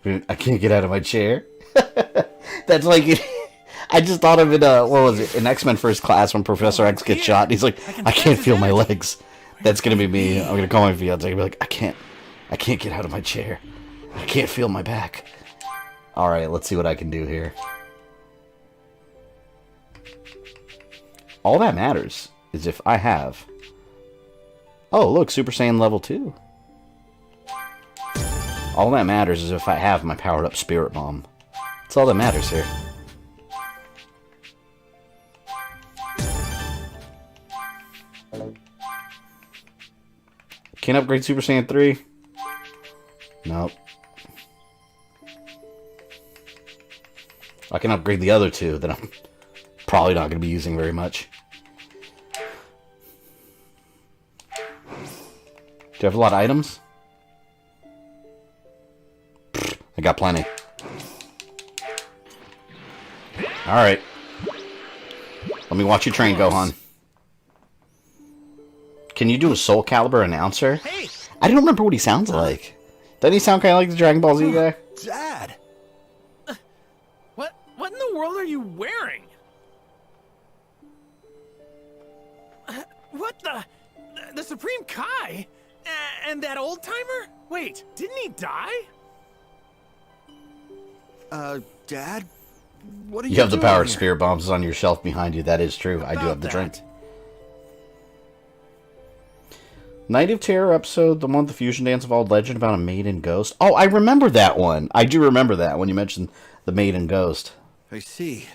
I can't get out of my chair. That's like... I just thought of it, what was it, in X-Men First Class when Professor X gets shot. He's like, I can't feel my legs. That's going to be me. I'm going to call my fiance and be like, I can't get out of my chair. I can't feel my back. Alright, let's see what I can do here. All that matters is if I have... Oh, look, Super Saiyan level 2. All that matters is if I have my powered up Spirit Bomb. That's all that matters here. Can't upgrade Super Saiyan 3? Nope. I can upgrade the other two that I'm probably not going to be using very much. Do you have a lot of items? I got plenty. Alright. Let me watch you train, Gohan. Can you do a Soul Calibur announcer? Hey. I don't remember what he sounds like. Doesn't he sound kind of like the Dragon Ball Z guy? Dad! What in the world are you wearing? What the Supreme Kai? And that old-timer? Wait, didn't he die? Dad? What are You have the powered here? Spirit Bombs on your shelf behind you. That is true. I do have the drink. Night of Terror episode, the one with the fusion dance evolved legend about a maiden ghost. Oh, I remember that one. I do remember that when you mentioned the maiden ghost. I see.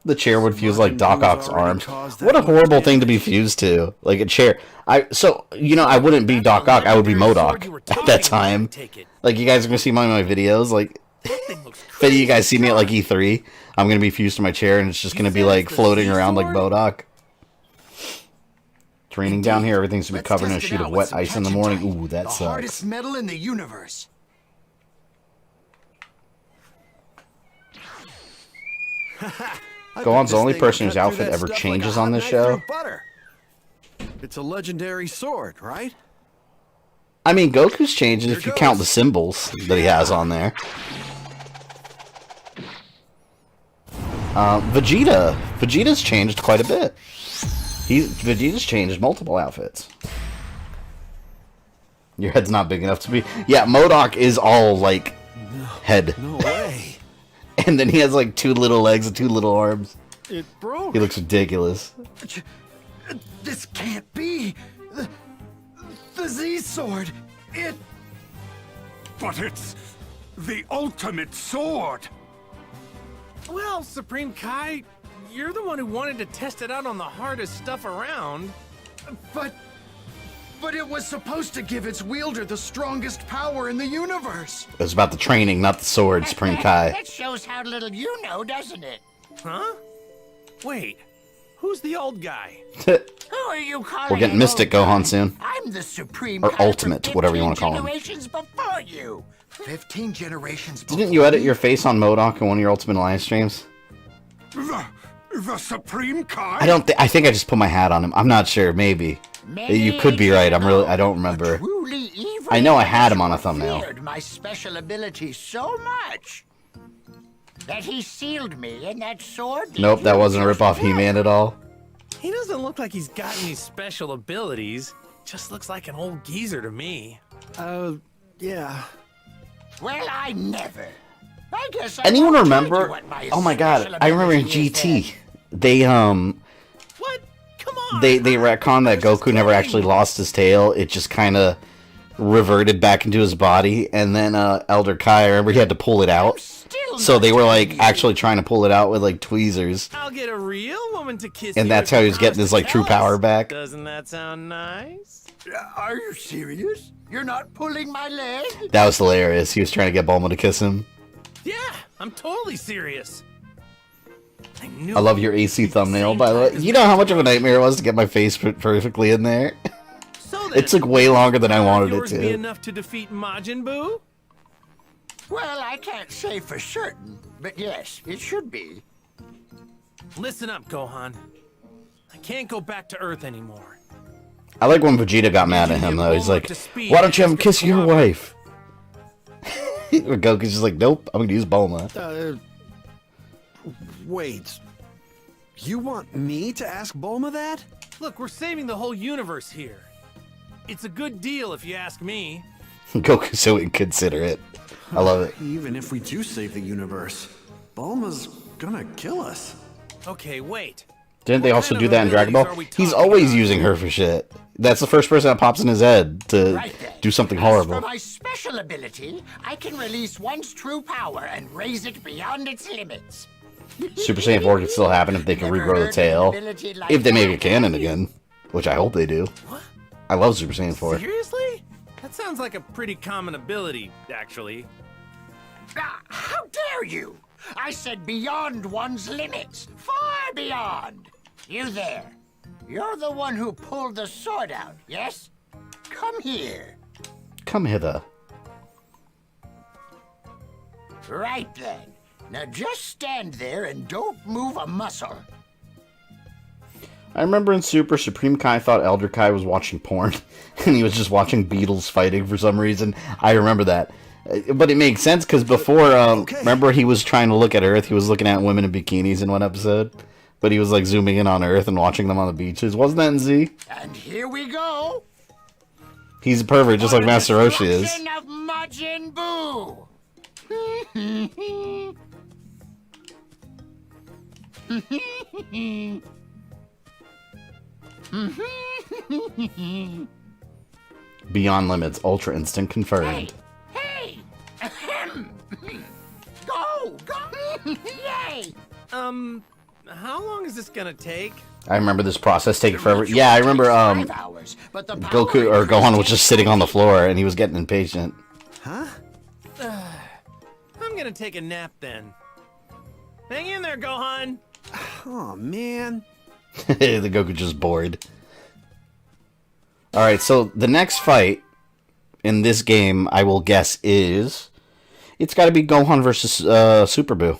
The chair would fuse like Doc Ock's arms. What a horrible thing to be fused to. Like a chair. So, you know, I wouldn't be Doc Ock. I would be MODOK at that time. Like, you guys are going to see my videos. Like, if any of you guys see me at like E3, I'm going to be fused to my chair and it's just going to be like floating around like MODOK. Raining down here, everything's to be covered in a sheet of wet ice in the morning. Ooh, that sucks. The hardest metal in the universe. Gohan's the only person whose outfit ever changes on this show. It's a legendary sword, right? I mean, Goku's changing if you count the symbols that he has on there. Vegeta's changed quite a bit. Vegeta's changed multiple outfits. Your head's not big enough to be... Yeah, MODOK is all, like, head. No way. And then he has, like, 2 little legs and 2 little arms. It broke. He looks ridiculous. This can't be. The Z sword. But it's the ultimate sword. Well, Supreme Kai, you're the one who wanted to test it out on the hardest stuff around. But it was supposed to give its wielder the strongest power in the universe. It was about the training, not the sword, Supreme Kai. That shows how little you know, doesn't it? Huh? Wait, who's the old guy? Who are you calling? We're getting Mystic Gohan soon. I'm the Supreme Or Kai Ultimate, from whatever you want to 15 call him. generations before you. 15 generations before. Didn't you edit your face on MODOK in one of your Ultimate Alliance streams? The Supreme Kai? I think I just put my hat on him. I'm not sure, maybe. You could be right. I don't remember. Truly evil. I know I had him on a thumbnail. Feared my special ability so much that he sealed me in that sword. Nope, that wasn't a rip-off He-Man at all. He doesn't look like he's got any special abilities. Just looks like an old geezer to me. Yeah. Well, I never. I guess I Anyone won't tell remember? you what my Oh my god, special I remember in ability is GT. then. They What? Come on! they retconned that Goku never actually lost his tail. It just kind of reverted back into his body, and then Elder Kai, I remember he had to pull it out. So they were like actually trying to pull it out with like tweezers, I'll get a real woman to kiss and you that's if how you he was getting promise his to like true tell power us. back. Doesn't that sound nice? Are you serious? You're not pulling my leg? That was hilarious. He was trying to get Bulma to kiss him. Yeah, I'm totally serious. I love your AC thumbnail, by the way. You know how much of a nightmare it was to get my face perfectly in there? So then, It took way longer than I wanted it yours be to. enough to defeat Majin Buu? Well, I can't say for certain, but yes, it should be. Listen up, Gohan. I can't go back to Earth anymore. I like when Vegeta got mad at him, though. He's like, why don't you have him kiss your wife? Goku's just like, nope, I'm gonna use Bulma. Wait. You want me to ask Bulma that? Look, we're saving the whole universe here. It's a good deal if you ask me. Goku's so inconsiderate. I love it. Even if we do save the universe, Bulma's gonna kill us. Okay, wait. Didn't they also kind do of that in Dragon Ball? abilities are we He's talking always about? using her for shit. That's the first person that pops in his head to Right then. do something As horrible. for my special ability, I can release one's true power and raise it beyond its limits. Super Saiyan 4 could still happen if they can Never regrow the heard tail. of an ability like If they make that, it canon have you? again. Which I hope they do. What? I love Super Saiyan 4. Seriously? That sounds like a pretty common ability, actually. Ah, how dare you! I said beyond one's limits. Far beyond. You there. You're the one who pulled the sword out, yes? Come here. Come hither. Right then. Now just stand there and don't move a muscle. I remember in Super, Supreme Kai thought Elder Kai was watching porn, and he was just watching beetles fighting for some reason. I remember that. But it makes sense, because before, remember he was trying to look at Earth, he was looking at women in bikinis in one episode? But he was like zooming in on Earth and watching them on the beaches. Wasn't that in Z? And here we go. He's a pervert, just like Master Roshi is. Destruction of Majin Buu. Beyond Limits, Ultra Instinct confirmed. Hey! Ahem. Go! Go! Yay! How long is this gonna take? I remember this process taking forever. Yeah, I remember 5 hours, but the power Goku or Gohan was just sitting on the floor and he was getting impatient. Huh? I'm gonna take a nap then. Hang in there, Gohan! Oh, man. The Goku just bored. Alright, so the next fight in this game, I will guess, is... It's gotta be Gohan versus Super Buu.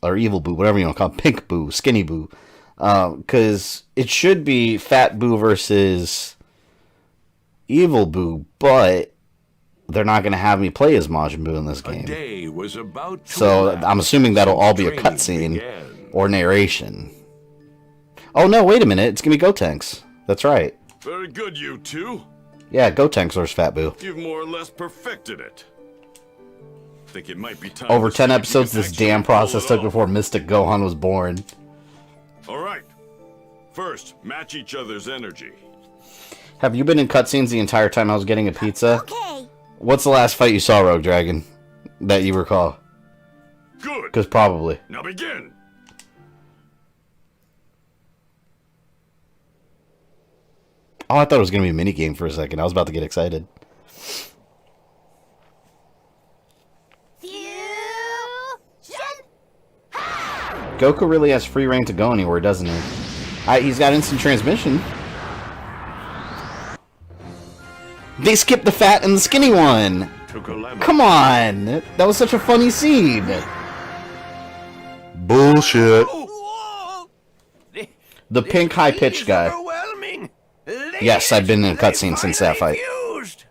Or Evil Buu, whatever you want to call it. Pink Buu, Skinny Buu. Because it should be Fat Buu versus Evil Buu, but they're not going to have me play as Majin Buu in this game. Day was about to So elapse I'm assuming that'll all be a since cutscene training began. or narration. Oh no, wait a minute. It's going to be Gotenks. That's right. Very good, you two. Yeah, Gotenks versus Fat Buu. You've more or less perfected it. Think it might be time Over to 10 see if you episodes can this actually damn pull process it took off. before Mystic Gohan was born. All right. First, match each other's energy. Have you been in cutscenes the entire time I was getting a pizza? Okay. What's the last fight you saw, Rogue Dragon, that you recall? Good. Because probably. Now begin. Oh, I thought it was going to be a minigame for a second. I was about to get excited. Goku really has free reign to go anywhere, doesn't he? He's got instant transmission. They skipped the fat and the skinny one. Took a lemon. Come on. That was such a funny scene. Bullshit. Whoa! The pink high-pitched guy. Overwhelming! Yes, I've been in a cutscene since that fight. Fused.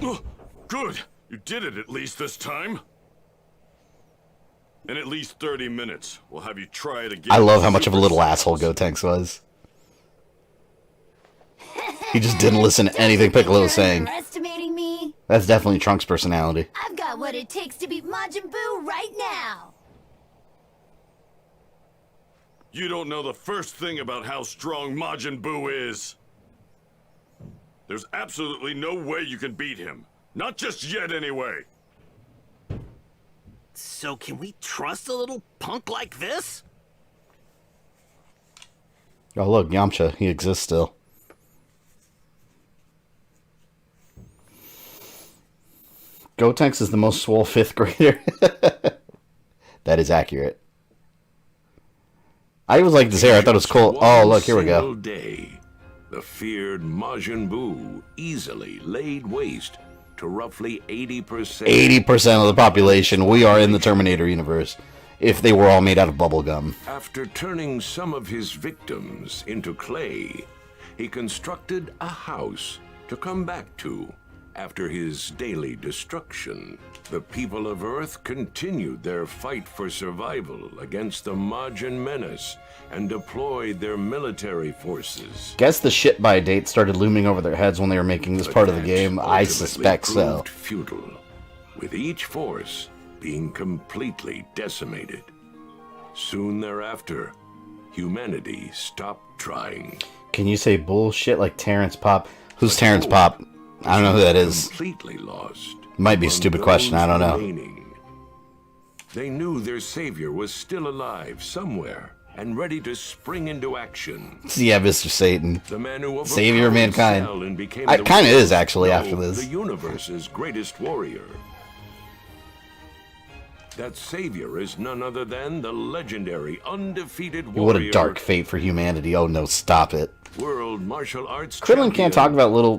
Oh, good. You did it at least this time. In at least 30 minutes, we'll have you try it again. I love how much of a little asshole Gotenks was. He just didn't listen to anything Piccolo was saying. Underestimating me? That's definitely Trunks' personality. I've got what it takes to beat Majin Buu right now. You don't know the first thing about how strong Majin Buu is. There's absolutely no way you can beat him. Not just yet, anyway. So can we trust a little punk like this? Oh look, Yamcha, he exists still. Gotenks is the most swole 5th grader. That is accurate. I always liked his hair, I thought it was cool. Oh look, here we go. Day, the feared Majin Buu easily laid waste to roughly 80%. 80% of the population, we are in the Terminator universe. If they were all made out of bubblegum. After turning some of his victims into clay, he constructed a house to come back to After his daily destruction, the people of Earth continued their fight for survival against the Majin menace and deployed their military forces. Guess the shit by date started looming over their heads when they were making this part of the game. I suspect so. Futile, with each force being completely decimated. Soon thereafter, humanity stopped trying. Can you say bullshit like Terrence Pop? Who's Terrence Pop? I don't know who that is. Completely lost. Might be a stupid question, I don't know. They knew their savior was still alive somewhere and ready to spring into action. Yeah, Mr. Satan. The man who Savior of mankind. It kind of is, actually, after this. The universe's greatest warrior. That savior is none other than the legendary, undefeated warrior. What a dark fate for humanity. Oh no, stop it. World martial arts Krillin can't talk about little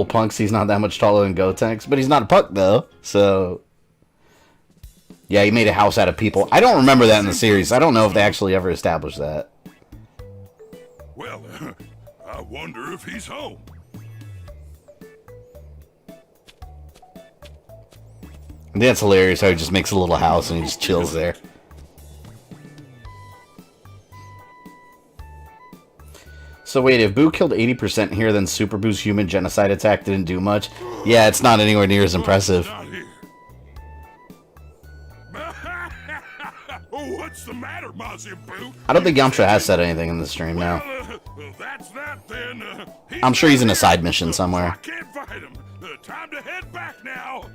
punks. He's not that much taller than Gotenks, but he's not a punk though. So yeah, he made a house out of people. I don't remember that in the series. I don't know if they actually ever established that. Well, I wonder if he's home. And that's hilarious how he just makes a little house and he just chills there. So wait, if Buu killed 80% here, then Super Buu's human genocide attack didn't do much? Yeah, it's not anywhere near as impressive. What's the matter, Majin Buu? I don't think Yamcha has said anything in the stream now. That's that then. I'm sure he's in a side mission somewhere. I can't fight him. Time to head back now.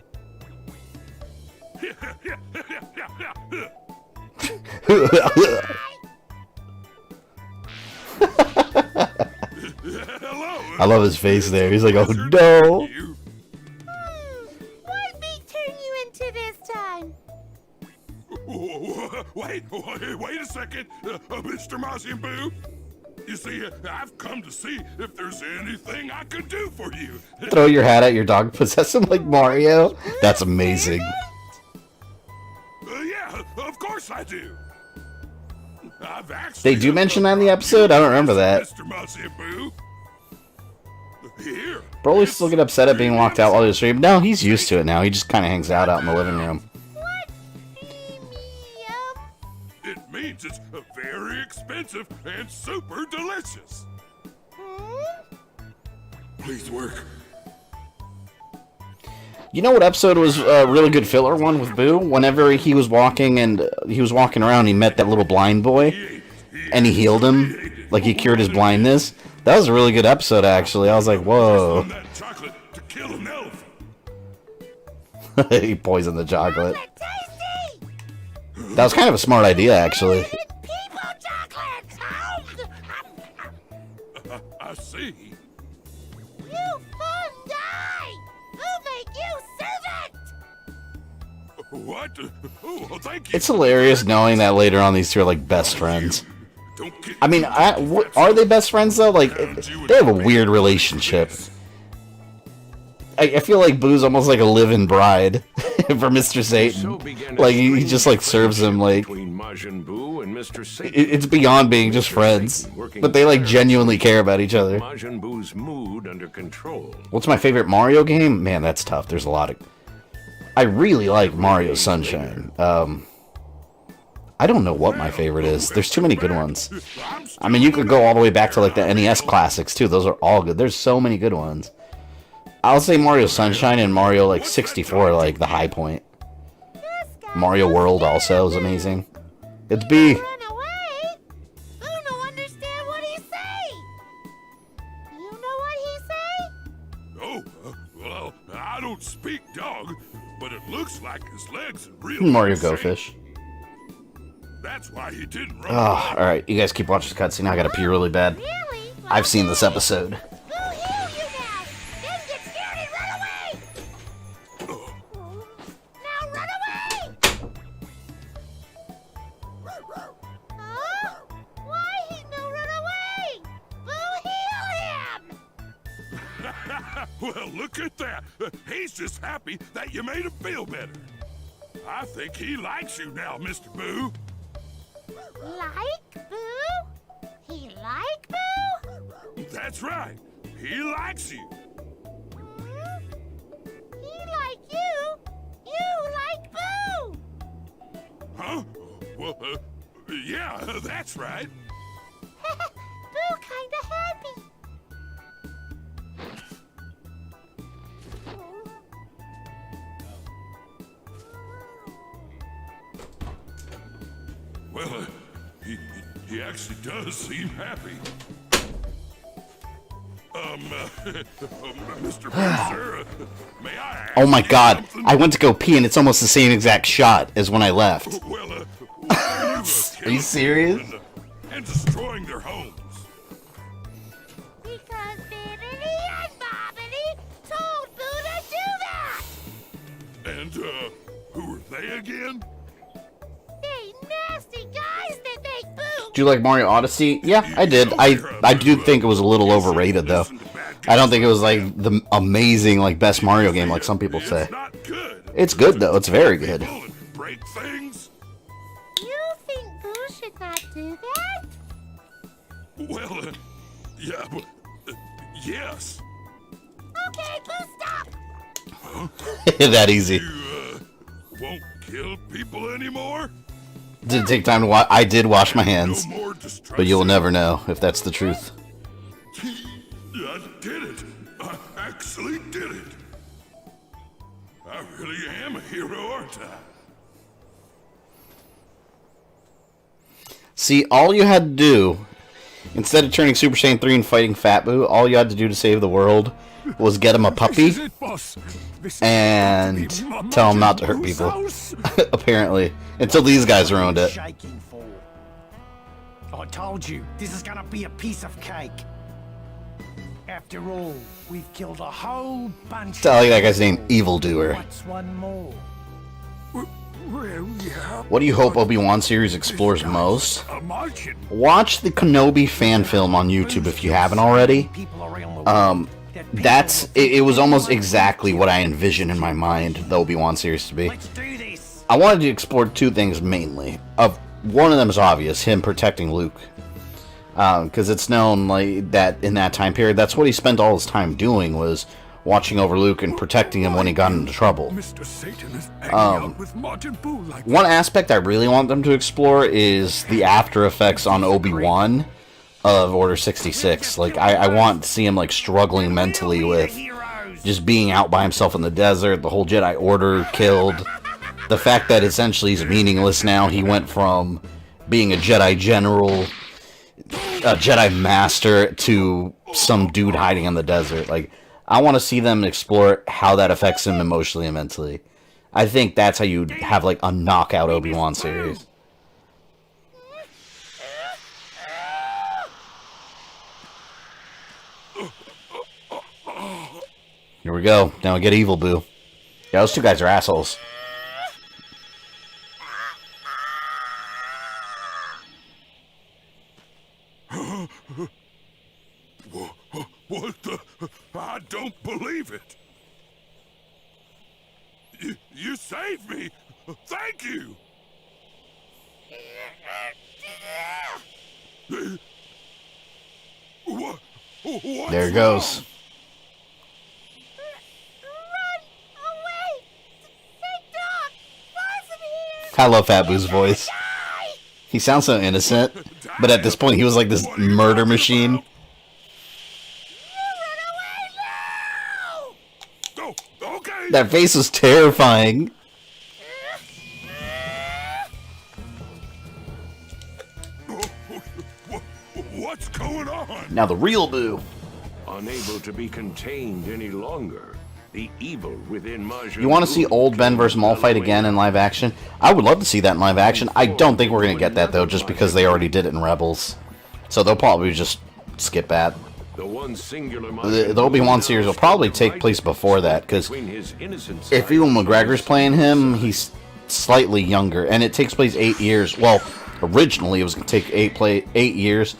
I love his face there. He's like, oh no. What beat turn you into this time? Wait a second, Mr. Majin Buu. You see, I've come to see if there's anything I can do for you. Throw your hat at your dog, possess him like Mario? That's amazing. Yeah, of course I do. They do mention that in the episode? I don't remember that. Mr. Majin Buu. Here. Broly's still get upset at being locked out while he stream. No, he's used to it now. He just kind of hangs out in the living room. It means it's very expensive and super delicious. Please work. You know what episode was a really good filler one with Buu? Whenever he was walking around, he met that little blind boy, and he healed him, like he cured his blindness. That was a really good episode, actually. I was like, whoa. He poisoned the chocolate. That was kind of a smart idea, actually. I see. You fun guy! Who make you servant? What? Oh, thank you. It's hilarious knowing that later on these two are like best friends. I mean, are they best friends though? Like, they have a weird relationship. I feel like Buu's almost like a live-in bride for Mr. Satan. Like, he just like serves him like... It's beyond being just friends. But they like genuinely care about each other. Majin Buu's mood under control. What's my favorite Mario game? Man, that's tough. There's a lot of... I really like Mario Sunshine. I don't know what my favorite is. There's too many good ones. I mean, you could go all the way back to like the NES classics too. Those are all good. There's so many good ones. I'll say Mario Sunshine and Mario like 64 are like the high point. Mario World also is amazing. It's B. Run away? I don't understand what he say. You know what he say? Oh, well, I don't speak dog, but it looks like his legs are real. Mario Go Fish. That's why he didn't run. Oh, alright. You guys keep watching this cutscene. I gotta pee really bad. Really? I've seen this episode. Who healed you now? Then get scared and run away! Now run away! Huh? Why he no run away? Boo, heal him! Well, look at that. He's just happy that you made him feel better. I think he likes you now, Mr. Buu. Like Boo? He like Boo? That's right. He likes you. Huh? Well, yeah, that's right. Boo kinda happy. Well, he actually does seem happy. Mr. Producer, may I ask Oh my you god, something? I went to go pee and it's almost the same exact shot as when I left. Well, Are you serious? And destroying their homes. Because Bibbidi and Bobbidi told Boo to do that. And, who are they again? They nasty guys that make Boo. Do you like Mario Odyssey? Yeah, I did. I do think it was a little overrated though. I don't think it was like the amazing like best Mario game like some people say. It's not good. It's good though. It's very good. People and break things? You think Boo should not do that? Well, yeah, but, yes. Okay, Boo, stop. That easy. You, won't kill people anymore? Did it take time to wash? I did wash my hands, No more destruction? but you'll never know if that's the truth. I did it. I actually did it. I really am a hero, aren't I? See, all you had to do, instead of turning Super Saiyan 3 and fighting Fat Boo, all you had to do to save the world was get him a puppy and tell him not to hurt people. Apparently. Until these guys ruined it. Shaking for. I told you, this is gonna be a piece of cake. After all, we've killed a whole bunch. I like that guy's name, Evildoer. What's one more? What do you hope Obi-Wan series explores most? A Martian. Watch the Kenobi fan film on YouTube if you haven't already. People around the world It was almost exactly what I envisioned in my mind the Obi-Wan series to be. Let's do this. I wanted to explore two things mainly. One of them is obvious, him protecting Luke. Because it's known like that in that time period, that's what he spent all his time doing, was watching over Luke and protecting him when he got into trouble. Mr. Satan is hanging out with Majin Buu like One aspect I really want them to explore is the after effects on Obi-Wan of Order 66. Like, I want to see him like struggling mentally with just being out by himself in the desert, the whole Jedi Order killed. The fact that essentially he's meaningless now. He went from being a Jedi General, a Jedi Master, to some dude hiding in the desert. Like, I want to see them explore how that affects him emotionally and mentally. I think that's how you have like a knockout Obi-Wan series. Here we go. Now we get Evil Boo. Yeah, those two guys are assholes. What the? I don't believe it. You saved me. Thank you. What? There it goes. Run away! Big dog! Far from here! I love Fat Boo's voice. He sounds so innocent, but at this point he was like this murder machine. Oh, okay. That face was terrifying. What's going on? Now the real Boo. Unable to be contained any longer, the evil within Majin You want to see Buu old Ben vs. Maul fight again in live action? I would love to see that in live action. I don't think we're going to get that, though, just because they already did it in Rebels. So they'll probably just skip that. The one singular The Obi-Wan series will probably take place before that, because if Ewan McGregor's playing him, he's slightly younger, and it takes place 8 years. Well, originally it was going to take 8 years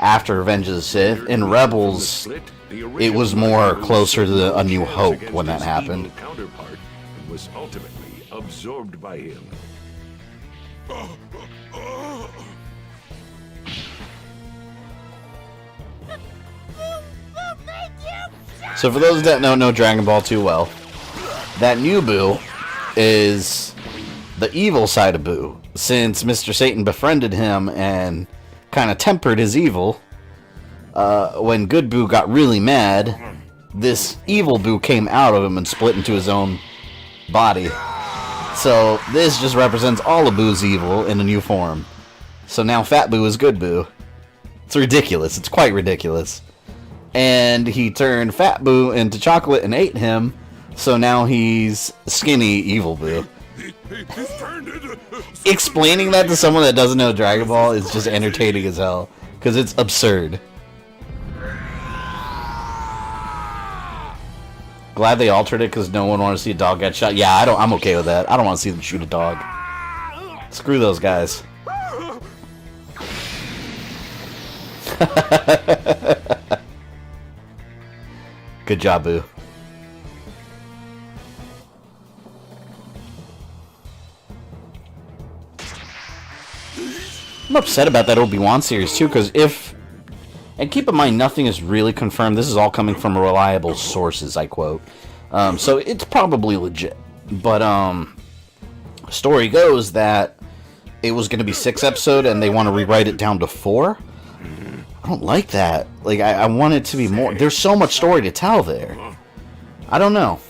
after Revenge of the Sith. In Rebels, it was more closer to A New Hope when that happened. Counterpart and was ultimately absorbed by him. So for those that don't know Dragon Ball too well, that new Boo is the evil side of Buu, since Mr. Satan befriended him and kind of tempered his evil. When good Buu got really mad, this evil Buu came out of him and split into his own body. So this just represents all of Buu's evil in a new form. So now Fat Buu is good Buu. It's ridiculous. It's quite ridiculous. And he turned Fat Buu into chocolate and ate him. So now he's skinny evil Buu. Explaining that to someone that doesn't know Dragon Ball is just entertaining as hell. Because it's absurd. Glad they altered it because no one wanted to see a dog get shot. Yeah, I'm okay with that. I don't want to see them shoot a dog. Screw those guys. Good job, Buu. I'm upset about that Obi-Wan series too, because and keep in mind, nothing is really confirmed. This is all coming from reliable sources, I quote. So it's probably legit. But story goes that it was going to be 6 episodes, and they want to rewrite it down to 4. I don't like that. Like, I want it to be more. There's so much story to tell there. I don't know.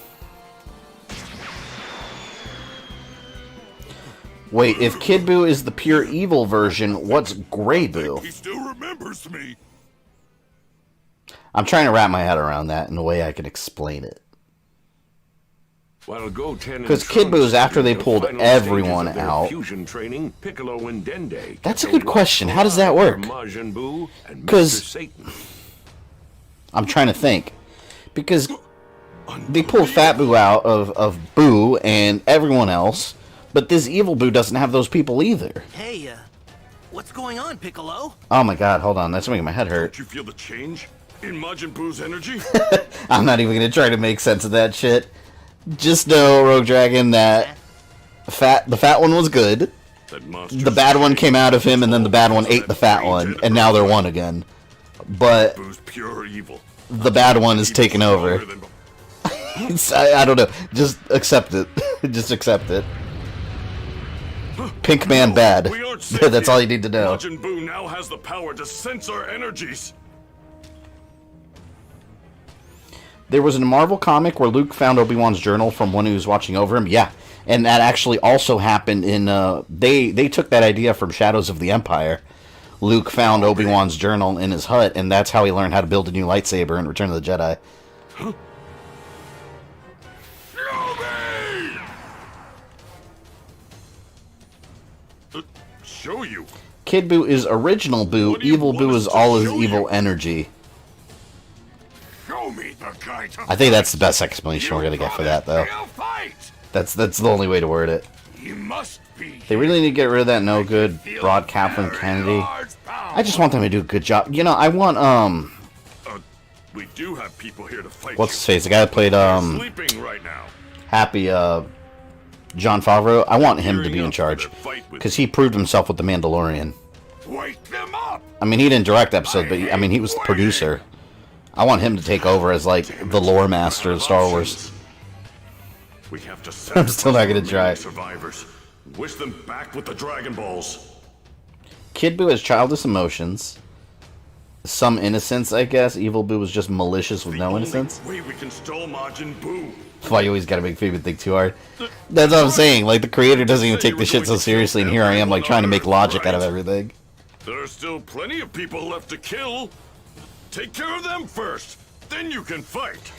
Wait, if Kid Buu is the pure evil version, what's Gray Buu? He still remembers me. I'm trying to wrap my head around that in a way I can explain it. Because Kid Buu is after they pulled everyone out. That's a good question. How does that work? Because I'm trying to think. Because they pulled Fat Buu out of Buu and everyone else, but this evil Buu doesn't have those people either. Hey, what's going on, Piccolo? Oh my god, hold on. That's making my head hurt. Don't you feel the change in Majin Buu's energy? I'm not even going to try to make sense of that shit. Just know, Rogue Dragon, that the fat one was good. The bad one came out of him, and then the bad one ate the fat one, and now they're one again. But the bad one is taking over. I don't know. Just accept it. Just accept it. Pink Man bad. That's all you need to know. Majin Buu now has the power to sense our energies. There was a Marvel comic where Luke found Obi-Wan's journal from one who was watching over him. Yeah, and that actually also happened in... They took that idea from Shadows of the Empire. Luke found Obi-Wan's journal in his hut, and that's how he learned how to build a new lightsaber in Return of the Jedi. Huh? Show you. Kid Buu is original Buu. Evil Buu is all his evil energy. I think that's the best explanation we're gonna get for that, though. That's the only way to word it. They really need to get rid of that no good broad Kathleen Kennedy. I just want them to do a good job. You know, I want we do have people here to fight. What's his face? The guy that played sleeping right now. Happy Jon Favreau. I want him to be in charge because he proved himself with the Mandalorian. Wake them up. I mean, he didn't direct the episode, but I mean, he was the producer. I want him to take over as, like, the lore master of Star Wars. We have to I'm still not gonna try. Survivors. Wish them back with the Dragon Balls. Kid Buu has childish emotions. Some innocence, I guess. Evil Buu was just malicious with no innocence. Wait, we can stall Majin Buu. Why you always gotta make people think too hard. That's what I'm saying. Like, the creator doesn't even take this shit so seriously, and here I am, like, trying to make logic out of everything. There are still plenty of people left to kill. Take care of them first, then you can fight.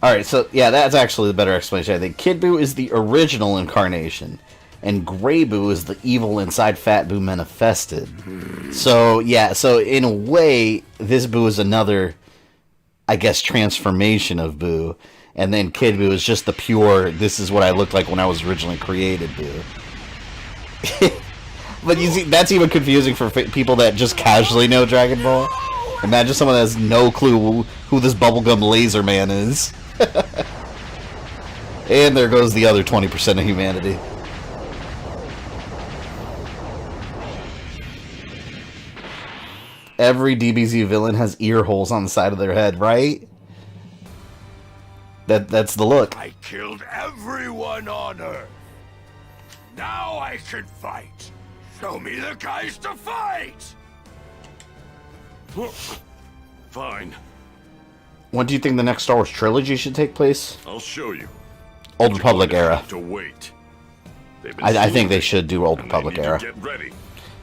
Alright, so, yeah, that's actually the better explanation, I think. Kid Buu is the original incarnation, and Gray Buu is the evil inside Fat Buu manifested. So, yeah, so in a way, this Buu is another, I guess, transformation of Buu, and then Kid Buu is just the pure, this is what I looked like when I was originally created Buu. But you see, that's even confusing for people that just casually know Dragon Ball. Imagine someone that has no clue who this bubblegum laser man is. And there goes the other 20% of humanity. Every DBZ villain has ear holes on the side of their head, right? That's the look. I killed everyone on Earth. Now I can fight. Show me the guys to fight. Fine. When do you think the next Star Wars trilogy should take place? I'll show you. Old Republic era. To wait. I think they should do Old Republic era. Get ready.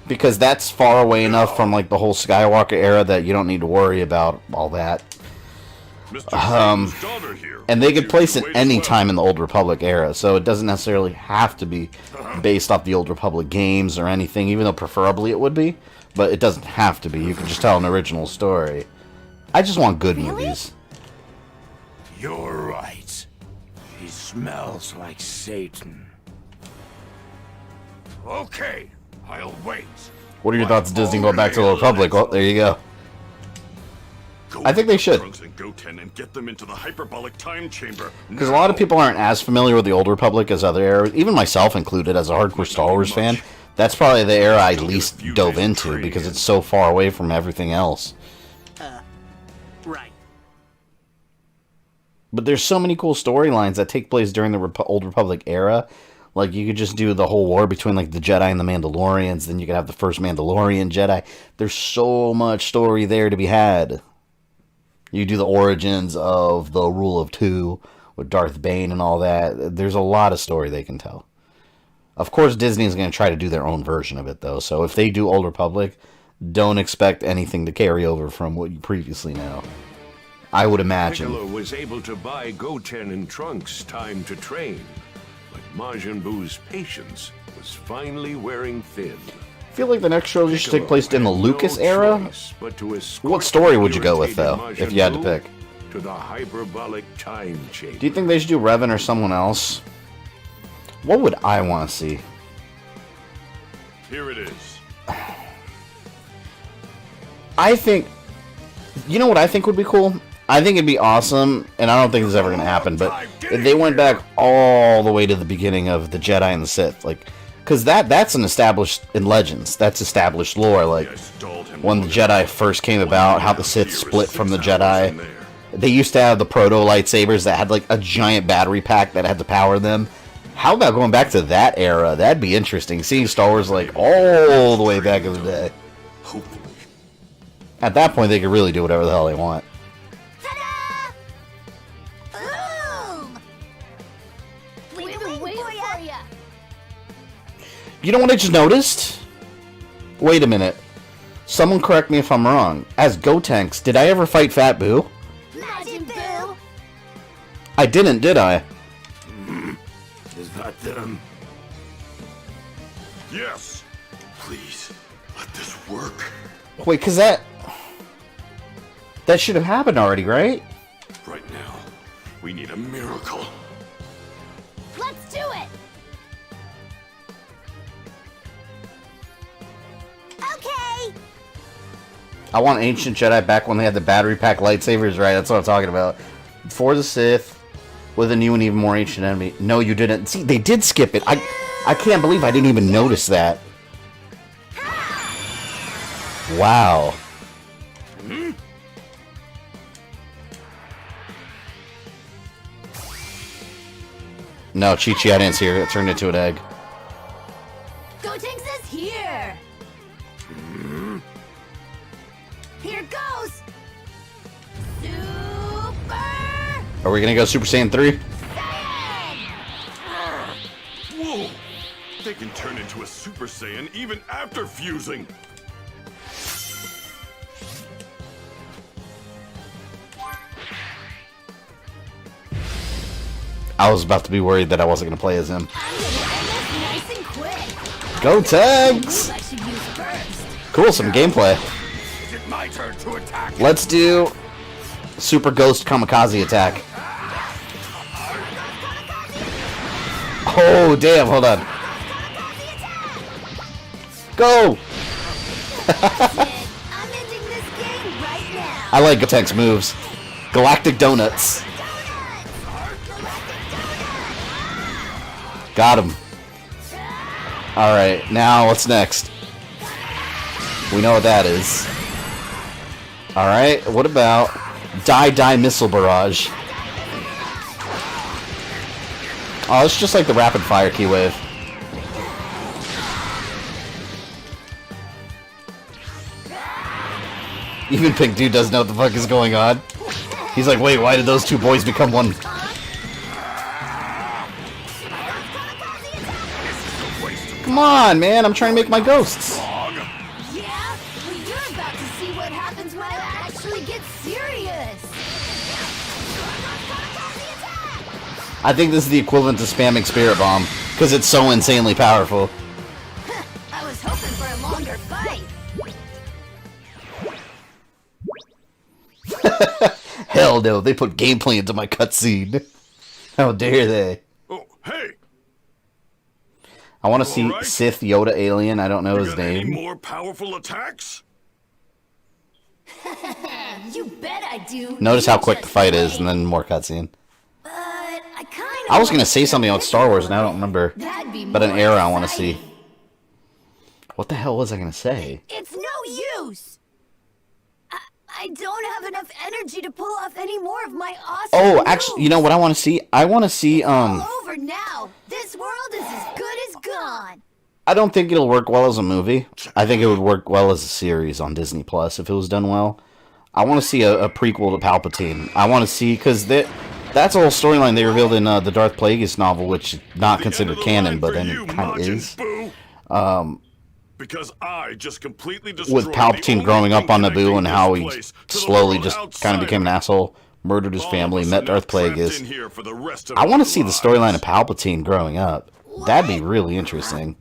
Because that's far away enough from like the whole Skywalker era that you don't need to worry about all that. And they could place it any time in the Old Republic era, so it doesn't necessarily have to be based off the Old Republic games or anything, even though preferably it would be. But it doesn't have to be. You can just tell an original story. I just want good movies. You're right. He smells like Satan. Okay, I'll wait. What are your thoughts, Disney, going back to the Republic? Well, there you go. I think they should. And get them into the hyperbolic time chamber. Because a lot of people aren't as familiar with the Old Republic as other eras, even myself included as a hardcore Star Wars fan. That's probably the era I least dove into because it's so far away from everything else. Right. But there's so many cool storylines that take place during the Old Republic era. Like, you could just do the whole war between, like, the Jedi and the Mandalorians. Then you could have the first Mandalorian Jedi. There's so much story there to be had. You do the origins of the Rule of Two with Darth Bane and all that. There's a lot of story they can tell. Of course, Disney is going to try to do their own version of it, though. So if they do Old Republic, don't expect anything to carry over from what you previously know. I would imagine. Piccolo was able to buy Goten and Trunks time to train, but Majin Buu's patience was finally wearing thin. I feel like the next trilogy should take place in the Lucas era. What story would you go with, though, if you had to pick? To the hyperbolic time chamber. Do you think they should do Revan or someone else? What would I want to see? Here it is. I think... You know what I think would be cool? I think it'd be awesome, and I don't think this is ever going to happen, but if they went back all the way to the beginning of the Jedi and the Sith, like... Because that's an established... In Legends, that's established lore, like... When the Jedi first came about, how the Sith split from the Jedi. They used to have the proto-lightsabers that had, like, a giant battery pack that had to power them. How about going back to that era? That'd be interesting. Seeing Star Wars, like, all the way back in the day. At that point, they could really do whatever the hell they want. Ta-da! Boom! We've been waiting for ya. You know what I just noticed? Wait a minute. Someone correct me if I'm wrong. As Gotenks, did I ever fight Fat Buu? Majin Buu! I didn't, did I? Is that them? Yes. Please, let this work. Wait, because that should have happened already, right? Right now, we need a miracle. Let's do it! Okay! I want Ancient Jedi back when they had the battery pack lightsabers, right? That's what I'm talking about. For the Sith, with a new and even more ancient enemy. No, you didn't. See, they did skip it. I can't believe I didn't even notice that. Wow. No, Chi-Chi, I didn't see her. It turned into an egg. Gotenks is here! Here goes! Super! Are we gonna go Super Saiyan 3? Whoa! They can turn into a Super Saiyan even after fusing. I was about to be worried that I wasn't gonna play as him. I'm gonna end this nice and quick. Go Tags! Let you use first. Cool, some gameplay. Is it my turn to attack? Let's do Super Ghost Kamikaze attack. Oh, damn, hold on. Go! I'm ending this game right now. I like Gotenks moves. Galactic Donuts. Got him. Alright, now what's next? We know what that is. Alright, what about Die Missile Barrage? Oh, it's just like the rapid fire key wave. Even Pink Dude doesn't know what the fuck is going on. He's like, wait, why did those two boys become one? Come on, man, I'm trying to make my ghosts. Yeah? Well, you're about to see what happens when it actually gets serious. I think this is the equivalent to spamming Spirit Bomb, because it's so insanely powerful. I was hoping for a longer fight. Hell no, they put gameplay into my cutscene. How dare they? Oh, hey! I want to see Alright. Sith Yoda alien, I don't know You his got any name. more powerful attacks? You bet I do. Notice You how quick the just fight is, wait. and then more cutscene. But I kind of. I was gonna say something about Star Wars, and I don't remember. That'd be But an more era I want to exciting. see. What the hell was I gonna say? It's no use. I don't have enough energy to pull off any more of my awesome Oh, actually, you know what I want to see? I want to see, All over now. This world is as good as gone. I don't think it'll work well as a movie. I think it would work well as a series on Disney Plus if it was done well. I want to see a prequel to Palpatine. I want to see, because that's a whole storyline they revealed in the Darth Plagueis novel, which is not considered canon, but then it kind of is. Because I just completely destroyed With the Palpatine only growing up thing on Naboo connecting and how this he place to the slowly world just kind outside of became an asshole, murdered his All family, of us met are Darth now trapped Plagueis. in here for the rest of I want our to see the lives. storyline of Palpatine growing up. That'd be really interesting.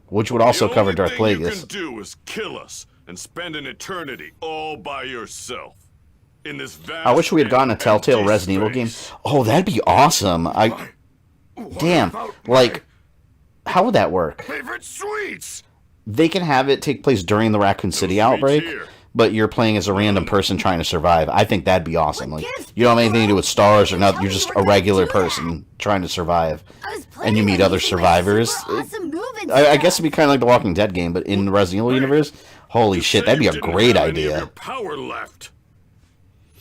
Which would also cover Darth The only thing you Plagueis. can do is kill us and spend an eternity all by yourself. In this vast I wish we had gotten a Telltale empty Resident Evil game. space. Oh, that'd be awesome. Damn, like, how would that work? Favorite sweets. They can have it take place during the Raccoon City outbreak, here. but you're playing as a random person trying to survive. I think that'd be awesome. Like, you don't have anything to do with stars or nothing. You're just a regular person trying to survive, and you meet other survivors. I guess it'd be kind of like the Walking Dead game, but in the Resident Evil universe. Holy shit, that'd be a great idea. Power left.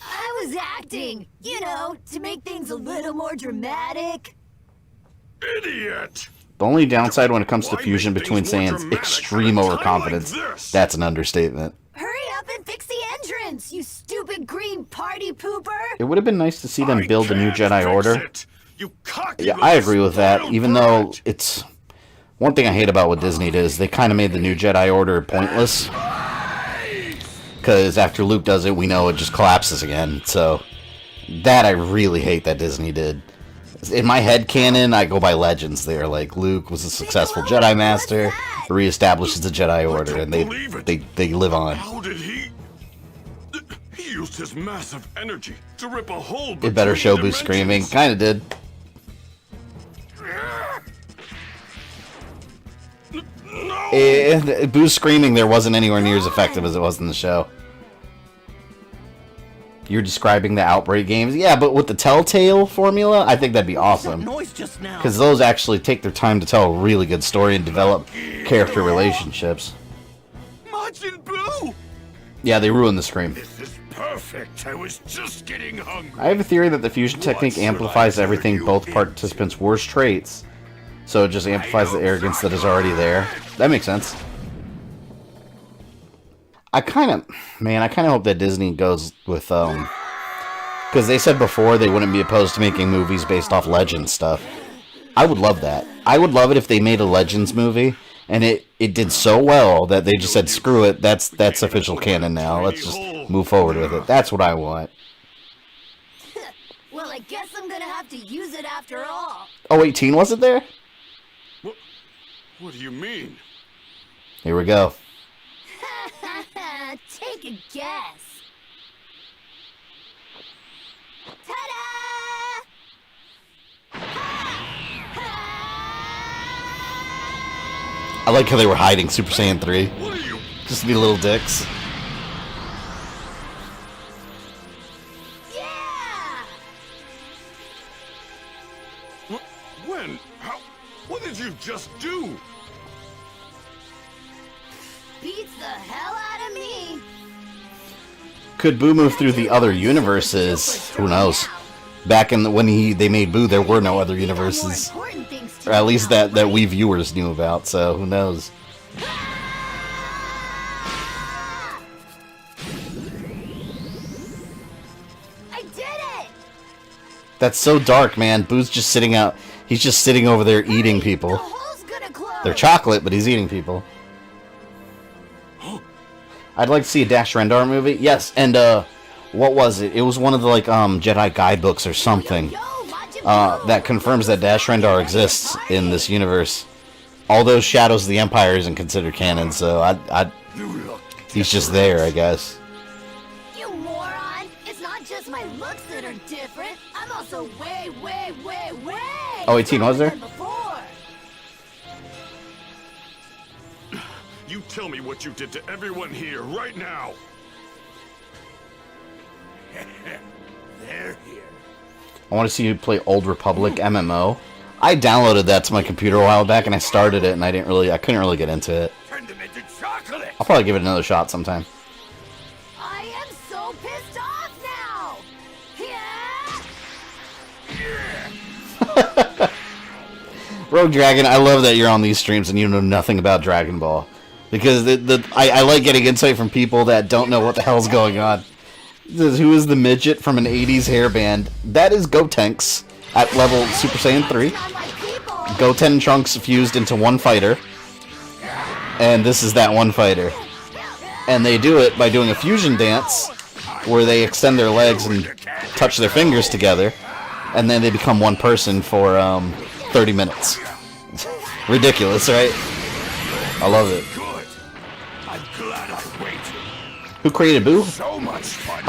I was acting, you know, to make things a little more dramatic. Idiot. The only downside when it comes to Why fusion make between things more Saiyans, dramatic extreme at a time overconfidence. like this? That's an understatement. Hurry up and fix the entrance, you stupid green party pooper! It would have been nice to see them build the new can't Jedi fix Order. it. You cocky Yeah, little I agree with that, spoiled even though brat. it's... One thing I hate about what Disney did is they kind of made the new Jedi Order pointless. Because after Luke does it, we know it just collapses again. So, that I really hate that Disney did. In my head canon, I go by legends there. Like, Luke was a successful Jedi Master, reestablishes the Jedi Order, and they live on. How did he? He used his massive energy to rip a hole. It better show between Boo screaming. dimensions. Kinda did. No. And Boo screaming there wasn't anywhere near as effective as it was in the show. You're describing the Outbreak games? Yeah, but with the Telltale formula, I think that'd be awesome. Noise just now. Because those actually take their time to tell a really good story and develop character relationships. Majin Buu. Yeah, they ruined the scream. This is perfect. I was just getting hungry. I have a theory that the fusion technique amplifies everything both participants' worst traits. So it just amplifies the arrogance that is already there. That makes sense. I kind of hope that Disney goes with, because they said before they wouldn't be opposed to making movies based off Legends stuff. I would love that. I would love it if they made a Legends movie, and it did so well that they just said, screw it, that's official canon now, let's just move forward with it. That's what I want. Well, I guess I'm gonna have to use it after all. Oh, 18 wasn't there? What do you mean? Here we go. Take a guess. Ta-da! I like how they were hiding Super Saiyan 3. What are you? Just to be little dicks. Yeah! When? How? What did you just do? Beats the hell out of me. Could Boo move through the other universes? Who knows? Back in when they made Boo, there were no other universes. Or at least that we viewers knew about, so who knows? That's so dark, man. Boo's just sitting out. He's just sitting over there eating people. The hole's gonna close. They're chocolate, but he's eating people. I'd like to see a Dash Rendar movie. Yes, and what was it? It was one of the like Jedi guidebooks or something that confirms that Dash Rendar exists in this universe. Although Shadows of the Empire isn't considered canon, so he's just there, I guess. You moron! It's not just my looks that are different. I'm also way, way, way, way. Oh, 18 was there? than before. You tell me what you did to everyone here right now. They're here. I want to see you play Old Republic MMO. I downloaded that to my computer a while back, and I started it, and I couldn't really get into it. Turn them into chocolate. I'll probably give it another shot sometime. I am so pissed off now. Yeah. Rogue Dragon, I love that you're on these streams and you know nothing about Dragon Ball. Because I like getting insight from people that don't know what the hell's going on. Who is the midget from an 80s hair band? That is Gotenks at level Super Saiyan 3. Goten and Trunks fused into one fighter. And this is that one fighter. And they do it by doing a fusion dance where they extend their legs and touch their fingers together. And then they become one person for 30 minutes. Ridiculous, right? I love it. Good. I'm glad I waited. Who created Buu? So much fun.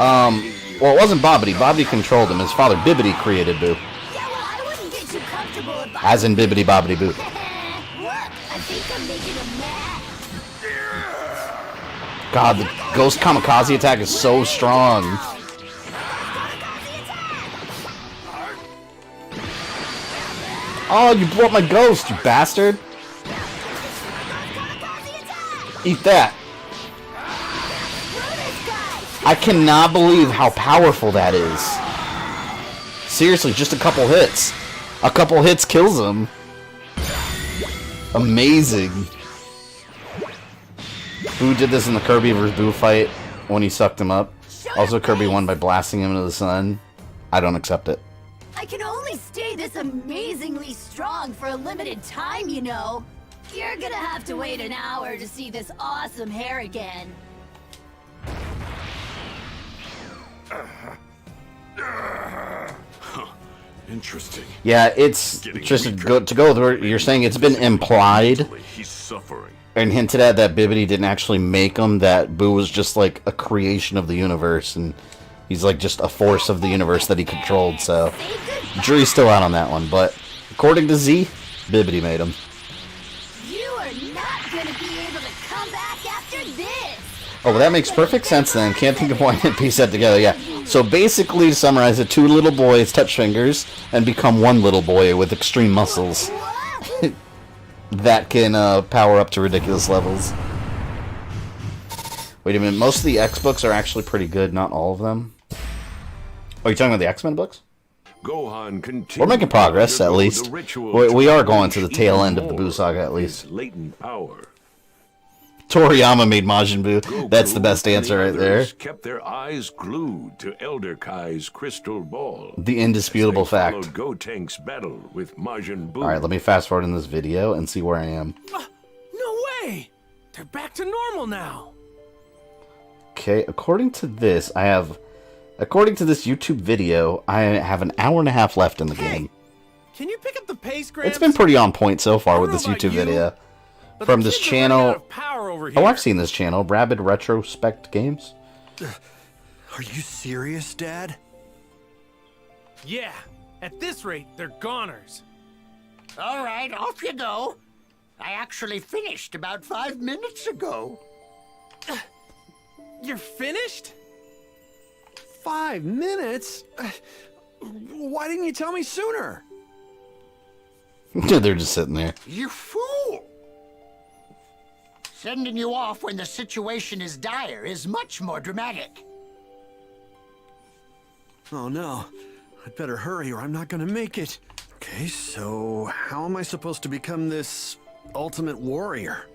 Well, it wasn't Bobbity. Bobbity controlled him. His father, Bibbidi, created Buu. Yeah, well, I wouldn't get too comfortable if I... As in Bibbidi Bobbidi Boo. Look, I think I'm making a mess. God, the Ghost Kamikaze attack is so strong. Oh, you blew up my ghost, you bastard. Eat that. I cannot believe how powerful that is. Seriously, just a couple hits. A couple hits kills him. Amazing. Boo did this in the Kirby vs. Boo fight when he sucked him up. Also, Kirby won by blasting him into the sun. I don't accept it. I can only stay this amazingly strong for a limited time, you know. You're gonna have to wait an hour to see this awesome hair again. Interesting. Yeah, it's just to go with what you're saying. It's been implied He's suffering. and hinted at that Bibbidi didn't actually make him. That Boo was just like a creation of the universe, and he's like just a force of the universe that he controlled. So, jury's still out on that one. But according to Z, Bibbidi made him. You are not gonna be able to come back after this. Oh, well, that makes perfect sense then. Can't think of why I didn't piece that together. Yeah. So basically, to summarize it, two little boys touch fingers and become one little boy with extreme muscles that can power up to ridiculous levels. Wait a minute. Most of the X books are actually pretty good. Not all of them. Are you talking about the X-Men books? Gohan We're making progress, at least. We are going to the tail end of the Buu Saga, at least. Latent power. Toriyama made Majin Buu. That's the best answer right there. Kept their eyes glued to Elder Kai's crystal ball. The indisputable fact. Followed Gotenks' battle with Majin Buu. Alright, let me fast forward in this video and see where I am. No way! They're back to normal now. Okay, according to this YouTube video, I have an hour and a half left in the game. Can you pick up the pace, Gramps? It's been pretty on point so far with this YouTube video. But From the this kids are running out channel. of power over Oh, here. I've seen this channel, Rabid Retrospect Games. Are you serious, Dad? Yeah, at this rate, they're goners. All right, off you go. I actually finished about 5 minutes ago. You're finished? 5 minutes? Why didn't you tell me sooner? They're just sitting there. You fool! Sending you off when the situation is dire is much more dramatic. Oh no, I'd better hurry or I'm not gonna make it. Okay, so how am I supposed to become this ultimate warrior?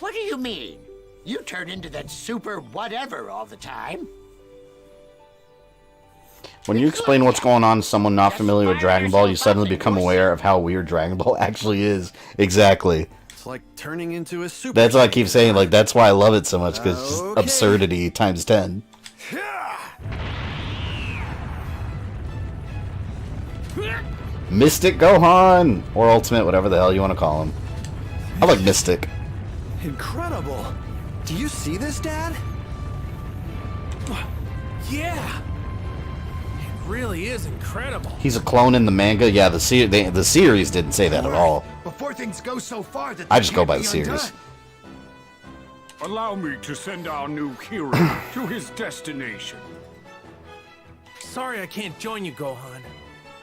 What do you mean? You turn into that super whatever all the time. When you explain what's going on to someone not familiar with Dragon Ball, you suddenly become aware of how weird Dragon Ball actually is. Exactly. It's like turning into a super. That's why I keep saying, like, that's why I love it so much, because it's just absurdity times 10. Mystic Gohan! Or Ultimate, whatever the hell you want to call him. I like Mystic. Incredible! Do you see this, Dad? Yeah. It really is incredible. He's a clone in the manga? Yeah, the series didn't say that at all. Before things go so far that I just go by the series. Allow me to send our new hero to his destination. Sorry I can't join you, Gohan.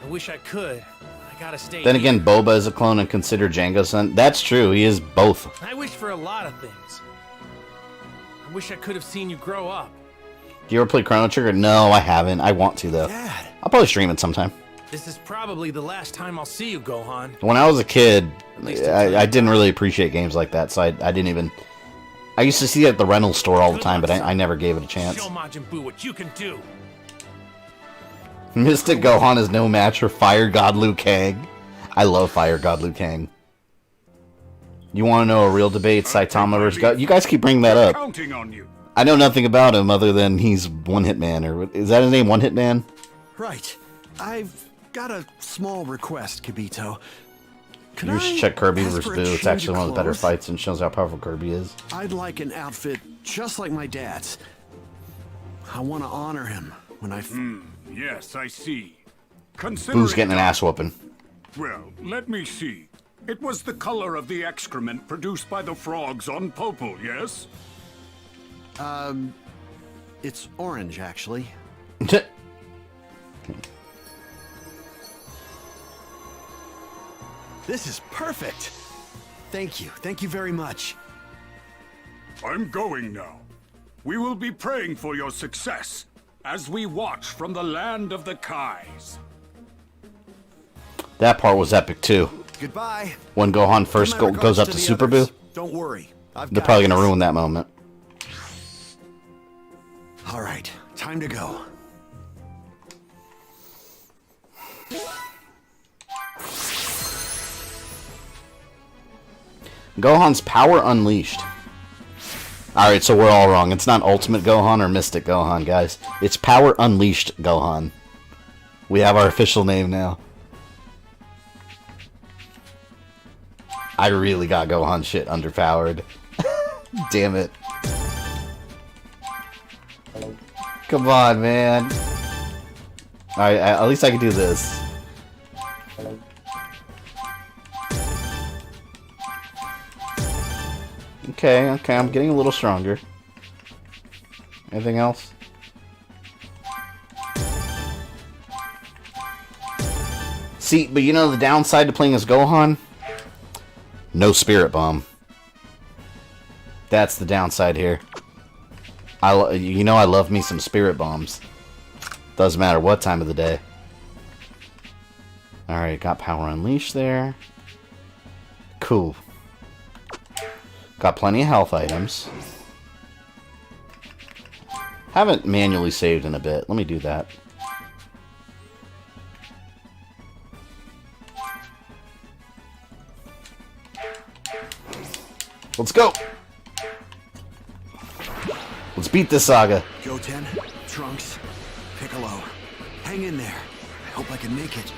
I wish I could. I gotta stay Then here. again, Boba is a clone and considered Jango's son. That's true, he is both. I wish for a lot of things. I wish I could have seen you grow up. Do you ever play Chrono Trigger? No, I haven't. I want to, though. Dad. I'll probably stream it sometime. This is probably the last time I'll see you, Gohan. When I was a kid, I didn't really appreciate games like that, so I didn't even... I used to see it at the rental store all the time, but I never gave it a chance. Show Majin Buu what you can do. Mystic Gohan is no match for Fire God Liu Kang. I love Fire God Liu Kang. You want to know a real debate? Saitama versus God? You guys keep bringing that up. Counting on you. I know nothing about him other than he's One Hit Man, or is that his name, One Hit Man? Right. I've got a small request, Kibito. Could You should I check Kirby ask vs. for a Boo. It's change actually of one of the better clothes? fights and shows how powerful Kirby is. I'd like an outfit just like my dad's. I want to honor him when I... Yes, I see. Boo's getting an ass whooping. Well, let me see. It was the color of the excrement produced by the frogs on Popol, yes? It's orange, actually. This is perfect. Thank you. Thank you very much. I'm going now. We will be praying for your success as we watch from the land of the Kais. That part was epic, too. Goodbye. When Gohan first My goes up regards to the Super Boo, others. Don't worry. they're probably going to ruin that moment. All right, time to go. Gohan's power unleashed. Alright, so we're all wrong. It's not Ultimate Gohan or Mystic Gohan, guys. It's Power Unleashed Gohan. We have our official name now. I really got Gohan shit underpowered. Damn it. Come on, man. Alright, at least I can do this. Okay, I'm getting a little stronger. Anything else? See, but you know the downside to playing as Gohan? No Spirit Bomb. That's the downside here. You know I love me some Spirit Bombs. Doesn't matter what time of the day. Alright, got Power Unleashed there. Cool. Got plenty of health items. Haven't manually saved in a bit. Let me do that. Let's go! Let's beat this saga. Goten, Trunks, Piccolo. Hang in there. I hope I can make it.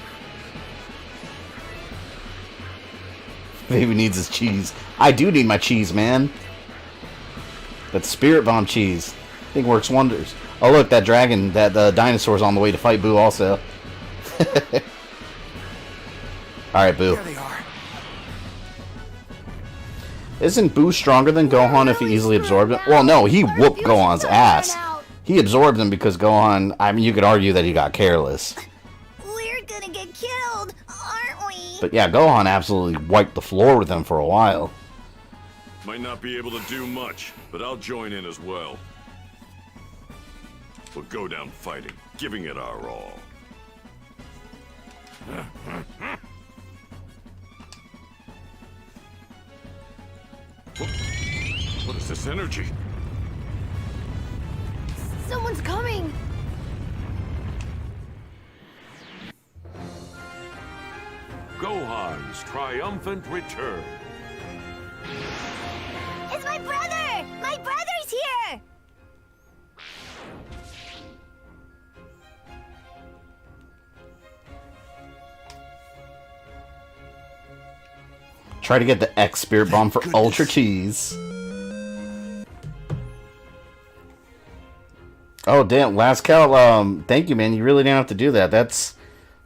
Baby needs his cheese. I do need my cheese, man. That Spirit Bomb cheese. I think works wonders. Oh look, that dragon, that dinosaur's on the way to fight Buu also. Alright, Buu. There they are. Isn't Buu stronger than Gohan if he easily absorbed him? Well, no, he whooped Gohan's ass. He absorbed him because Gohan, I mean, you could argue that he got careless. We're gonna get killed, aren't we? But yeah, Gohan absolutely wiped the floor with him for a while. Might not be able to do much, but I'll join in as well. We'll go down fighting, giving it our all. What is this energy? Someone's coming. Gohan's triumphant return. It's my brother! My brother's here! Try to get the X Spirit Bomb for Ultra Cheese. Oh, damn. Last Cal, thank you, man. You really didn't have to do that. That's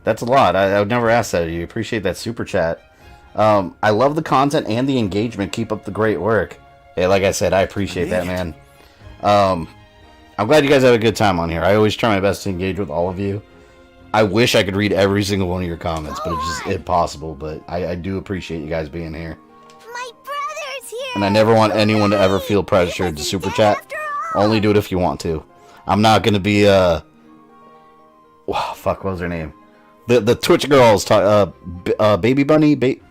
a lot. I would never ask that of you. Appreciate that super chat. I love the content and the engagement. Keep up the great work. Hey, like I said, I appreciate that, man. I'm glad you guys had a good time on here. I always try my best to engage with all of you. I wish I could read every single one of your comments, but it's just impossible. But I do appreciate you guys being here. My brother's here! And I never want anyone to ever feel pressured to super chat. Only do it if you want to. I'm not going to be, fuck, what was her name? The Twitch girls, Baby Bunny, the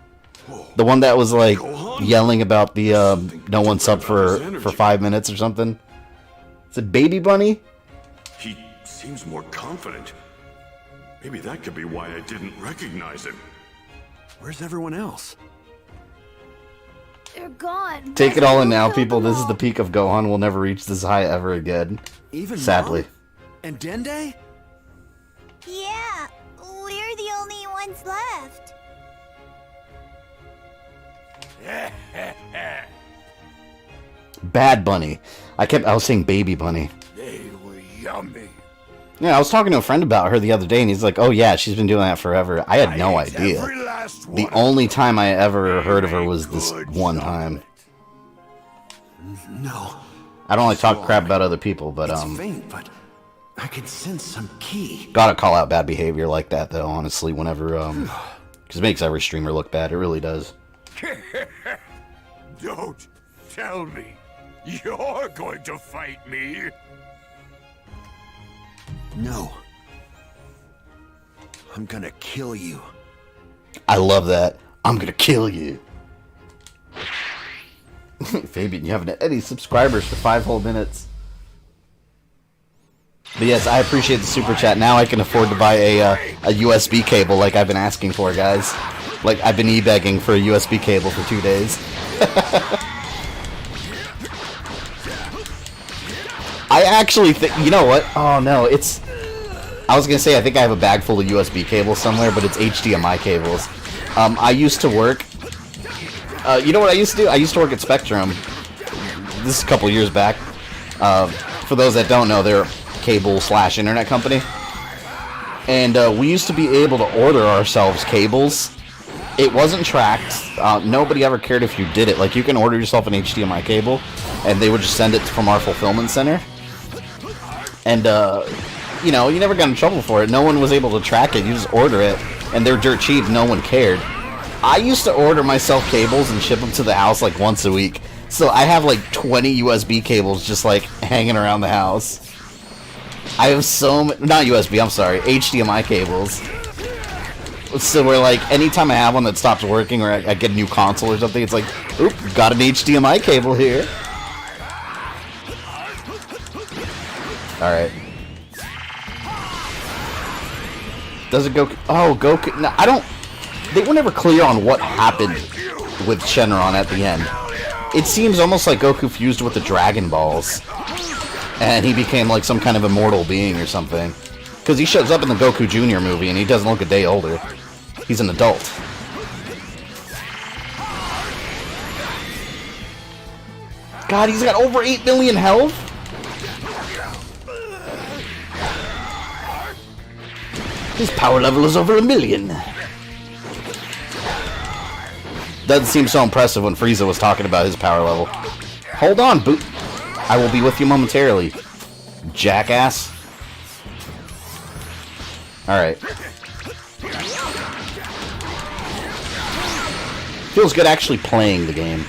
one that was, like, yelling about the, no one subbed for 5 minutes or something. Is it Baby Bunny? He seems more confident. Maybe that could be why I didn't recognize him. Where's everyone else? They're gone. Take it all in now, people. This is the peak of Gohan. We'll never reach this high ever again. Even sadly. Mom? And Dende? Yeah, we're the only ones left. Bad Bunny. I was saying Baby Bunny. They were yummy. Yeah, I was talking to a friend about her the other day, and he's like, oh yeah, she's been doing that forever. I had no idea. The only time I ever heard of her was this one time. No. I don't like talk crap about other people, but It's faint, but I can sense some key. gotta call out bad behavior like that, though, honestly, whenever, because it makes every streamer look bad. It really does. Don't tell me you're going to fight me. No. I'm gonna kill you. I love that. I'm gonna kill you. Fabian, you haven't had any subscribers for 5 whole minutes. But yes, I appreciate the super chat. Now I can afford to buy a USB cable like I've been asking for, guys. Like, I've been e-begging for a USB cable for 2 days. I actually think, you know what? Oh no, I was gonna say I think I have a bag full of USB cables somewhere, but it's HDMI cables. I used to work, you know what I used to do? I used to work at Spectrum. This is a couple years back. For those that don't know, they're a cable/internet company. And we used to be able to order ourselves cables. It wasn't tracked. Nobody ever cared if you did it. Like, you can order yourself an HDMI cable, and they would just send it from our fulfillment center. And, you know, you never got in trouble for it. No one was able to track it. You just order it, and they're dirt cheap. No one cared. I used to order myself cables and ship them to the house, like, once a week. So I have, like, 20 USB cables just, like, hanging around the house. I have so many... Not USB, I'm sorry. HDMI cables. So we're like, anytime I have one that stops working or I get a new console or something, it's like, oop, got an HDMI cable here. Alright. Does it go... Oh, Goku... No, I don't... They were never clear on what happened with Shenron at the end. It seems almost like Goku fused with the Dragon Balls. And he became like some kind of immortal being or something. Because he shows up in the Goku Jr. movie and he doesn't look a day older. He's an adult. God, he's got over 8 million health? His power level is over 1 million. Doesn't seem so impressive when Frieza was talking about his power level. Hold on, Buu. I will be with you momentarily, jackass. Alright. Feels good actually playing the game.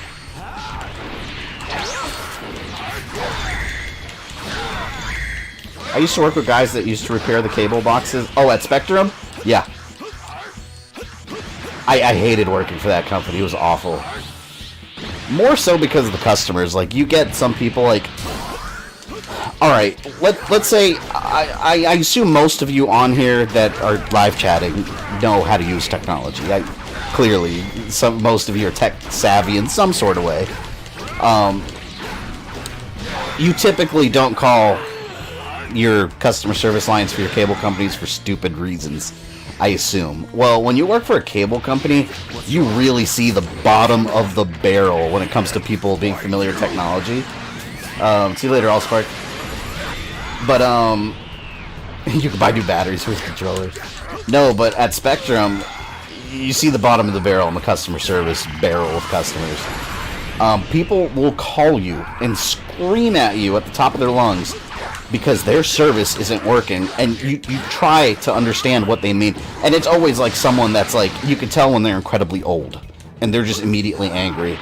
I used to work with guys that used to repair the cable boxes. Oh, at Spectrum? Yeah. I hated working for that company. It was awful. More so because of the customers. Like, you get some people like... Alright, let's say... I assume most of you on here that are live chatting know how to use technology. clearly. Most of you are tech savvy in some sort of way. You typically don't call your customer service lines for your cable companies for stupid reasons, I assume. Well, when you work for a cable company, you really see the bottom of the barrel when it comes to people being familiar with technology. See you later, Allspark. But, you can buy new batteries with controllers. No, but at Spectrum, you see the bottom of the barrel in the customer service barrel of customers. People will call you and scream at you at the top of their lungs because their service isn't working, and you try to understand what they mean. And it's always like someone that's like, you can tell when they're incredibly old, and they're just immediately angry.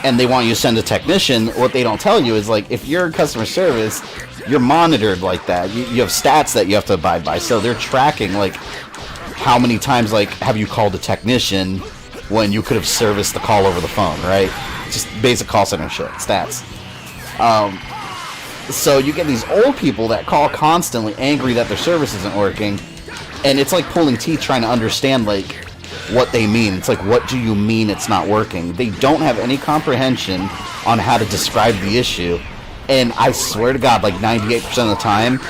And they want you to send a technician. What they don't tell you is, like, if you're in customer service, you're monitored like that. You have stats that you have to abide by. So they're tracking, like, how many times, like, have you called a technician when you could have serviced the call over the phone, right? Just basic call center shit, stats. So you get these old people that call constantly angry that their service isn't working, and it's like pulling teeth trying to understand, like, what they mean. It's like, what do you mean it's not working? They don't have any comprehension on how to describe the issue, and I swear to God, like 98% of the time,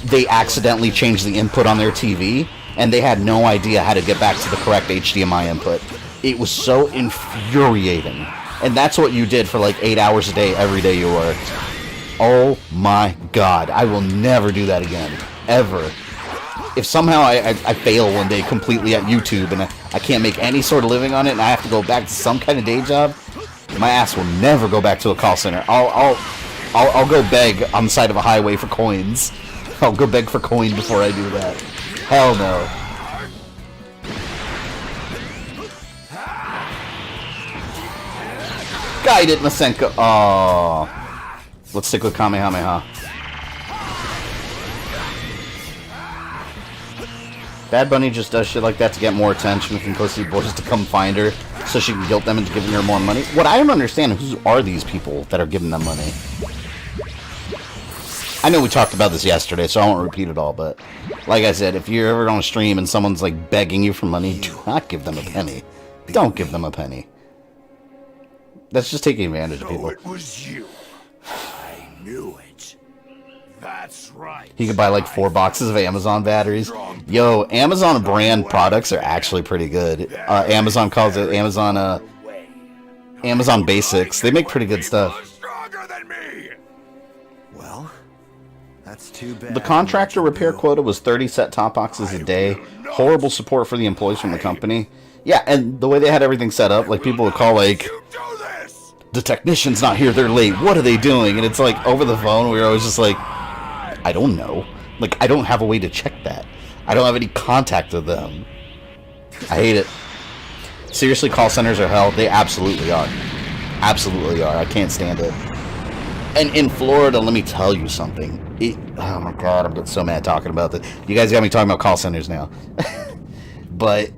they accidentally changed the input on their TV, and they had no idea how to get back to the correct HDMI input. It was so infuriating. And that's what you did for like 8 hours a day, every day you worked. Oh my God, I will never do that again, ever. If somehow I fail one day completely at YouTube and I can't make any sort of living on it and I have to go back to some kind of day job, my ass will never go back to a call center. I'll go beg on the side of a highway for coins. I'll go beg for coin before I do that. Hell no. Guided Masenko. Oh. Let's stick with Kamehameha. Bad Bunny just does shit like that to get more attention from pussy boys to come find her so she can guilt them into giving her more money. What I don't understand is, who are these people that are giving them money? I know we talked about this yesterday, so I won't repeat it all, but like I said, if you're ever on a stream and someone's like begging you for money, do not give them a penny. Don't give them a penny. That's just taking advantage of people. So it was you. I knew it. That's right. He could buy like 4 boxes of Amazon batteries. Yo, Amazon brand products are actually pretty good. Amazon calls it Amazon Basics. They make pretty good stuff. Well, that's too bad. The contractor repair quota was 30 set top boxes a day. Horrible support for the employees from the company. Yeah, and the way they had everything set up, like, people would call, like, the technician's not here, they're late, what are they doing? And it's like, over the phone, we were always just like, I don't know. Like, I don't have a way to check that. I don't have any contact with them. I hate it. Seriously, call centers are hell. They absolutely are. Absolutely are. I can't stand it. And in Florida, let me tell you something. Oh my God, I'm getting so mad talking about this. You guys got me talking about call centers now. But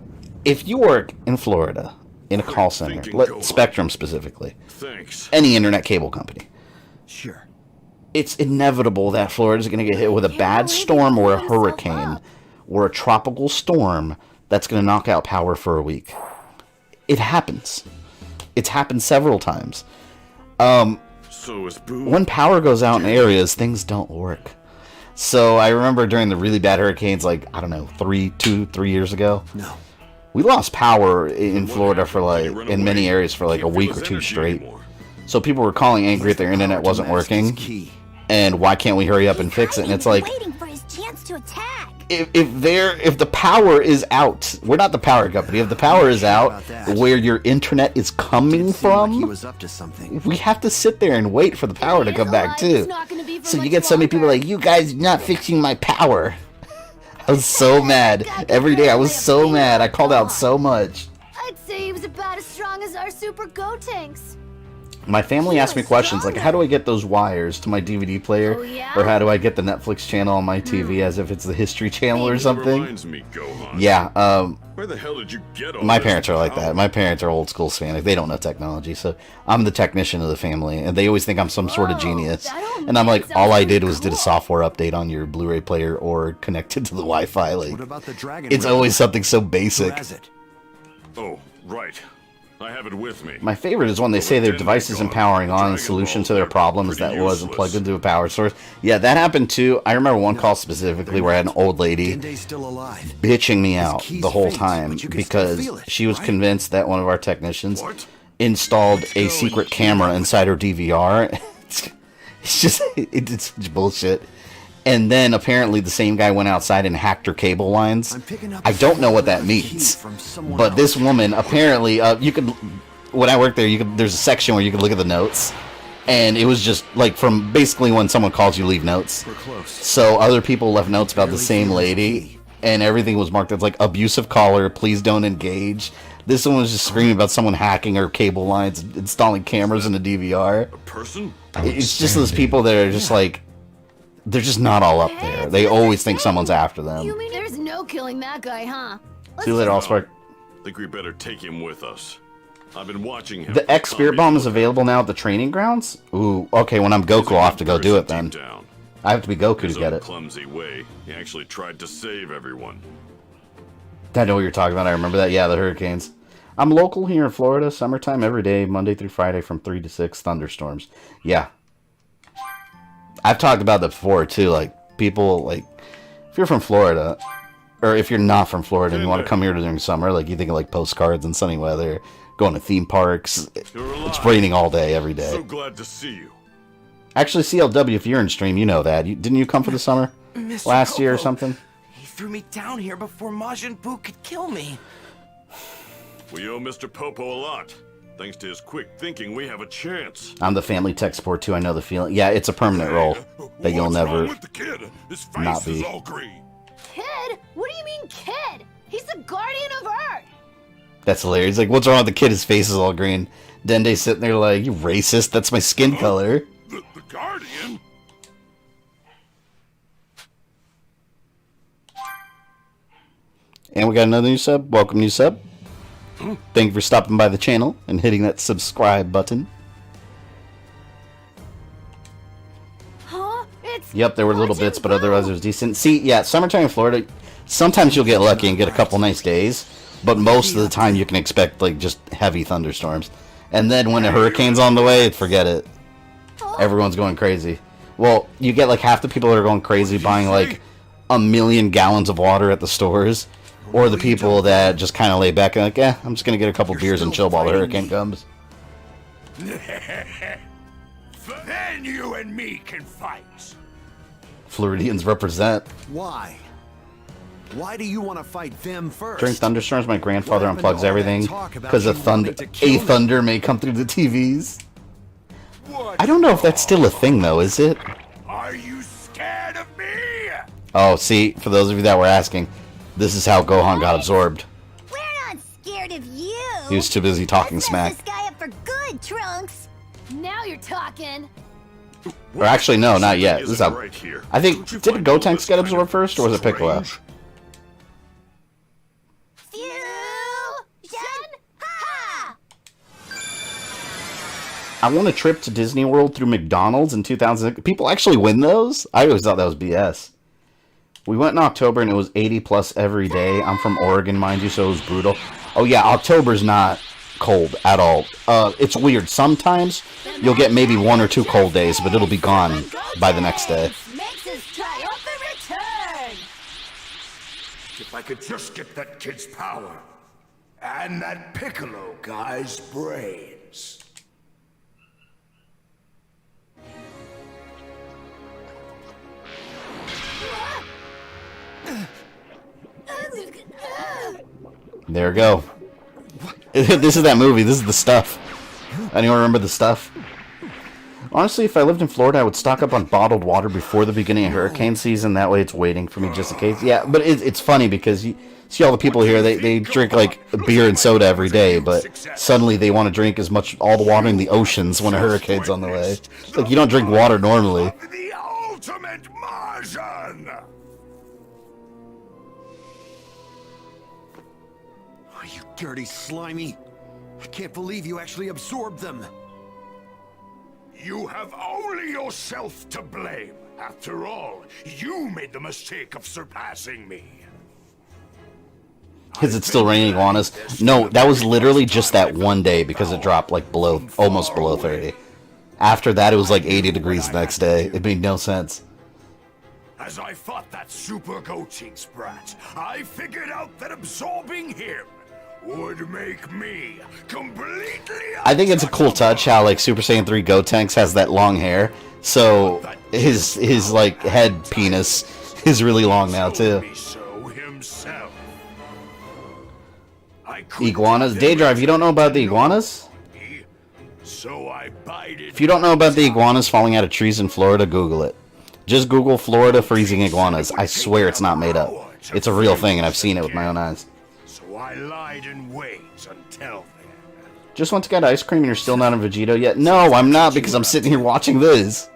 if you work in Florida in a call center, Spectrum specifically, any internet cable company, sure, it's inevitable that Florida's going to get hit with a bad storm or a hurricane or a tropical storm that's going to knock out power for a week. It happens. It's happened several times. When power goes out in areas, things don't work. So I remember during the really bad hurricanes, like, I don't know, 3 years ago. No. We lost power in Florida for like, in many areas for like a week or 2 straight. So people were calling angry that their internet wasn't working. And why can't we hurry up and fix it? And it's like, if the power is out, we're not the power company. If the power is out, where your internet is coming from, we have to sit there and wait for the power to come back too. So you get so many people like, you guys are not fixing my power. I was so mad. Every day I was so mad. I called out so much. I'd say he was about as strong as our super Go tanks. My family asked me questions like, how do I get those wires to my DVD player? Oh, yeah? Or how do I get the Netflix channel on my TV as if it's the History Channel or something? Yeah, where the hell did you get all my this parents are like power? that. My parents are old school Hispanic. They don't know technology, so I'm the technician of the family, and they always think I'm some sort of genius. And I'm like, all I did was did a software update on your Blu-ray player or connected to the Wi-Fi. Like, What about the Dragon it's always something so basic. Oh, Right. I have it with me. My favorite is when they say their device isn't powering on, the solution to their problem is that it wasn't plugged into a power source. Yeah, that happened too. I remember one call specifically where I had an old lady bitching me out the whole time because she was convinced that one of our technicians installed a secret camera inside her DVR. It's just, it's bullshit. And then apparently the same guy went outside and hacked her cable lines. I don't know what that means, but this woman apparently, you could, when I worked there, there's a section where you could look at the notes, and it was just like from basically when someone calls you, leave notes. So other people left notes about the same lady, and everything was marked as like abusive caller, please don't engage. This one was just screaming about someone hacking her cable lines, installing cameras in a DVR. A person? It's just those people that are just like, they're just not all up there. They always think someone's after them. You mean there's no killing that guy, huh? See you later, Allspark. Think we better take him with us. I've been watching him. The X Spirit Bomb is available now at the training grounds? Ooh, okay, when I'm Goku, I'll have to go do it then. I have to be Goku to get it. Clumsy way, he actually tried to save everyone. I know what you're talking about. I remember that. Yeah, the hurricanes. I'm local here in Florida. Summertime every day, Monday through Friday from 3 to 6. Thunderstorms. Yeah. I've talked about that before, too. Like, people, like, if you're from Florida, or if you're not from Florida and you want to come here during summer, like, you think of, like, postcards and sunny weather, going to theme parks. It's raining all day, every day. So glad to see you. Actually, CLW, if you're in stream, you know that. Didn't you come for the summer? Last year or something? He threw me down here before Majin Buu could kill me. We owe Mr. Popo a lot. Thanks to his quick thinking, we have a chance. I'm the family tech support too. I know the feeling. Yeah, it's a permanent role that you'll never not be. Kid? What do you mean, kid? He's the guardian of Earth. That's hilarious. Like, what's wrong with the kid? His face is all green. Dende's sitting there like, you racist. That's my skin color. The guardian? And we got another new sub. Welcome, new sub. Thank you for stopping by the channel and hitting that subscribe button. Huh? Yep, there were little bits, but otherwise it was decent. See, yeah, summertime in Florida, sometimes you'll get lucky and get a couple nice days, but most of the time you can expect, like, just heavy thunderstorms. And then when a hurricane's on the way, forget it. Everyone's going crazy. Well, you get, like, half the people that are going crazy buying, like, 1 million gallons of water at the stores. Or the people that just kind of lay back and like, I'm just going to get a couple beers and chill while the hurricane comes. Then you and me can fight. Floridians represent. Why? Why do you want to fight them first? During thunderstorms, my grandfather unplugs everything because a thunder may come through the TVs. I don't know if that's still a thing, though, is it? Are you scared of me? Oh, see, for those of you that were asking, this is how Gohan got absorbed. We're not scared of you. He was too busy talking smack. This guy up for good, Trunks. Now you're talking. Or actually, no, not yet. This is how. I think, did Gotenks get absorbed first, or was it Piccolo? I won a trip to Disney World through McDonald's in 2000. People actually win those? I always thought that was BS. We went in October and it was 80 plus every day. I'm from Oregon, mind you, so it was brutal. Oh yeah, October's not cold at all. It's weird. Sometimes you'll get maybe 1 or 2 cold days, but it'll be gone by the next day. If I could just get that kid's power and that Piccolo guy's brains. There we go. This is that movie. This is The Stuff. Anyone remember The Stuff? Honestly, if I lived in Florida, I would stock up on bottled water before the beginning of hurricane season. That way it's waiting for me just in case. Yeah, but it's funny because you see all the people here, they drink like beer and soda every day, but suddenly they want to drink as much, all the water in the oceans when a hurricane's on the way. It's like you don't drink water normally. The ultimate Martian! You dirty slimy. I can't believe you actually absorbed them. You have only yourself to blame. After all, you made the mistake of surpassing me. Is it still raining iguanas? No, that was literally just that one day because it dropped like below, almost below 30. After that, it was like 80 degrees the next day. It made no sense. As I fought that super coaching sprat, I figured out that absorbing him would make me completely. I think it's a cool touch how like Super Saiyan 3 Gotenks has that long hair, so his like head penis is really long now too. Iguanas, Daydrive. You don't know about the iguanas? If you don't know about the iguanas falling out of trees in Florida, Google it. Just Google Florida freezing iguanas. I swear it's not made up. It's a real thing, and I've seen it with my own eyes. So I lied in wait until then. Just went to get ice cream and you're still not in Vegito yet? No, I'm not, because I'm sitting here watching this.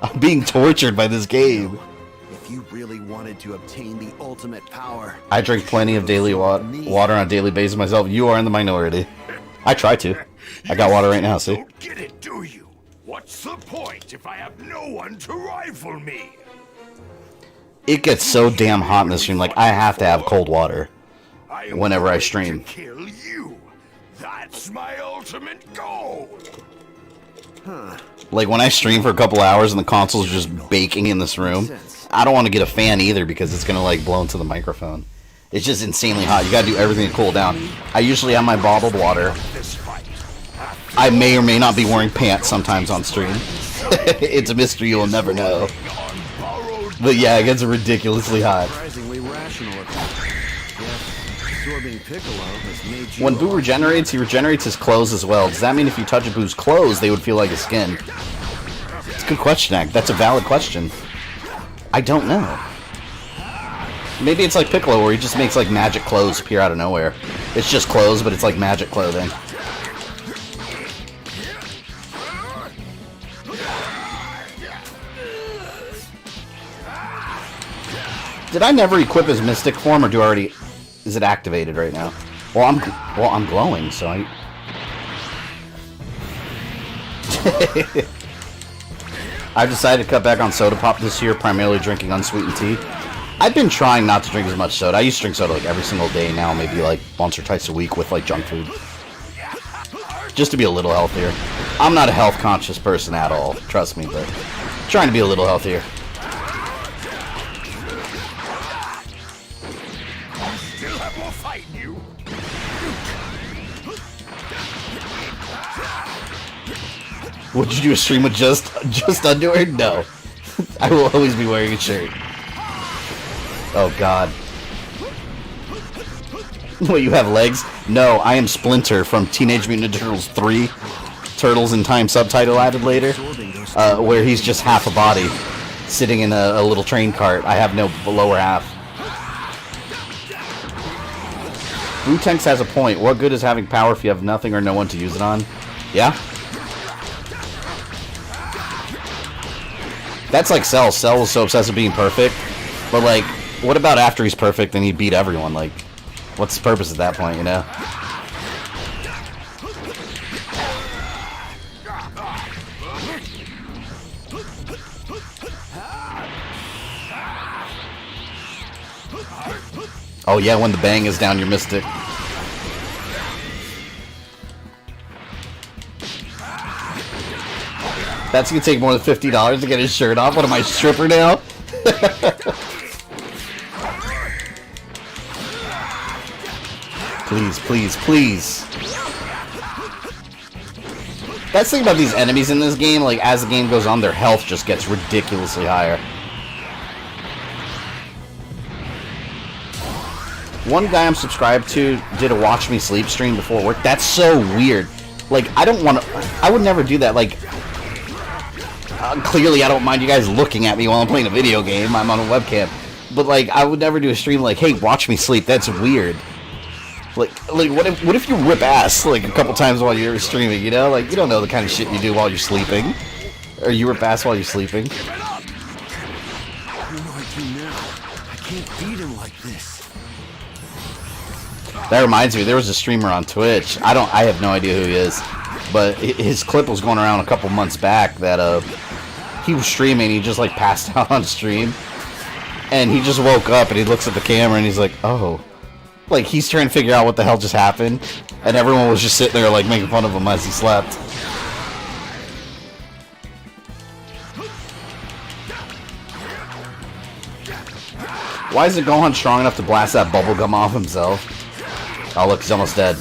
I'm being tortured by this game. If you really wanted to obtain the ultimate power, I drink plenty of daily water on a daily basis myself. You are in the minority. I try to. I got water right now, see? Don't get it, do you? What's the point if I have no one to rival me? It gets so damn hot in this stream, like I have to have cold water whenever I stream. Kill you. That's my ultimate goal. Like when I stream for a couple hours and the console's just baking in this room, I don't want to get a fan either because it's gonna like blow into the microphone. It's just insanely hot. You gotta do everything to cool down. I usually have my bottled water. I may or may not be wearing pants sometimes on stream. It's a mystery you'll never know. But yeah, it gets ridiculously hot. When Buu regenerates, he regenerates his clothes as well. Does that mean if you touch Buu's clothes, they would feel like his skin? It's a good question, Ak. That's a valid question. I don't know. Maybe it's like Piccolo, where he just makes like magic clothes appear out of nowhere. It's just clothes, but it's like magic clothing. Did I never equip his mystic form, or do I already? Is it activated right now? Well, I'm glowing, so I. I've decided to cut back on soda pop this year, primarily drinking unsweetened tea. I've been trying not to drink as much soda. I used to drink soda like every single day. Now maybe like once or twice a week with like junk food, just to be a little healthier. I'm not a health conscious person at all, trust me, but trying to be a little healthier. Would you do a stream with just underwear? No. I will always be wearing a shirt. Oh god. What, you have legs? No, I am Splinter from Teenage Mutant Ninja Turtles 3. Turtles in Time subtitle added later. Where he's just half a body. Sitting in a little train cart. I have no lower half. Buu has a point. What good is having power if you have nothing or no one to use it on? Yeah? That's like Cell. Cell was so obsessed with being perfect. But, like, what about after he's perfect and he beat everyone? Like, what's the purpose at that point, you know? Oh, yeah, when the bang is down your mystic. That's gonna take more than $50 to get his shirt off. What am I, stripper now? Please, please, please. That's the thing about these enemies in this game, like, as the game goes on, their health just gets ridiculously higher. One guy I'm subscribed to did a Watch Me Sleep stream before work. That's so weird. Like, I don't want to... I would never do that. Like, clearly I don't mind you guys looking at me while I'm playing a video game. I'm on a webcam. But, like, I would never do a stream like, hey, watch me sleep. That's weird. Like what if you rip ass, like, a couple times while you're streaming, you know? Like, you don't know the kind of shit you do while you're sleeping. Or you rip ass while you're sleeping. What do I do now? I can't beat him like this. That reminds me, there was a streamer on Twitch. I have no idea who he is. But his clip was going around a couple months back that, he was streaming, he just, like, passed out on stream. And he just woke up and he looks at the camera and he's like, oh, Like, he's trying to figure out what the hell just happened, and everyone was just sitting there, like, making fun of him as he slept. Why isn't Gohan strong enough to blast that bubblegum off himself? Oh, look, he's almost dead.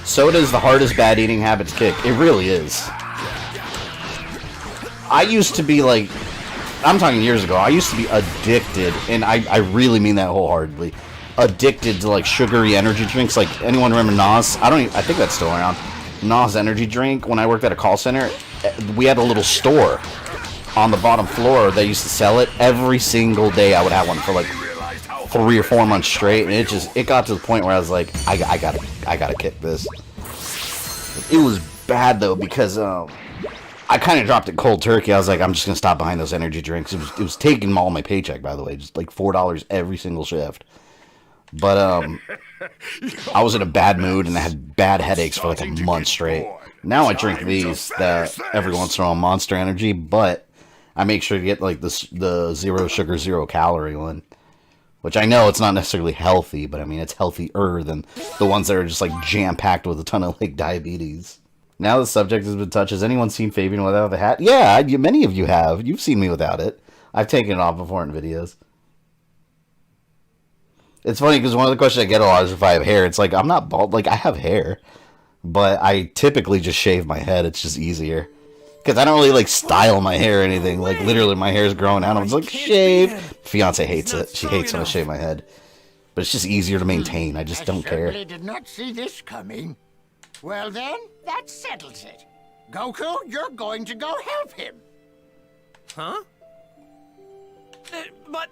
Soda is the hardest bad eating habits kick. It really is. I used to be like... I'm talking years ago. I used to be addicted, and I really mean that wholeheartedly. Addicted to, like, sugary energy drinks. Like, anyone remember NOS? I think that's still around. NOS energy drink. When I worked at a call center, we had a little store on the bottom floor. They used to sell it every single day. I would have one for like 3 or 4 months straight, and it got to the point where I was like, I gotta kick this. It was bad though, because I kind of dropped it cold turkey. I was like, I'm just gonna stop buying those energy drinks. It was taking all my paycheck, by the way, just like $4 every single shift. But I was in a bad mood and I had bad headaches for like a month straight. Now I drink these that every once in a while, Monster Energy, but I make sure to get like the 0 sugar, 0 calorie one. Which I know it's not necessarily healthy, but I mean it's healthier than the ones that are just like jam-packed with a ton of like diabetes. Now the subject has been touched. Has anyone seen Fabian without the hat? Yeah, many of you have. You've seen me without it. I've taken it off before in videos. It's funny because one of the questions I get a lot is if I have hair. It's like, I'm not bald. Like, I have hair. But I typically just shave my head. It's just easier. Because I don't really, like, style my hair or anything. Like, literally, my hair is growing out. I'm just like, shave. Fiance hates it. She hates when I shave my head. But it's just easier to maintain. I just don't care. I did not see this coming. Well, then, that settles it. Goku, you're going to go help him. Huh? But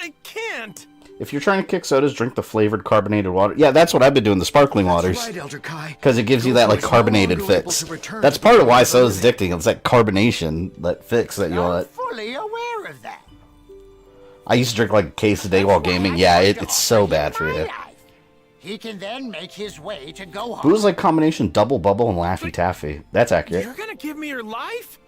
I can't. If you're trying to kick sodas, drink the flavored carbonated water. Yeah, that's what I've been doing, the sparkling waters. Because it gives you that, like, carbonated fix. That's part of why soda's addicting. It's that carbonation, that fix that you want. I'm fully aware of that. I used to drink, like, a case a day while gaming. Yeah, it's so bad for you. He can then make his way to Gohan. Boo's like combination Double Bubble and Laffy Taffy. That's accurate. You're gonna give me your life?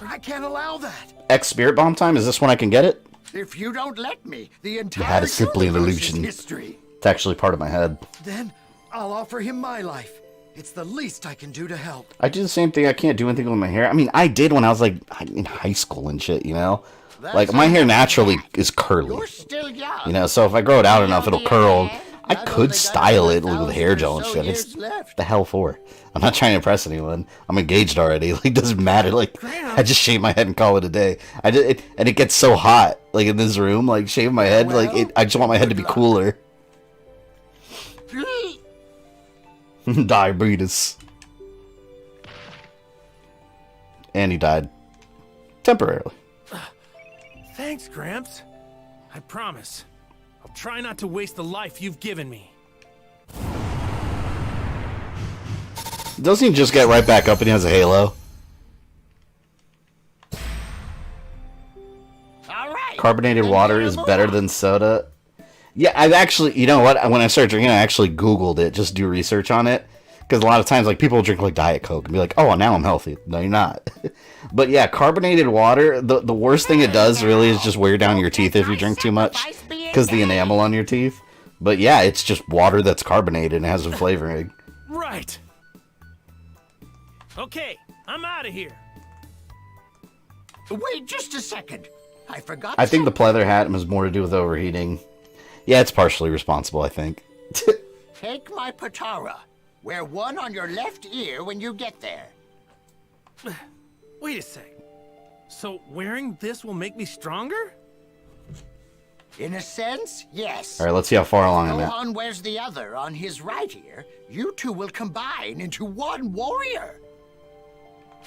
I can't allow that. X Spirit Bomb time? Is this when I can get it? If you don't let me, the entire You had is simply an illusion. history. It's actually part of my head. Then I'll offer him my life. It's the least I can do to help. I do the same thing. I can't do anything with my hair. I mean, I did when I was like in high school and shit, you know? Like, my hair naturally is curly. You're still young. You know, so if I grow it out enough, it'll curl. I could style it with hair gel and shit. It's the hell for. I'm not trying to impress anyone. I'm engaged already. Like, doesn't matter. Like, I just shave my head and call it a day. And it gets so hot, like in this room. Like, shave my head. Like, I just want my head to be cooler. Diabetes. And he died temporarily. Thanks, Gramps. I promise. I'll try not to waste the life you've given me. Doesn't he just get right back up and he has a halo? Alright. Carbonated water is better than soda. Yeah, I've actually, you know what? When I started drinking, I actually Googled it, just do research on it. Because a lot of times, like, people drink, like, Diet Coke and be like, oh, now I'm healthy. No, you're not. But yeah, carbonated water, the worst thing it does really is just wear down your teeth if you drink too much. Because the enamel on your teeth. But yeah, it's just water that's carbonated and has some flavoring. Right. Okay, I'm out of here. Wait just a second. I forgot. I think the pleather hat has more to do with overheating. Yeah, it's partially responsible, I think. Take my Patara. Wear one on your left ear when you get there. Wait a sec. So wearing this will make me stronger? In a sense, yes. Alright, let's see how far along I'm at. Gohan wears the other on his right ear. You two will combine into one warrior.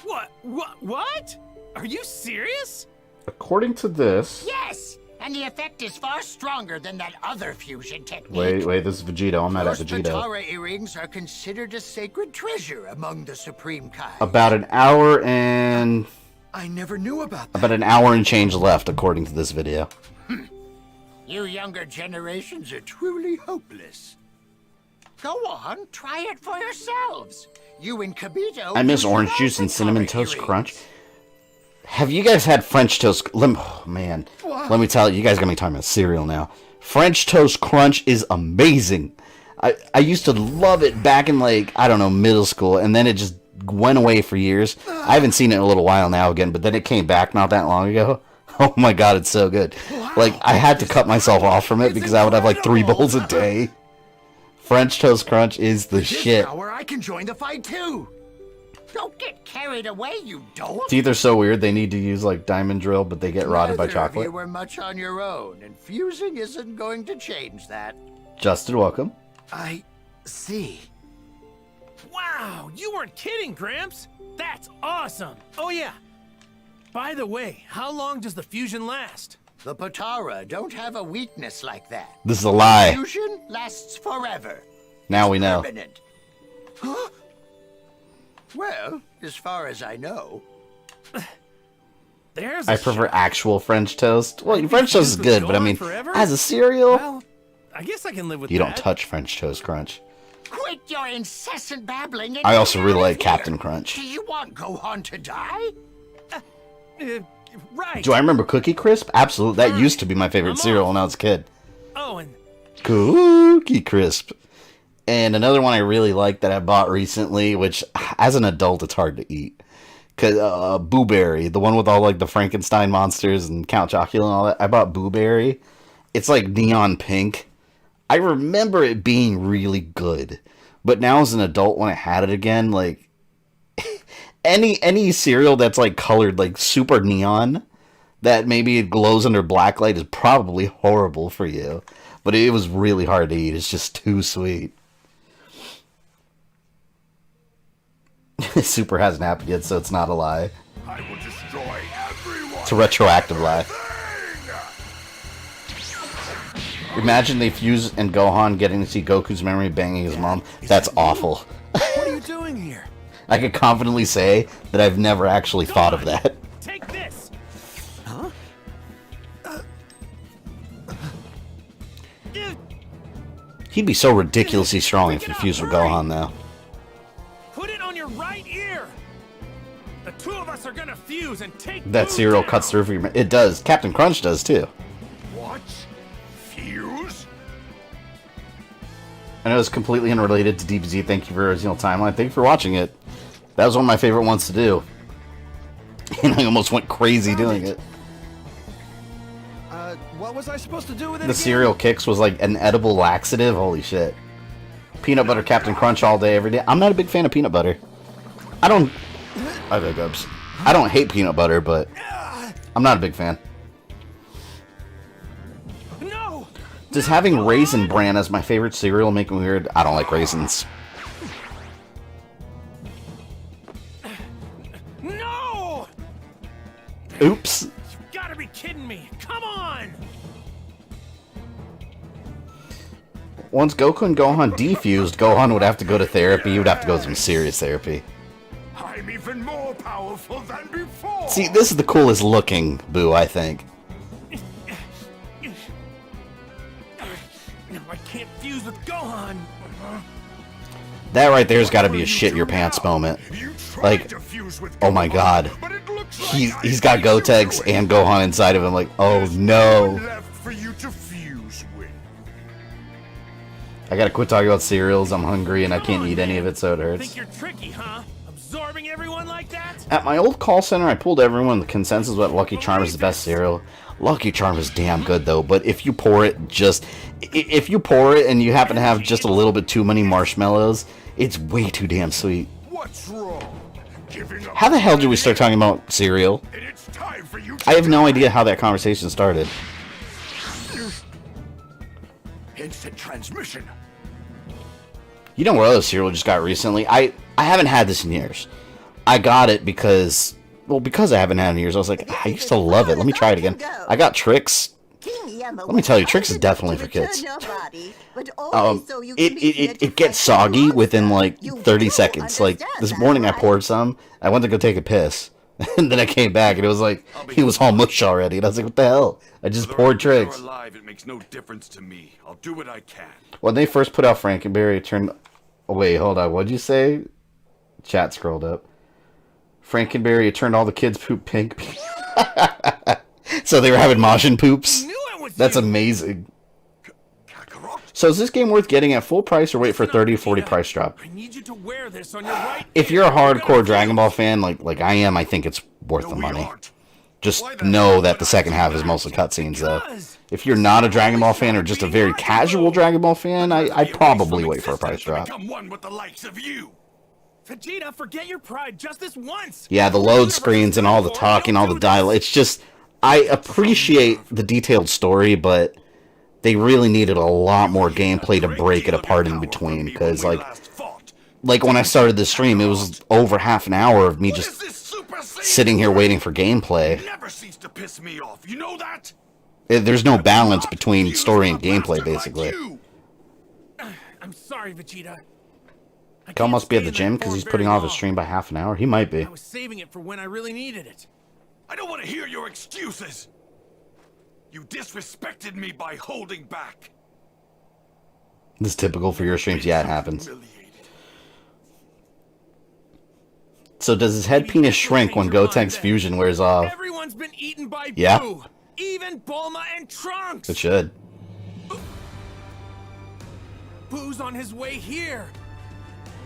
What? Are you serious? According to this... Yes! And the effect is far stronger than that other fusion technique. Wait, this is Vegito. I'm not at Those Vegito. Patara earrings are considered a sacred treasure among the Supreme Kai. About an hour and... I never knew about that. About an hour and change left, according to this video. You younger generations are truly hopeless. Go on, try it for yourselves. You and Kabito... I miss orange juice and cinnamon toast crunch. Have you guys had French toast? Oh, man. Let me tell you, you guys got me talking about cereal now. French Toast Crunch is amazing. I used to love it back in, like, I don't know, middle school, and then it just went away for years. I haven't seen it in a little while now again, but then it came back not that long ago. Oh my god, it's so good. Like, I had to cut myself off from it because I would have, like, 3 bowls a day. French Toast Crunch is the shit. Now where I can join the fight, too. Don't get carried away, you dolt. Teeth are so weird, they need to use, like, diamond drill, but they get rotted by Neither of chocolate. you were much on your own, and fusing isn't going to change that. Justin, welcome. I see. Wow, you weren't kidding, Gramps. That's awesome. Oh, yeah. By the way, how long does the fusion last? The Potara don't have a weakness like that. This is a lie. Fusion lasts forever. Now we know. Permanent. Huh? Well, as far as I know. There's I prefer actual French toast. Well, French toast is good, but I mean, as a cereal, Well, I guess I can live with you that. don't touch French Toast Crunch. Quit your incessant babbling and I also get really out like of here. Captain Crunch. Do you want Gohan to die? Right. Do I remember Cookie Crisp? Absolutely. That used to be my favorite cereal when I was a kid. Oh, and Cookie Crisp. And another one I really like that I bought recently, which as an adult it's hard to eat. Cause Boo Berry, the one with all like the Frankenstein monsters and Count Chocula and all that. I bought Boo Berry. It's like neon pink. I remember it being really good, but now as an adult, when I had it again, like any cereal that's like colored like super neon, that maybe it glows under black light is probably horrible for you. But it was really hard to eat. It's just too sweet. Super hasn't happened yet, so it's not a lie. I will destroy everyone. It's a retroactive lie. Imagine they fuse and Gohan getting to see Goku's memory banging his mom. That's awful. what are you doing here? I could confidently say that I've never actually thought of that. Take this. Huh? He'd be so ridiculously strong if he fused with Gohan, though. Put it on your right ear. The two of us are gonna fuse and take That Boo cereal down. cuts through for you. It does. Captain Crunch does, too. What? Fuse? I know it's completely unrelated to DBZ. Thank you for original timeline. Thank you for watching it. That was one of my favorite ones to do. And I almost went crazy doing it. What was I supposed to do with it The again? cereal kicks was like an edible laxative. Holy shit. Peanut butter Captain Crunch all day, every day. I'm not a big fan of peanut butter. I don't hate peanut butter, but I'm not a big fan. No. Does having Raisin Bran as my favorite cereal make me weird? I don't like raisins. No. Oops. You gotta be kidding me. Come on. Once Goku and Gohan defused, Gohan would have to go to therapy. He would have to go to some serious therapy. I'm even more powerful than before. See, this is the coolest looking Boo, I think. No, I can't fuse with Gohan. That right there's got to be a shit your pants moment. Like, oh my god. He's got Gotenks and Gohan inside of him. Like, oh no. Left for you to fuse with. I gotta quit talking about cereals. I'm hungry and I can't eat any of it, so it hurts. Think you're tricky, huh? Absorbing everyone like that? At my old call center, I pulled everyone. The consensus was Lucky Charm is the best cereal. Lucky Charm is damn good though, but if you pour it and you happen to have just a little bit too many marshmallows, it's way too damn sweet. What's wrong? Giving up. How the hell did we start talking about cereal? It's time for you to I have no idea how that conversation started. Instant transmission. You know what other cereal just got recently? I haven't had this in years. I got it because I haven't had it in years. I was like, I used to love it. Let me try it again. I got Trix. Let me tell you, Trix is definitely for kids. It gets soggy within like 30 seconds. Like this morning I poured some. I went to go take a piss. And then I came back and it was like, he was all mush already. And I was like, what the hell? I just poured Trix. Alive, it makes no difference to me. I'll do what I can. When they first put out Frankenberry, it turned... Oh, wait, hold on. What'd you say? Chat scrolled up. Frankenberry, it turned all the kids poop pink. So they were having Majin poops? That's amazing. So is this game worth getting at full price or wait for 30 or 40 price drop? I need you to wear this on your right. If you're a hardcore Dragon Ball fan like I am, I think it's worth the money. Just know that the second half is mostly cutscenes, though. If you're not a Dragon Ball fan or just a very casual Dragon Ball fan, I'd probably wait for a price drop. Vegeta, forget your pride just this once. Yeah, the load screens and all the talking, all the dialogue. It's just, I appreciate the detailed story, but they really needed a lot more gameplay to break it apart in between. Because, like when I started the stream, it was over half an hour of me just sitting here waiting for gameplay. Never cease to piss me off. You know that? There's no balance between story and gameplay, basically. I'm sorry, Vegeta. Kel must be at the gym because he's putting off his stream by half an hour. He might be. I was saving it for when I really needed it. I don't want to hear your excuses. You disrespected me by holding back. This is typical for your streams. Yeah, it happens. So does his head penis shrink when Gotenks fusion wears off? Everyone's been eaten by Yeah. Buu, even Bulma and Trunks. It should. Buu's on his way here.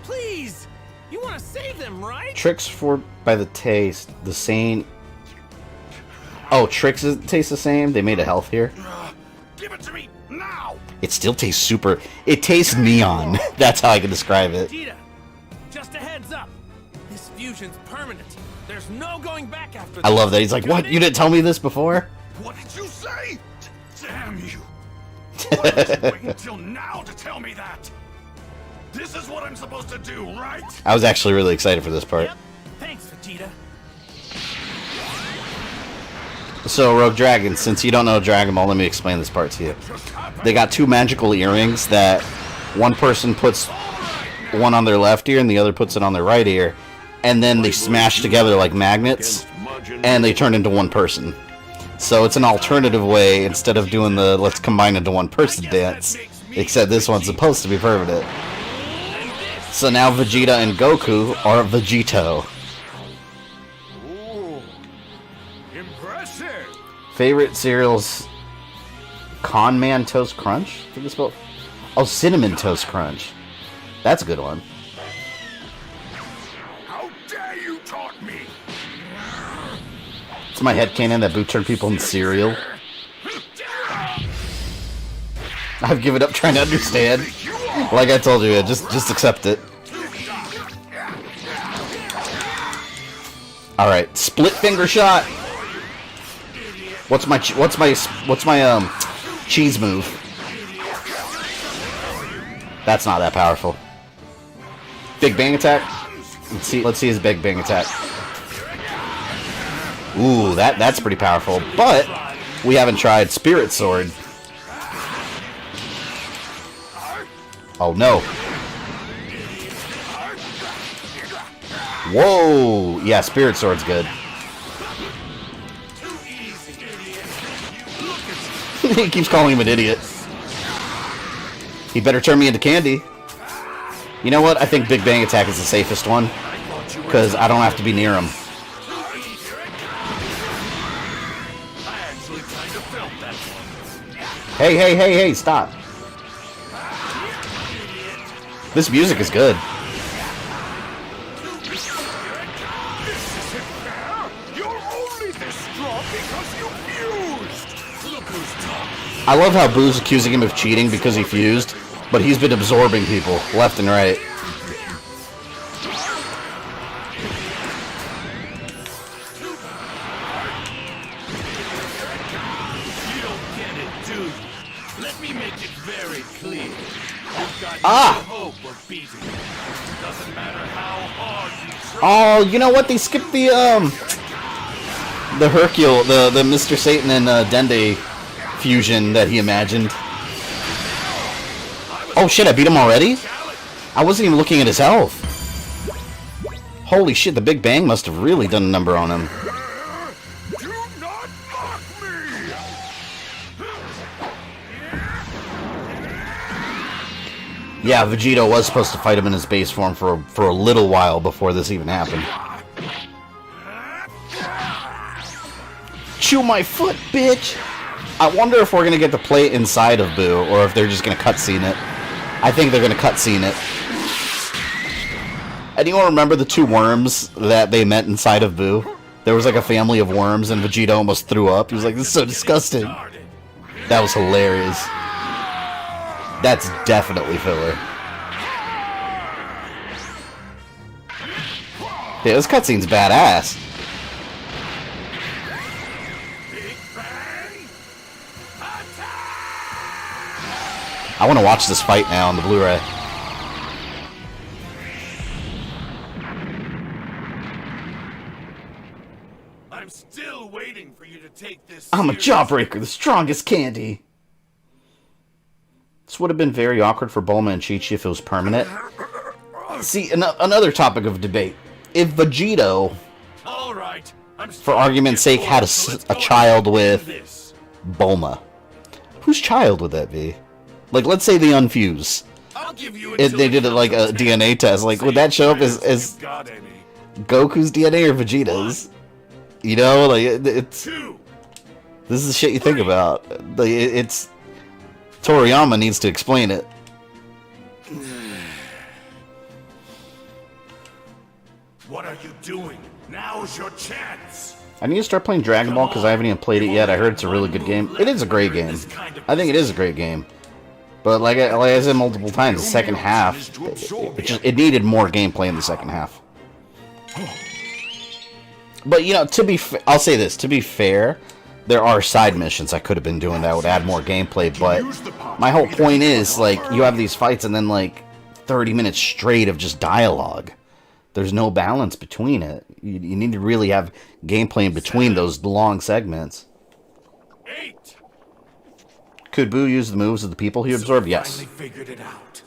Please, you want to save them, right? Tricks for by the taste the same. Oh, Tricks taste the same. They made a health here. Give it to me now. It still tastes super. It tastes neon. That's how I can describe it. Vegeta, just a heads up. This fusion's permanent. There's no going back after I love that. He's like, "What? You didn't tell me this before?" What did you say? Damn you! Why did you wait until now to tell me that? This is what I'm supposed to do, right? I was actually really excited for this part. Yep. Thanks, Vegeta. So, Rogue Dragon, since you don't know Dragon Ball, let me explain this part to you. They got two magical earrings that one person puts one on their left ear and the other puts it on their right ear, and then they smash together like magnets, and they turn into one person. So it's an alternative way, instead of doing the let's combine into one person dance, except this one's supposed to be permanent. So now Vegeta and Goku are Vegito. Impressive. Favorite cereals: Con Man Toast Crunch? I think it's spelled. Oh, Cinnamon Toast Crunch. That's a good one. How dare you taunt me? It's my headcanon that Buu turned people into cereal. I've given up trying to understand. Like I told you, just accept it. All right, split finger shot. What's my cheese move? That's not that powerful. Big Bang attack. Let's see his Big Bang attack. Ooh, that's pretty powerful. But we haven't tried Spirit Sword. Oh no. Whoa! Yeah, Spirit Sword's good. He keeps calling him an idiot. He better turn me into candy. You know what? I think Big Bang Attack is the safest one, because I don't have to be near him. Hey, stop. This music is good. I love how Buu's accusing him of cheating because he fused, but he's been absorbing people left and right. Oh, you know what? They skipped the Hercule, the Mr. Satan and Dende fusion that he imagined. Oh shit, I beat him already? I wasn't even looking at his health. Holy shit, the Big Bang must have really done a number on him. Yeah, Vegito was supposed to fight him in his base form for a little while before this even happened. chew my foot, bitch! I wonder if we're gonna get to play inside of Buu, or if they're just gonna cutscene it. I think they're gonna cutscene it. Anyone remember the two worms that they met inside of Buu? There was like a family of worms, and Vegeta almost threw up. He was like, "This is so disgusting." That was hilarious. That's definitely filler. Yeah, this cutscene's badass. I want to watch this fight now on the Blu-ray. I'm still waiting for you to take this. I'm a jawbreaker, the strongest candy. This would have been very awkward for Bulma and Chi-Chi if it was permanent. See, another topic of debate. If Vegito, for argument's sake, had a child with Bulma, whose child would that be? Like, let's say they unfuse. If they did it like a DNA test, like, would that show up as Goku's DNA or Vegeta's? You know, like, it's... This is the shit you think about. Like, it's... Toriyama needs to explain it. What are you doing? Now's your chance. I need to start playing Dragon Ball because I haven't even played it yet. I heard it's a really good game. It is a great game. I think it is a great game. But like I said multiple times, the second half, it needed more gameplay in the second half. But, you know, I'll say this, to be fair, there are side missions I could have been doing that would add more gameplay, but my whole point is, like, you have these fights and then, like, 30 minutes straight of just dialogue. There's no balance between it. You need to really have gameplay in between those long segments. Could Buu use the moves of the people he absorbed? Yes. Figured it out.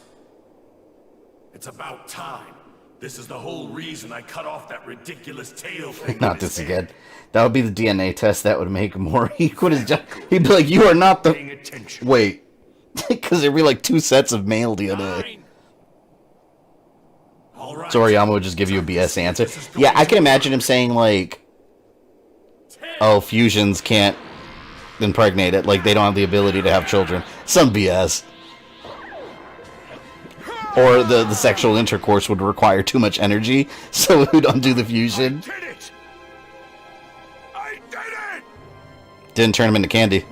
It's about time. This is the whole reason I cut off that ridiculous tail thing. Not this again. That would be the DNA test that would make him more. He quit his job. He'd be like, "You are not the." Wait, because there'd be like 2 sets of male DNA. Toriyama would just give you a BS answer. Yeah, I can imagine him saying like, "Oh, fusions can't impregnate it. Like they don't have the ability to have children." Some BS. Or the sexual intercourse would require too much energy, so it would undo the fusion. Didn't turn him into candy.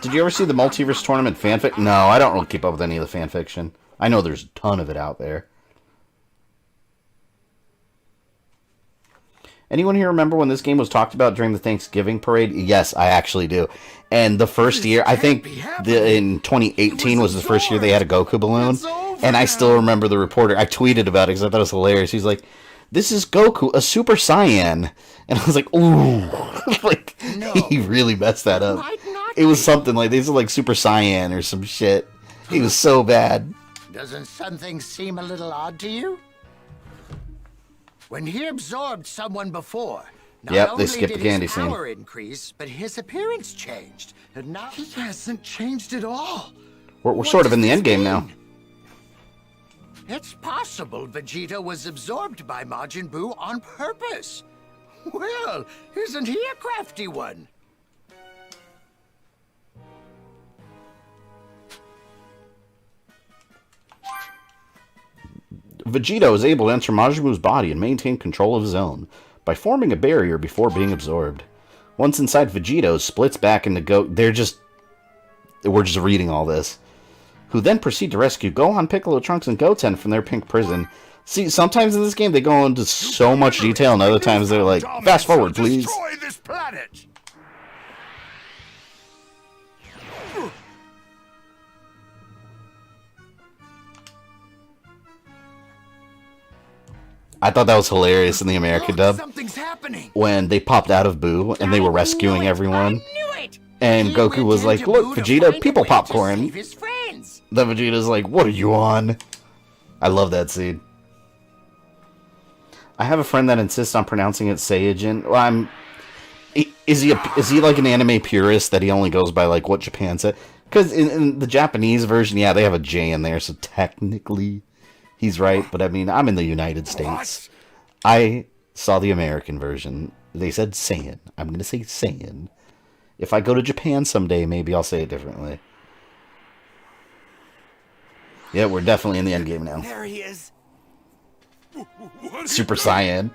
Did you ever see the Multiverse Tournament fanfic? No, I don't really keep up with any of the fanfiction. I know there's a ton of it out there. Anyone here remember when this game was talked about during the Thanksgiving parade? Yes, I actually do. And the first year, I think in 2018 was the first year they had a Goku balloon. And I still remember the reporter. I tweeted about it because I thought it was hilarious. He's like, "This is Goku, a Super Saiyan." And I was like, ooh. Like, he really messed that up. It was something like, these are like Super Saiyan or some shit. He was so bad. Doesn't something seem a little odd to you? When he absorbed someone before, yep, they skipped the candy scene. Power increase, but his appearance changed, and now he hasn't changed at all. We're sort of in the end game now. It's possible Vegeta was absorbed by Majin Buu on purpose. Well, isn't he a crafty one? Vegeta is able to enter Majin Buu's body and maintain control of his own by forming a barrier before being absorbed. Once inside, Vegeta splits back into we're just reading all this. Who then proceed to rescue Gohan, Piccolo, Trunks, and Goten from their pink prison. See, sometimes in this game they go into so much detail, and other times they're like, "Fast forward, please." Destroy this planet. I thought that was hilarious in the American dub. Something's happening. When they popped out of Buu and they were rescuing everyone. And Goku was like, "Look, Vegeta, people popcorn." Then Vegeta's like, "What are you on?" I love that scene. I have a friend that insists on pronouncing it Saiyajin. Well, is he like an anime purist that he only goes by like what Japan said? Because in the Japanese version, yeah, they have a J in there, so technically he's right. But I mean, I'm in the United States. I Saw the American version. They said Saiyan. I'm going to say Saiyan. If I go to Japan someday, maybe I'll say it differently. Yeah, we're definitely in the endgame now. There he is. Super Saiyan.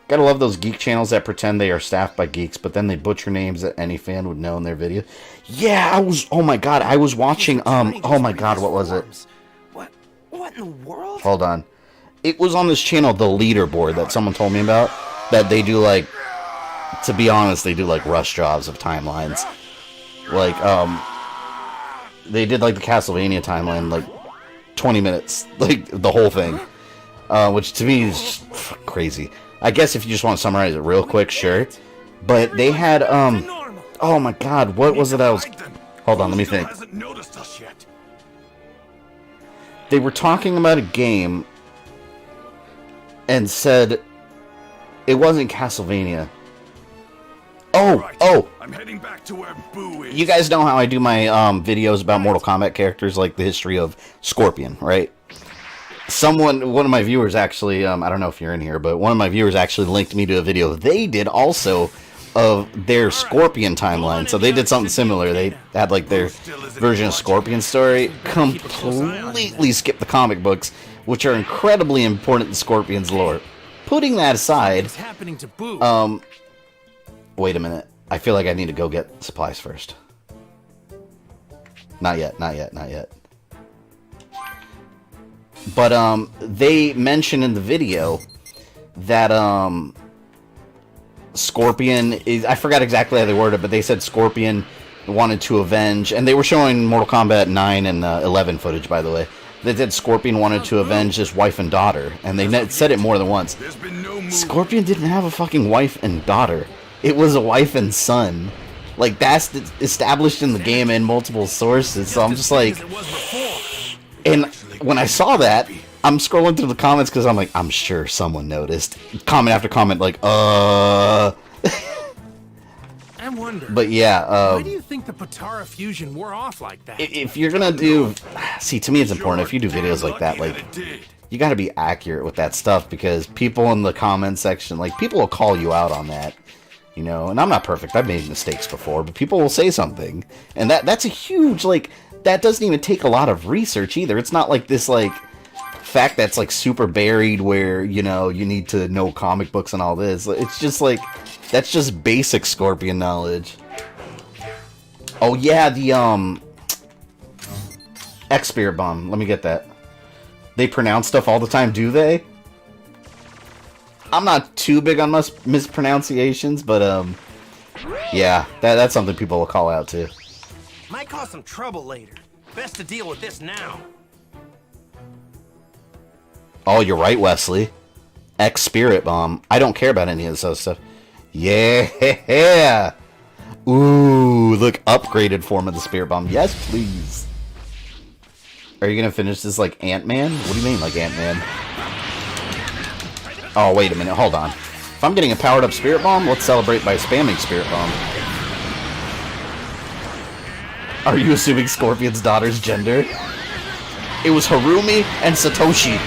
Gotta love those geek channels that pretend they are staffed by geeks, but then they butcher names that any fan would know in their video. Yeah, oh my god, I was watching, oh my god, what was it? What in the world? Hold on. It was on this channel, The Leaderboard, that someone told me about, that they do, like, to be honest, they do, like, rush jobs of timelines. Like, they did, like, the Castlevania timeline, like, 20 minutes, like, the whole thing, which to me is just crazy. I guess if you just want to summarize it real quick, sure. But they had, oh my god, what was it I was... Hold on, let me think. They were talking about a game and said it wasn't Castlevania. Oh! I'm heading back to where Buu is. You guys know how I do my videos about Mortal Kombat characters, like the history of Scorpion, right? One of my viewers actually, I don't know if you're in here, but one of my viewers actually linked me to a video they did also of their Scorpion timeline. So they did something similar. They had like their version of Scorpion story, completely skipped the comic books, which are incredibly important to Scorpion's lore. Putting that aside, wait a minute. I feel like I need to go get supplies first. Not yet. But, they mentioned in the video that, Scorpion is... I forgot exactly how they worded it, but they said Scorpion wanted to avenge... And they were showing Mortal Kombat 9 and 11 footage, by the way. They said Scorpion wanted to avenge his wife and daughter. And they said it more than once. Scorpion didn't have a fucking wife and daughter. It was a wife and son. Like, that's established in the game in multiple sources. So I'm just like... And when I saw that, I'm scrolling through the comments because I'm like, I'm sure someone noticed. Comment after comment, like, I wonder. But yeah, why do you think the Potara fusion wore off like that? If you're gonna do... See, to me it's important, if you do videos like that, like, you gotta be accurate with that stuff, because people in the comment section, like, people will call you out on that. You know, and I'm not perfect, I've made mistakes before, but people will say something. And that's a huge, like... That doesn't even take a lot of research either. It's not like this, like, fact that's, like, super buried where, you know, you need to know comic books and all this. It's just, like, that's just basic Scorpion knowledge. Oh, yeah, the, X-Spirit Bomb. Let me get that. They pronounce stuff all the time, do they? I'm not too big on mispronunciations, but, yeah, that's something people will call out, too. Might cause some trouble later. Best to deal with this now. Oh, you're right, Wesley. X-Spirit Bomb. I don't care about any of this other stuff. Yeah! Ooh, look, upgraded form of the Spirit Bomb. Yes, please. Are you gonna finish this like Ant-Man? What do you mean, like Ant-Man? Oh, wait a minute, hold on. If I'm getting a powered up Spirit Bomb, let's celebrate by spamming Spirit Bomb. Are you assuming Scorpion's daughter's gender? It was Harumi and Satoshi.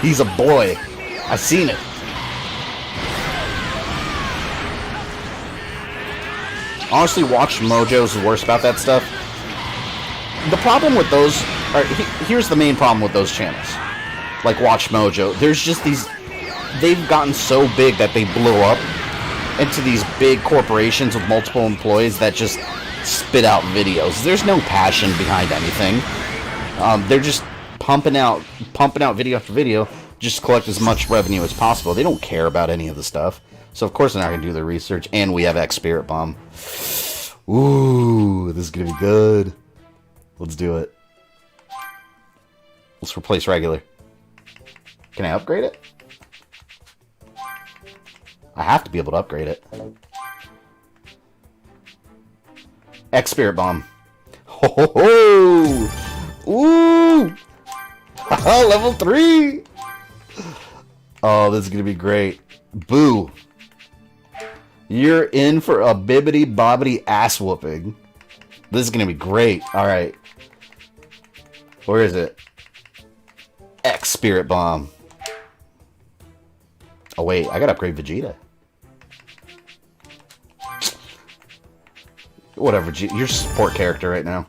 He's a boy. I seen it. Honestly, Watch Mojo's the worst about that stuff. The problem with those... here's the main problem with those channels. Like Watch Mojo. There's just these... They've gotten so big that they blow up into these big corporations with multiple employees that just... spit out videos. There's no passion behind anything. They're just pumping out video after video, just to collect as much revenue as possible. They don't care about any of the stuff. So of course they're not gonna do their research. And we have X-Spirit Bomb. Ooh, this is gonna be good. Let's do it. Let's replace regular. Can I upgrade it? I have to be able to upgrade it. X-Spirit Bomb. Ho ho ho! Ooh! Level 3! Oh, this is gonna be great. Boo! You're in for a bibbity bobbity ass whooping. This is gonna be great. Alright. Where is it? X-Spirit Bomb. Oh, wait. I gotta upgrade Vegeta. Whatever, you're a support character right now.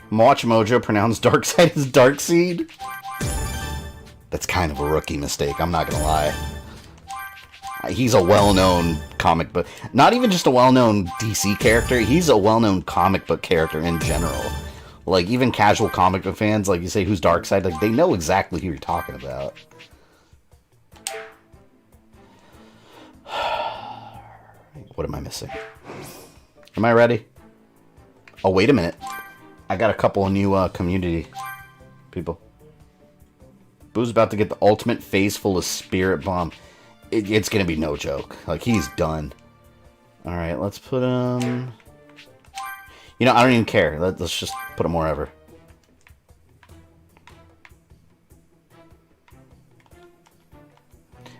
Watch Mojo pronounce Darkseid as Darkseid. That's kind of a rookie mistake, I'm not gonna lie. He's a well-known comic book... Not even just a well-known DC character, he's a well-known comic book character in general. Like, even casual comic book fans, like you say, who's Darkseid, like, they know exactly who you're talking about. What am I missing? Am I ready? Oh, wait a minute. I got a couple of new community people. Buu's about to get the ultimate face full of spirit bomb. It's going to be no joke. Like, he's done. Alright, let's put him... You know, I don't even care. Let's just put him wherever.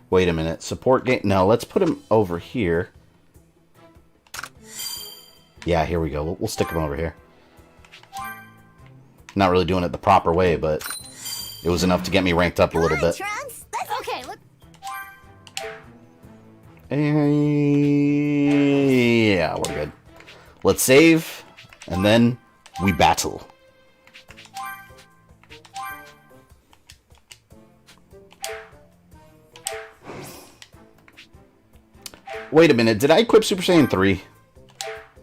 Wait a minute. Support game... No, let's put him over here. Yeah, here we go. We'll stick him over here. Not really doing it the proper way, but it was enough to get me ranked up a little bit. Okay, look. Yeah, we're good. Let's save, and then we battle. Wait a minute, did I equip Super Saiyan 3?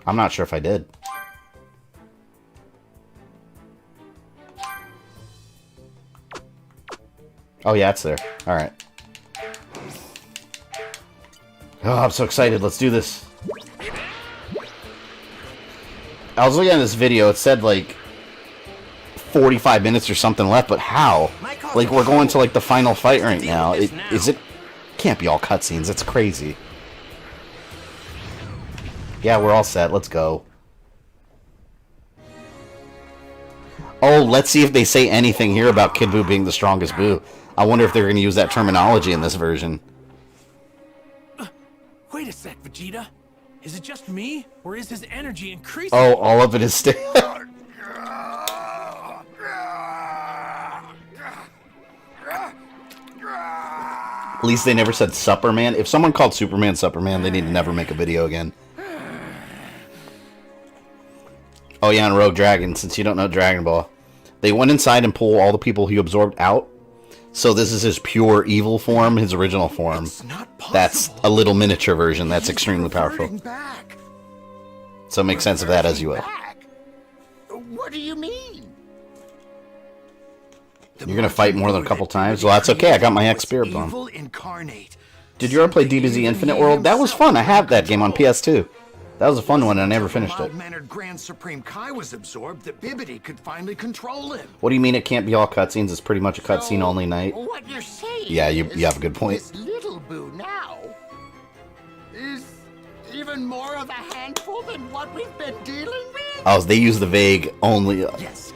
I'm not sure if I did. Oh yeah, it's there. Alright. Oh, I'm so excited. Let's do this. I was looking at this video. It said, like, 45 minutes or something left, but how? Like, we're going to, like, the final fight right now. Can't be all cutscenes. It's crazy. Yeah, we're all set. Let's go. Oh, let's see if they say anything here about Kid Buu being the strongest Buu. I wonder if they're going to use that terminology in this version. Wait a sec, Vegeta. Is it just me, or is his energy increasing? Oh, all of it is still... At least they never said Superman. If someone called Superman Superman, they need to never make a video again. Oh yeah, and Rogue Dragon, since you don't know Dragon Ball. They went inside and pulled all the people he absorbed out. So this is his pure evil form, his original form. That's a little miniature version. That's extremely powerful. So make sense of that as you will. What do you mean? You're gonna fight more than a couple times? Well, that's okay. I got my X Spirit Bomb. Did you ever play DBZ Infinite World? That was fun. I have that game on PS2. That was a fun one, and I never finished it. Mild-mannered Grand Supreme Kai was absorbed, that Bibbidi could finally control him. What do you mean it can't be all cutscenes? It's pretty much a cutscene only night. What you're saying? Yeah, you have a good point. This little Buu now is even more of a handful than what we've been dealing with. Oh, they use the vague only. Yes.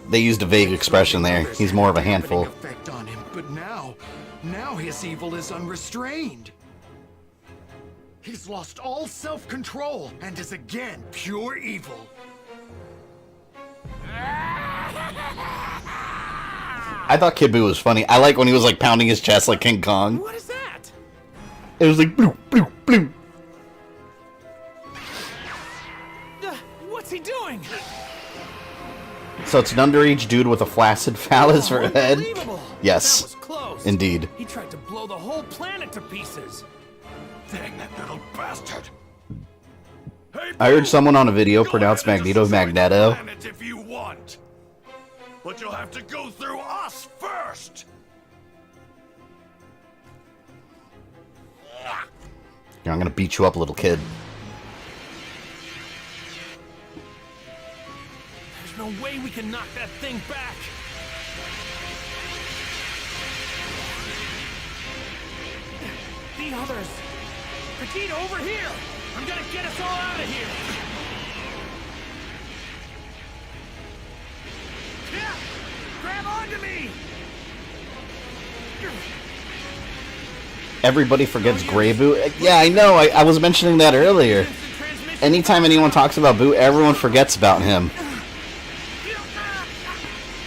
They used a vague expression there. He's more of a handful. Effect on him, but now his evil is unrestrained. He's lost all self-control and is again pure evil. I thought Kid Buu was funny. I like when he was like pounding his chest like King Kong. What is that? It was like bloop, bloop, bloop. What's he doing? So it's an underage dude with a flaccid phallus for a head? Yes. That was close. Indeed. He tried to blow the whole planet to pieces. Dang that little bastard! Hey, I heard someone on a video pronounce Magneto Magneto. If you want, but you'll have to go through us first. Yeah, I'm gonna beat you up, little kid. There's no way we can knock that thing back. The others. Vegeta, over here! I'm gonna get us all out of here! Yeah! Grab onto me! Everybody forgets Grey Buu. Yeah, I know. I was mentioning that earlier. Anytime anyone talks about Buu, everyone forgets about him.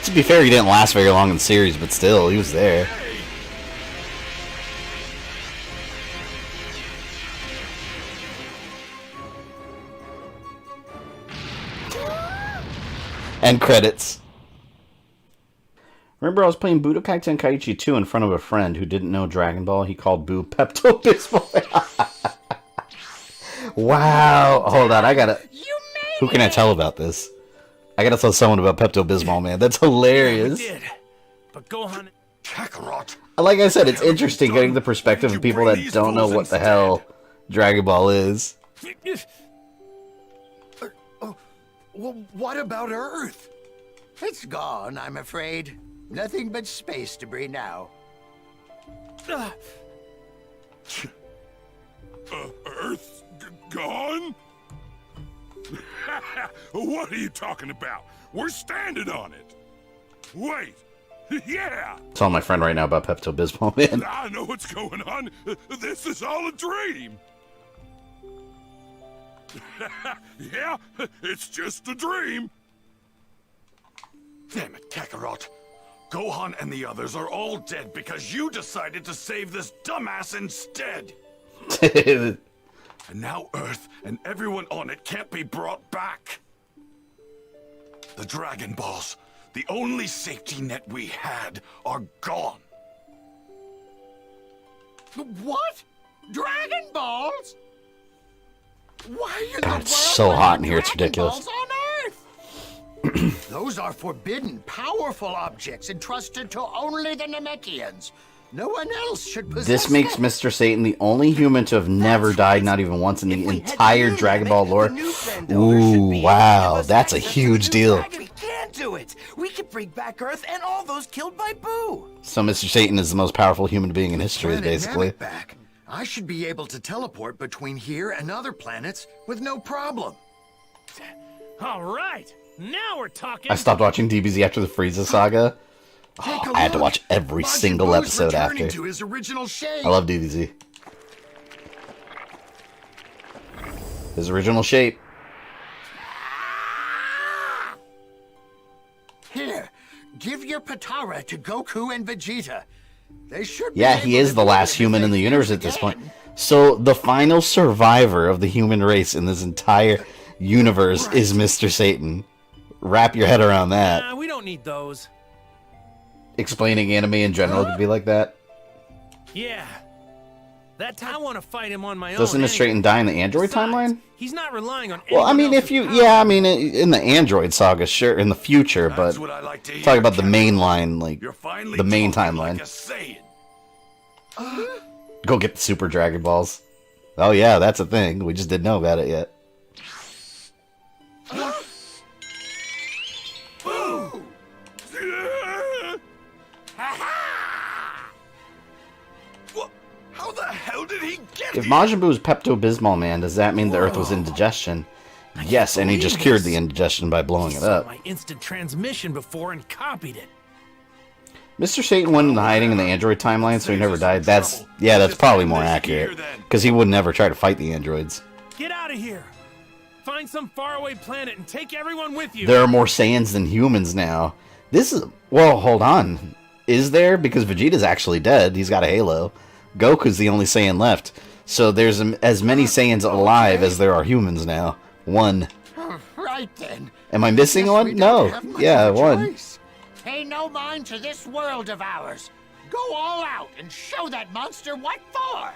To be fair, he didn't last very long in the series, but still, he was there. End credits. Remember, I was playing Budokai Tenkaichi 2 in front of a friend who didn't know Dragon Ball. He called Buu Pepto-Bismol. Wow. Hold on, I gotta... Who can I tell about this? I gotta tell someone about Pepto-Bismol, man. That's hilarious. Yeah, we did. But Gohan... Kakarot. Like I said, it's interesting getting the perspective of people that don't know what the hell Dragon Ball is. Well, what about Earth? It's gone, I'm afraid. Nothing but space debris now. Earth's gone? What are you talking about? We're standing on it. Wait. Yeah. Telling my friend right now about Pepto-Bismol, man. I know what's going on. This is all a dream. Yeah, it's just a dream. Damn it, Kakarot. Gohan and the others are all dead because you decided to save this dumbass instead. And now Earth and everyone on it can't be brought back. The Dragon Balls, the only safety net we had, are gone. What? Dragon Balls? Why are God, it's so hot in here, it's ridiculous. on Earth? Those are forbidden, powerful objects entrusted to only the Namekians. No one else should possess This makes them. Mr. Satan the only human to have never died, not even once, in the entire Dragon Ball lore. Ooh, wow, that's a huge deal. We can do it. We can bring back Earth and all those killed by Buu. So Mr. Satan is the most powerful human being in history, Planet basically. Namek back. I should be able to teleport between here and other planets with no problem. All right. Now we're talking. I stopped watching DBZ after the Frieza saga. Oh, I had to watch every single episode after. To his original shape. I love DBZ. His original shape. Here, give your Patara to Goku and Vegeta. They should be Yeah, he able is to the do last it human if in the they universe fuse at this again. point. So the final survivor of the human race in this entire universe is Mr. Satan. Wrap your head around that. Nah, we don't need those. Explaining anime in general could be like that. Yeah. That time I want to fight him on my Doesn't own. Mr. Satan die in the Android Besides, timeline? He's not relying on Well, I anyone mean, if else's you, power. yeah, I mean, in the Android saga, sure, in the future, but That's what I like to hear, talking about the Kakarot. main line, like, You're finally the main talking timeline. like a Saiyan. Go get the Super Dragon Balls. Oh yeah, that's a thing. We just didn't know about it yet. Boo! What? How the hell did he get If here? Majin Buu is Pepto-Bismol, man, does that mean the Earth was indigestion? Yes, and he just cured the indigestion by blowing it Saw up. my instant transmission before and copied it. Mr. Satan went into hiding in the Android timeline, so he never died. That's probably more accurate, because he would never try to fight the androids. Get out of here. Find some faraway planet and take everyone with you. There are more Saiyans than humans now. This is... Well, hold on. Is there? Because Vegeta's actually dead. He's got a halo. Goku's the only Saiyan left. So there's as many Saiyans alive as there are humans now. One. Right then. Am I missing Guess we one? don't No. have much Yeah, of a one. choice. Pay no mind to this world of ours. Go all out and show that monster what for.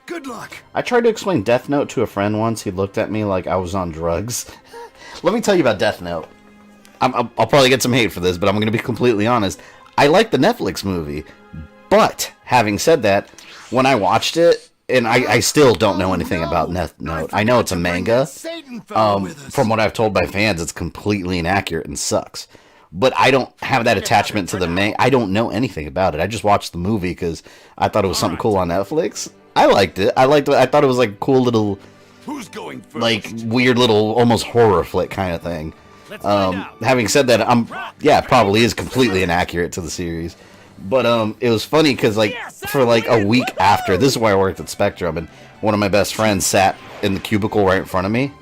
Good luck. I tried to explain Death Note to a friend once. He looked at me like I was on drugs. Let me tell you about Death Note. I'll probably get some hate for this, but I'm going to be completely honest. I like the Netflix movie. But, having said that, when I watched it, and I still don't know anything about Death Note. I know it's a manga. From what I've told by fans, it's completely inaccurate and sucks. But I don't have that attachment to the manga. I don't know anything about it. I just watched the movie because I thought it was something cool on Netflix. I liked it. I thought it was like a cool little, Who's going first? like weird little almost horror flick kind of thing. Having said that, it probably is completely inaccurate to the series. But it was funny because like for like a week after, this is why I worked at Spectrum, and one of my best friends sat in the cubicle right in front of me,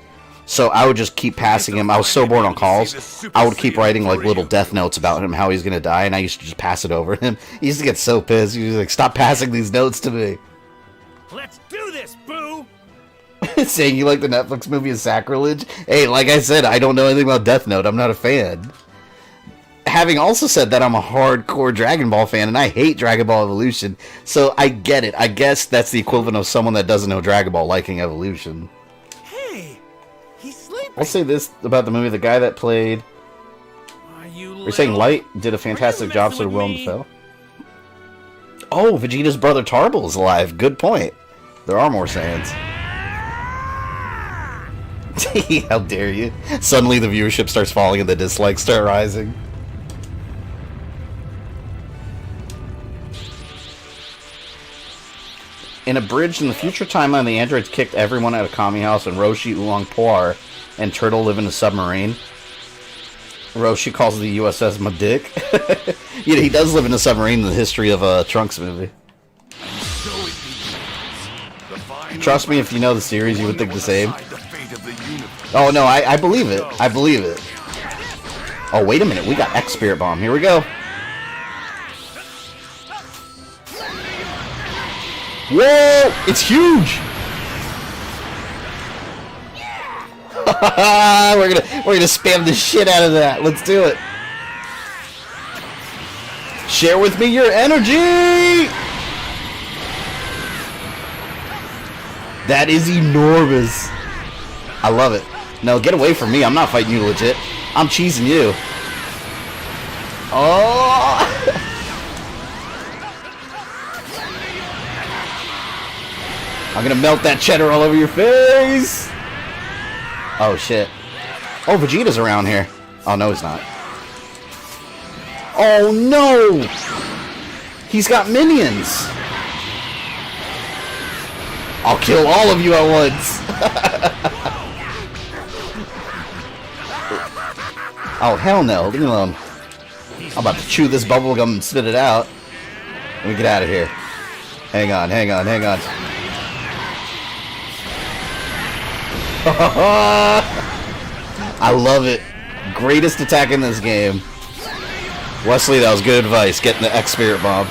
So I would just keep passing him. I was so bored on calls. I would keep writing like little death notes about him, how he's gonna die, and I used to just pass it over him. He used to get so pissed. He was like, "Stop passing these notes to me." Let's do this, Boo! Saying you like the Netflix movie is sacrilege. Hey, like I said, I don't know anything about Death Note. I'm not a fan. Having also said that, I'm a hardcore Dragon Ball fan, and I hate Dragon Ball Evolution, so I get it. I guess that's the equivalent of someone that doesn't know Dragon Ball liking Evolution. Hey, he's sleeping. I'll say this about the movie: the guy that played. We're saying Light did a fantastic job, so Willem Dafoe. Oh, Vegeta's brother Tarble is alive. Good point. There are more Saiyans. How dare you? Suddenly the viewership starts falling and the dislikes start rising. In a bridge in the future timeline, the androids kicked everyone out of Kami House, and Roshi, Oolong Poir, and Turtle live in a submarine. Roshi calls the USS Madick. Yeah, he does live in a submarine in the history of a Trunks movie. Trust me, if you know the series, you would think the same. Oh no, I believe it. I believe it. Oh, wait a minute. We got X Spirit Bomb. Here we go. Whoa! It's huge! we're gonna spam the shit out of that. Let's do it. Share with me your energy! That is enormous. I love it. No, get away from me. I'm not fighting you legit. I'm cheesing you. Oh! I'm gonna melt that cheddar all over your face! Oh, shit. Oh, Vegeta's around here. Oh, no, he's not. Oh, no! He's got minions! I'll kill all of you at once! Oh, hell no. Leave me alone. I'm about to chew this bubblegum and spit it out. Let me get out of here. Hang on, hang on, hang on. I love it. Greatest attack in this game. Wesley, that was good advice. Getting the X Spirit Bomb.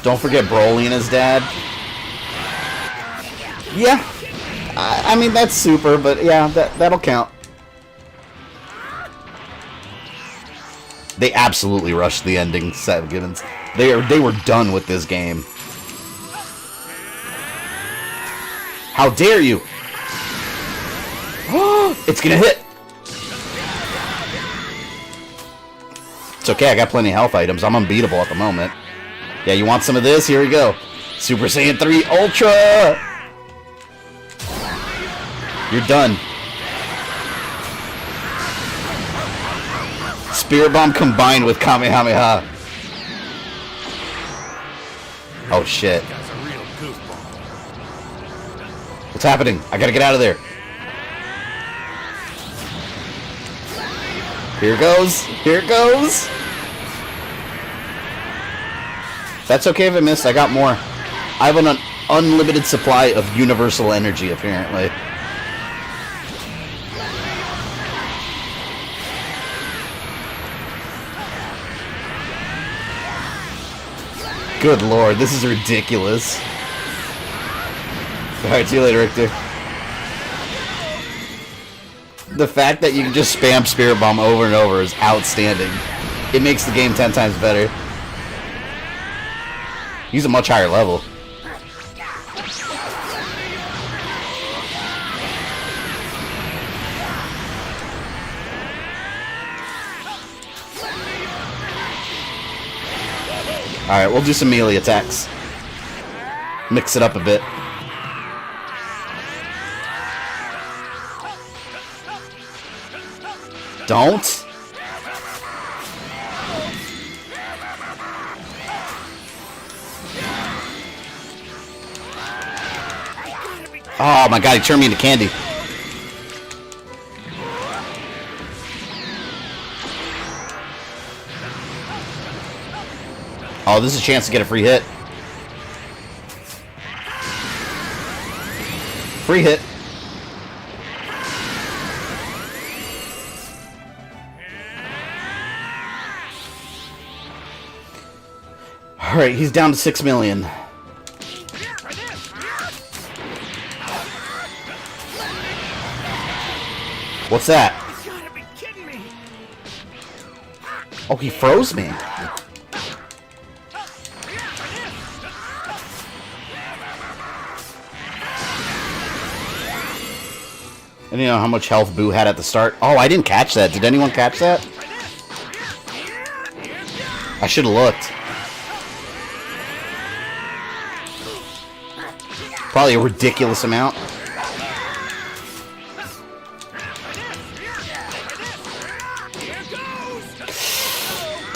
Don't forget Broly and his dad. Yeah. I mean, that's super, but yeah, that'll count. They absolutely rushed the ending, Sam Gibbons. They were done with this game. How dare you? It's gonna hit. It's okay, I got plenty of health items. I'm unbeatable at the moment. Yeah, you want some of this? Here we go. Super Saiyan 3 Ultra! You're done. Spirit Bomb combined with Kamehameha. Oh shit. What's happening? I gotta get out of there. Here it goes. Here it goes. That's okay if I missed. I got more. I have an unlimited supply of universal energy, apparently. Good lord, this is ridiculous. Alright, see you later, Richter. The fact that you can just spam Spirit Bomb over and over is outstanding. It makes the game 10 times better. He's a much higher level. Alright, we'll do some melee attacks. Mix it up a bit. Don't. Oh my god, he turned me into candy. Oh, this is a chance to get a free hit. Free hit. Alright, he's down to 6 million. What's that? You gotta be kidding me. Oh, he froze me. And you know how much health Buu had at the start? Oh, I didn't catch that. Did anyone catch that? I should have looked. Probably a ridiculous amount.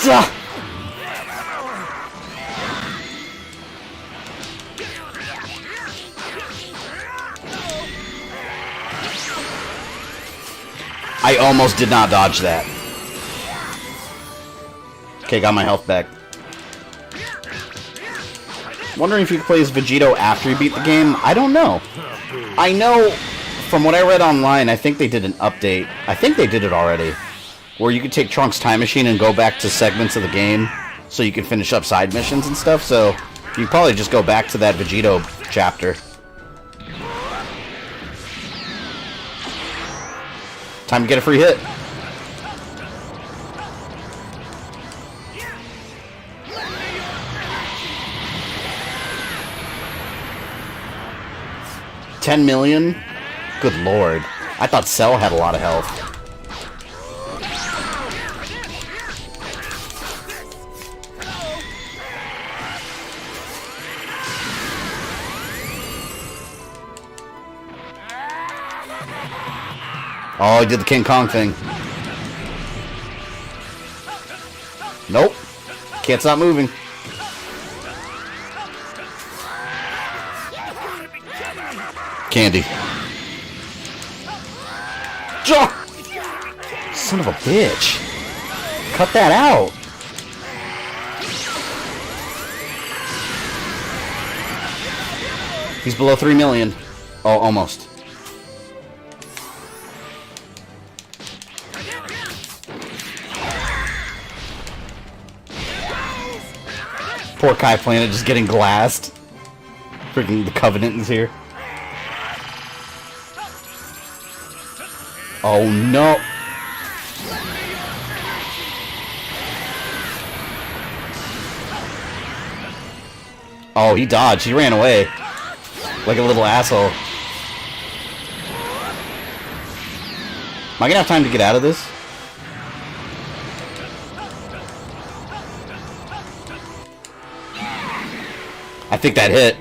Duh. I almost did not dodge that. Okay, got my health back. Wondering if you could play as Vegito after you beat the game? I don't know. I know, from what I read online, I think they did an update. I think they did it already. Where you could take Trunks' time machine and go back to segments of the game so you can finish up side missions and stuff. So you probably just go back to that Vegito chapter. Time to get a free hit. $10 million? Good lord. I thought Cell had a lot of health. Oh, he did the King Kong thing. Nope. Can't stop moving. Candy. Son of a bitch. Cut that out. He's below 3 million. Oh, almost. Poor Kai Planet just getting glassed. Freaking the Covenant is here. Oh no! Oh, he dodged. He ran away. Like a little asshole. Am I gonna have time to get out of this? I think that hit.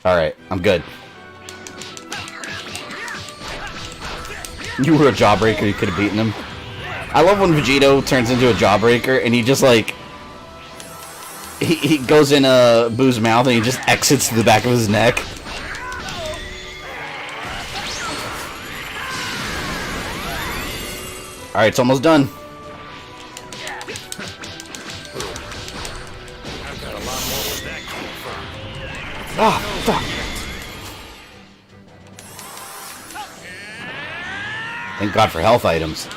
Alright, I'm good. You were a jawbreaker, you could have beaten him. I love when Vegito turns into a jawbreaker and he just like... He goes in Buu's mouth and he just exits to the back of his neck. Alright, it's almost done. Ah, fuck. Thank God for health items.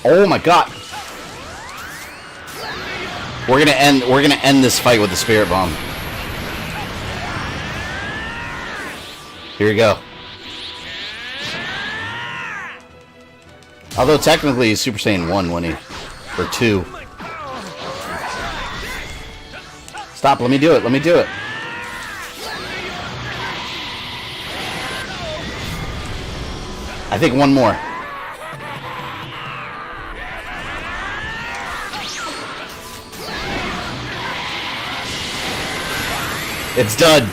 Oh my God. We're gonna end this fight with the Spirit Bomb. Here we go. Although technically he's Super Saiyan 1 when he... Or 2. Stop, let me do it, let me do it. I think one more. It's done.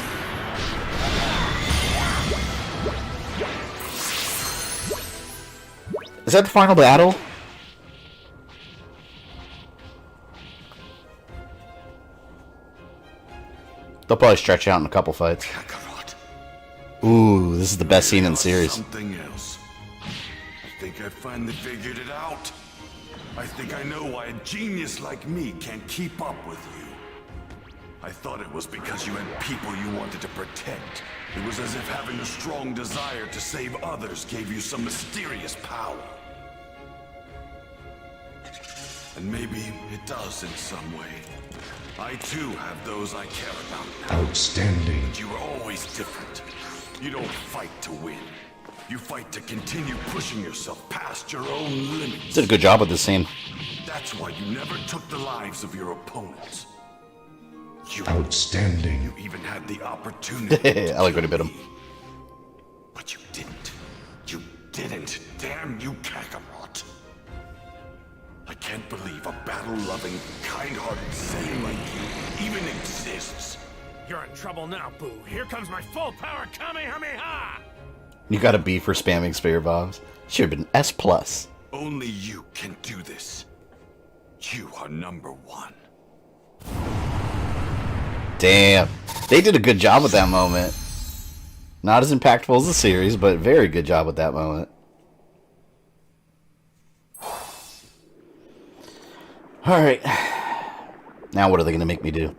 Is that the final battle? They'll probably stretch out in a couple fights. Kakarot. Ooh, this is the best scene in the series. Something else. think I finally figured it out. I think I know why a genius like me can't keep up with you. I thought it was because you had people you wanted to protect. It was as if having a strong desire to save others gave you some mysterious power. And maybe it does in some way. I too have those I care about now. Outstanding. But you were always different. You don't fight to win. You fight to continue pushing yourself past your own limits. Did a good job with this scene. That's why you never took the lives of your opponents. Outstanding. You even had the opportunity. I like when he bit him. But you didn't. You didn't. Damn you, Kakarot. I can't believe a battle-loving, kind-hearted saint like you even exists. You're in trouble now, Buu. Here comes my full-power Kamehameha! You got a B for spamming Spirit Bombs. Should have been S+. Only you can do this. You are #1. Damn. They did a good job with that moment. Not as impactful as the series, but very good job with that moment. Alright. Now what are they going to make me do?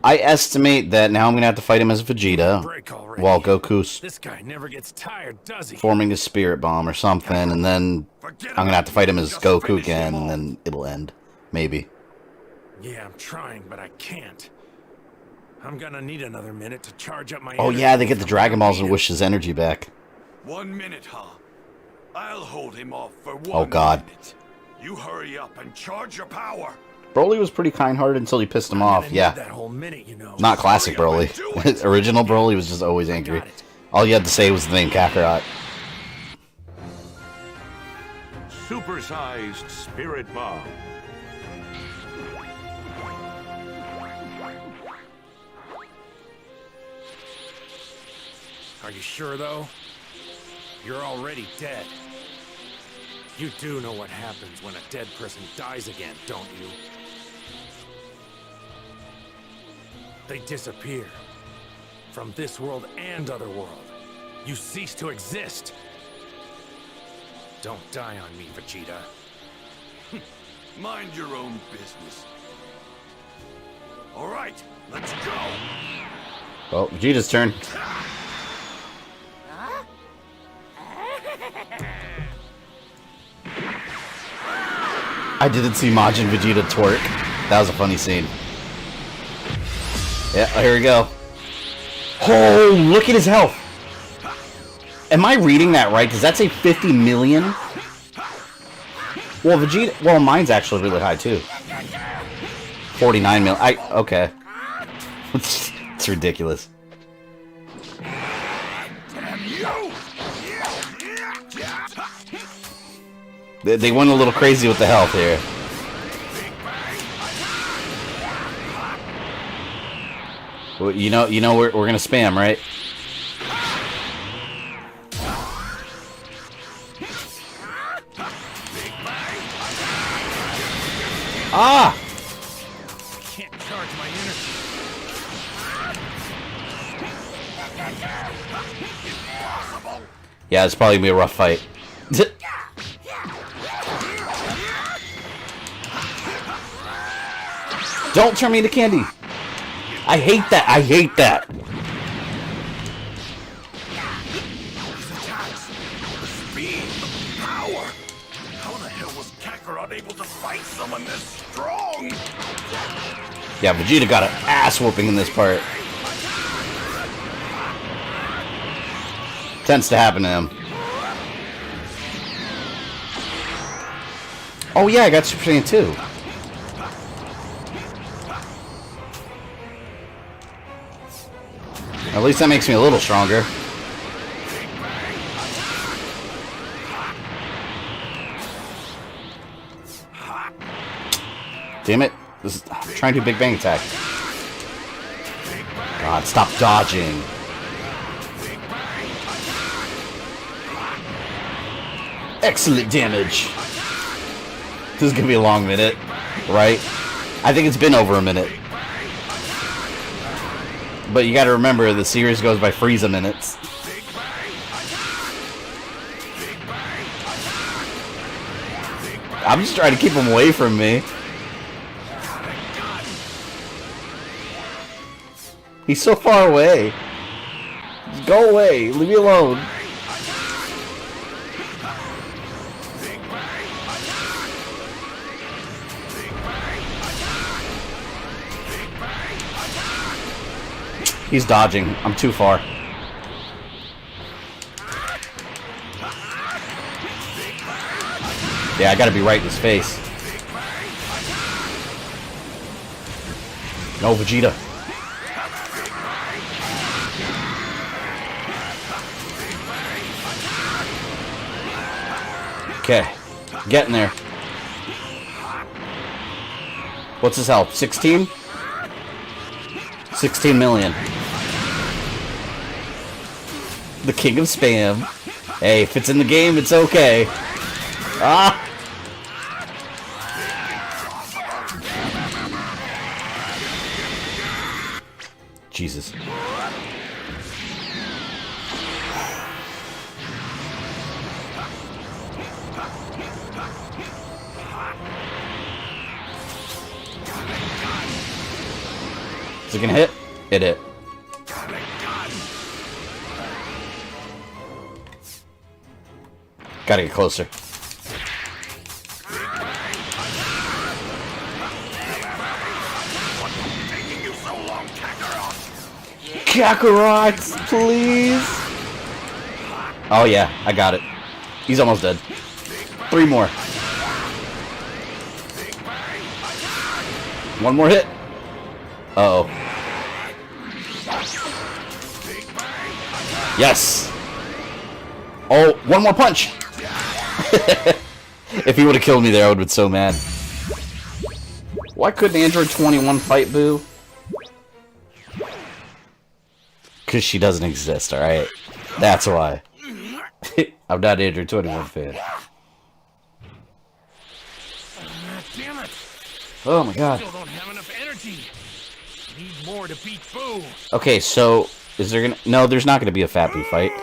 I estimate that now I'm going to have to fight him as Vegeta, while Goku's This guy never gets tired, does he? forming a Spirit Bomb or something, and then I'm going to have to fight him as Goku again, and then it'll end. Maybe. Yeah, I'm trying, but I can't. I'm gonna need another minute to charge up my Oh energy yeah, they get the from Dragon Balls and eating. wish his energy back. 1 minute, huh? I'll hold him off for 1 Oh god. minute. You hurry up and charge your power. Broly was pretty kind-hearted until he pissed him off, yeah. That whole minute, you know. Not classic Broly. Original Broly was just always angry. All you had to say was the name Kakarot. Supersized Spirit Bomb. Are you sure, though? You're already dead. You do know what happens when a dead person dies again, don't you? They disappear. From this world and other world. You cease to exist. Don't die on me, Vegeta. Mind your own business. All right, let's go. Well, Vegeta's turn. I didn't see Majin Vegeta twerk. That was a funny scene. Yeah, here we go. Oh, look at his health. Am I reading that right? Does that say 50 million? Well, Vegeta... Well, mine's actually really high, too. 49 million. Okay. It's ridiculous. They went a little crazy with the health here. Well, you know we're gonna spam, right? Ah! Can't charge my energy. Yeah, it's probably gonna be a rough fight. Don't turn me into candy. I hate that. I hate that. Speed, power. How the hell was Kakarot able to fight someone this strong? Yeah, Vegeta got an ass whooping in this part. Tends to happen to him. Oh yeah, I got Super Saiyan 2. At least that makes me a little stronger. Damn it. I'm trying to do Big Bang Attack. God, stop dodging. Excellent damage. This is gonna be a long minute, right? I think it's been over a minute. But you gotta remember, the series goes by Frieza minutes. I'm just trying to keep him away from me. He's so far away. Just go away. Leave me alone. He's dodging. I'm too far. Yeah, I gotta be right in his face. No, Vegeta. Okay, getting there. What's his health? 16? 16 million. The king of spam. Hey, if it's in the game, it's okay. Ah! Jesus. Is it gonna hit? It hit. Gotta get closer. Kakarot, please. Oh yeah, I got it. He's almost dead. 3 more. 1 more hit. Uh-oh. Yes. Oh, 1 more punch. If he would have killed me there, I would have been so mad. Why couldn't Android 21 fight Buu? Because she doesn't exist, alright? That's why. I'm not an Android 21 fan. Damn it. Oh my god. Still don't have enough energy. Need more to beat Buu. Okay, so is there gonna... No, there's not gonna be a Fat Buu fight.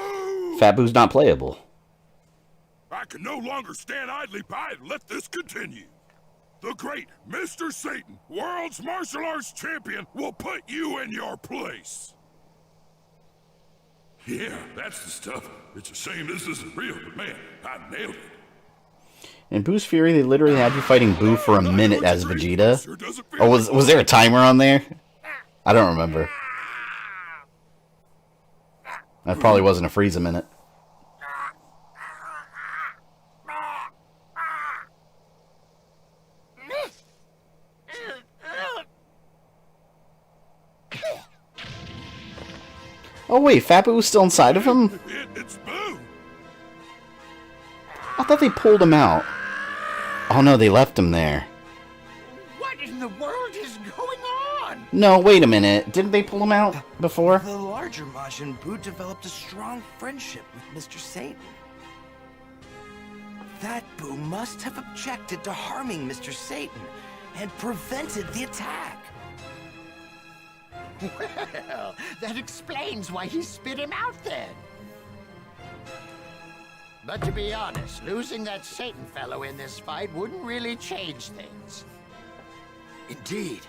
Fat Buu's not playable. I can no longer stand idly by and let this continue. The great Mr. Satan, world's martial arts champion, will put you in your place. Yeah, that's the stuff. It's a shame this isn't real, but man, I nailed it. In Buu's Fury, they literally had you fighting Buu for a minute as Vegeta. Oh, was there a timer on there? I don't remember. That probably wasn't a freeze a minute. Oh wait, Fat Buu was still inside of him? It's Buu. I thought they pulled him out. Oh no, they left him there. What in the world is going on? No, wait a minute. Didn't they pull him out before? The larger Majin Buu developed a strong friendship with Mr. Satan. That Buu must have objected to harming Mr. Satan and prevented the attack. Well, that explains why he spit him out then. But to be honest, losing that Satan fellow in this fight wouldn't really change things. Indeed.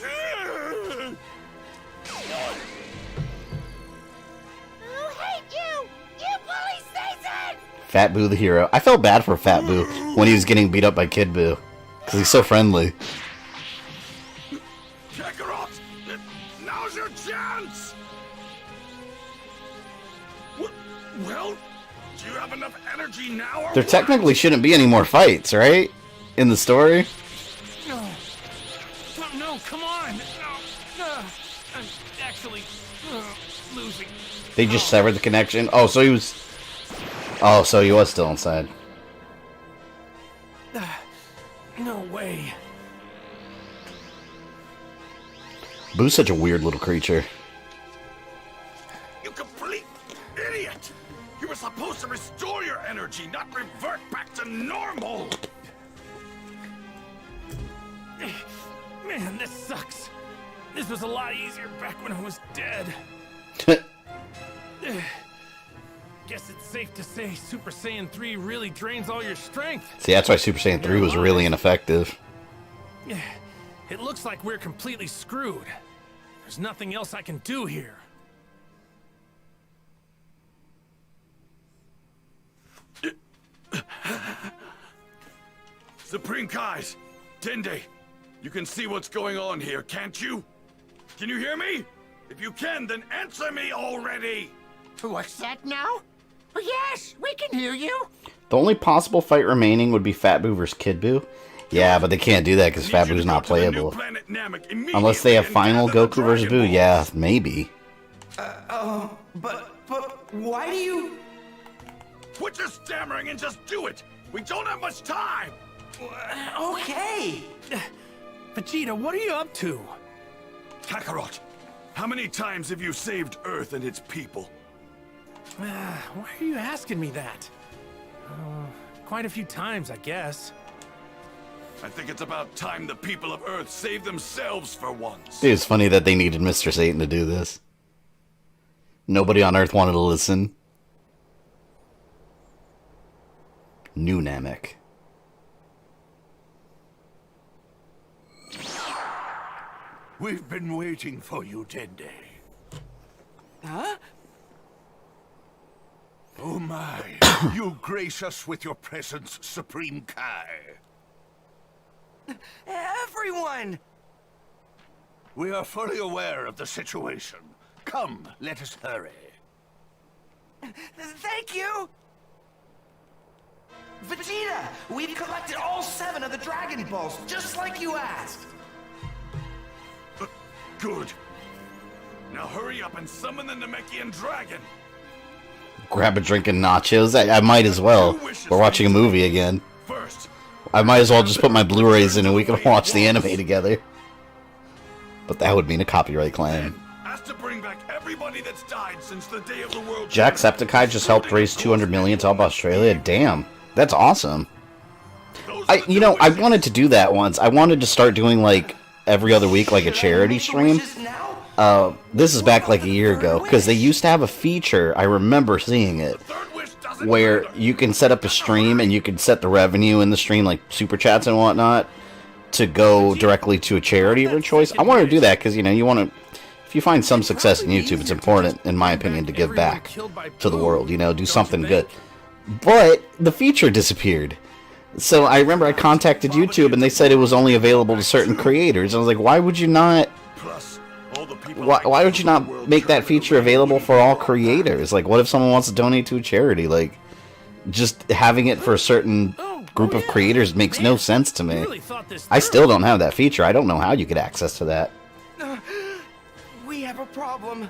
Who hate you? You bully Satan! Fat Buu the hero. I felt bad for Fat Buu when he was getting beat up by Kid Buu. Because he's so friendly. Kakarot, now's your chance! Well, do you have enough energy now or There what? technically shouldn't be any more fights, right? In the story? No. No, come on. No. I'm actually losing. They just severed the connection? Oh, so he was... Oh, so he was still inside. No way. Buu's such a weird little creature. You complete idiot! You were supposed to restore your energy, not revert back to normal! Man, this sucks. This was a lot easier back when I was dead. Guess it's safe to say Super Saiyan 3 really drains all your strength. See, that's why Super Saiyan 3 was really ineffective. It looks like we're completely screwed. There's nothing else I can do here. Supreme Kais, Dende, you can see what's going on here, can't you? Can you hear me? If you can, then answer me already! What's that now? Oh, yes, we can hear you. The only possible fight remaining would be Fat Buu versus Kid Buu. Yeah, but they can't do that because Fat Buu's not playable. Unless they have final Goku versus Buu, yeah, maybe. But why do you... Quit your stammering and just do it! We don't have much time! Okay! Vegeta, what are you up to? Kakarot, how many times have you saved Earth and its people? Why are you asking me that? Quite a few times, I guess. I think it's about time the people of Earth save themselves for once. It's funny that they needed Mr. Satan to do this. Nobody on Earth wanted to listen. New Namek. We've been waiting for you, Dende. Huh? Oh my, you grace us with your presence, Supreme Kai. Everyone! We are fully aware of the situation. Come, let us hurry. Thank you! Vegeta, we've collected all 7 of the Dragon Balls, just like you asked. Good. Now hurry up and summon the Namekian dragon. Grab a drink and nachos? I might as well. We're watching a movie again. First, I might as well just put my Blu-rays in and we can watch the anime together. But that would mean a copyright claim. ask to bring back everybody that's died since the day of the world. Jacksepticeye just helped raise 200 million to help Australia. Damn, that's awesome. I wanted to do that once. I wanted to start doing like every other week, like a charity stream. This is back like a year ago because they used to have a feature. I remember seeing it where you can set up a stream and you can set the revenue in the stream, like super chats and whatnot, to go directly to a charity of your choice. I wanted to do that because you want to. If you find some success in YouTube, it's important, in my opinion, to give back to the world. Do something good. But the feature disappeared. So I remember I contacted YouTube and they said it was only available to certain creators. I was like, why would you not? Why would you not make that feature available for all creators? Like, what if someone wants to donate to a charity? Like, just having it for a certain group of creators makes no sense to me. I still don't have that feature. I don't know how you get access to that. We have a problem.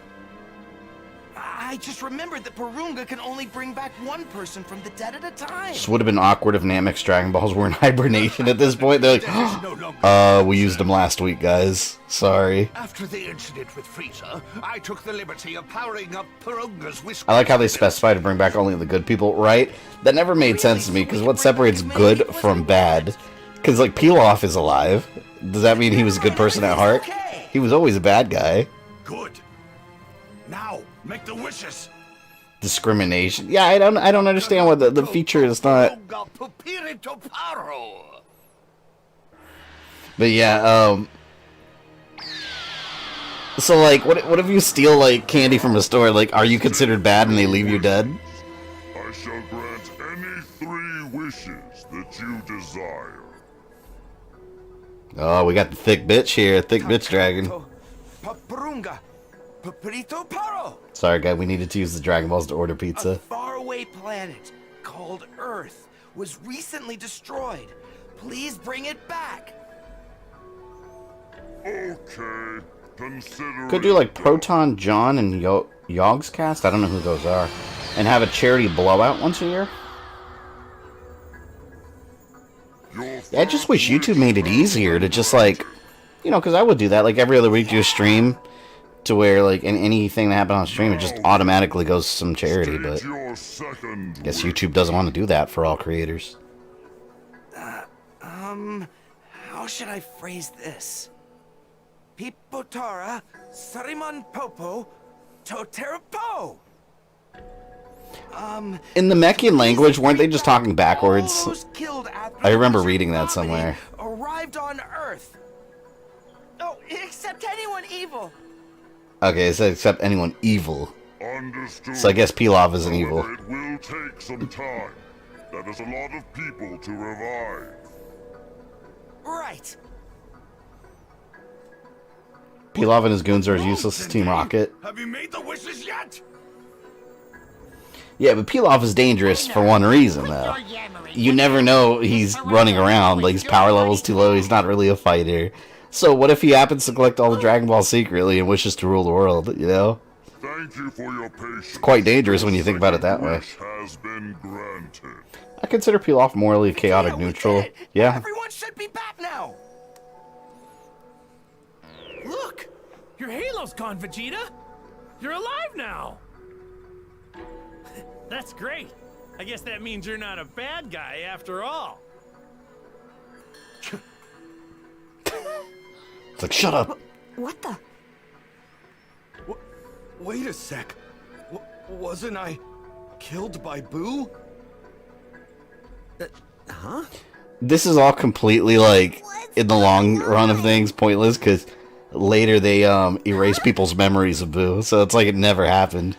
I just remembered that Porunga can only bring back one person from the dead at a time. This would have been awkward if Namek's Dragon Balls were in hibernation at this point. They're like, we used them last week, guys. Sorry. After the incident with Frieza, I took the liberty of powering up Porunga's Whisky. I like how they specify to bring back only the good people, right? That never made sense to me, because what separates good from bad? Because, like, Pilaf is alive. Does that mean he was a good person at heart? He was always a bad guy. Good. Now, make the wishes. Discrimination. Yeah, I don't understand why the feature is not. But yeah, so like, what if you steal like candy from a store? Like, are you considered bad and they leave you dead? I shall grant any 3 wishes that you desire. Oh, we got the thick bitch here, thick bitch dragon. Porunga. Paprito Paro! Sorry, guy, we needed to use the Dragon Balls to order pizza. A faraway planet called Earth was recently destroyed. Please bring it back. Okay, consider. Could do like Proton John and Yogg's Cast. I don't know who those are, and have a charity blowout once a year. Yeah, I just wish YouTube made it easier to just like, because I would do that like every other week, do a stream. To where, like, in anything that happened on stream, it just automatically goes to some charity, but I guess YouTube doesn't want to do that for all creators. How should I phrase this? Pipotara, Sariman Popo, Toterapo! In the Mechian language, weren't they just talking backwards? Killed I remember reading that somewhere. Arrived on Earth. Oh, except anyone evil. Okay, it said except anyone evil. Understood. So I guess Pilaf isn't evil. However, it will take some time. That is a lot of people to revive. Right. Pilaf and his goons are as useless as Team Rocket. Have you made the wishes yet? Yeah, but Pilaf is dangerous for one reason, though. You never know he's running around, like his power level's too low, he's not really a fighter. So what if he happens to collect all the Dragon Balls secretly and wishes to rule the world, you know? Thank you for your patience. It's quite dangerous when you think about it that way. Has been granted. I consider Pilaf morally chaotic neutral. Yeah. Everyone should be back now. Look! Your halo's gone, Vegeta! You're alive now! That's great. I guess that means you're not a bad guy after all. It's like, shut up! What the? Wait a sec. Wasn't I killed by Buu? Huh? This is all completely, like, in the long run of things, pointless, because later they erase people's memories of Buu, so it's like it never happened.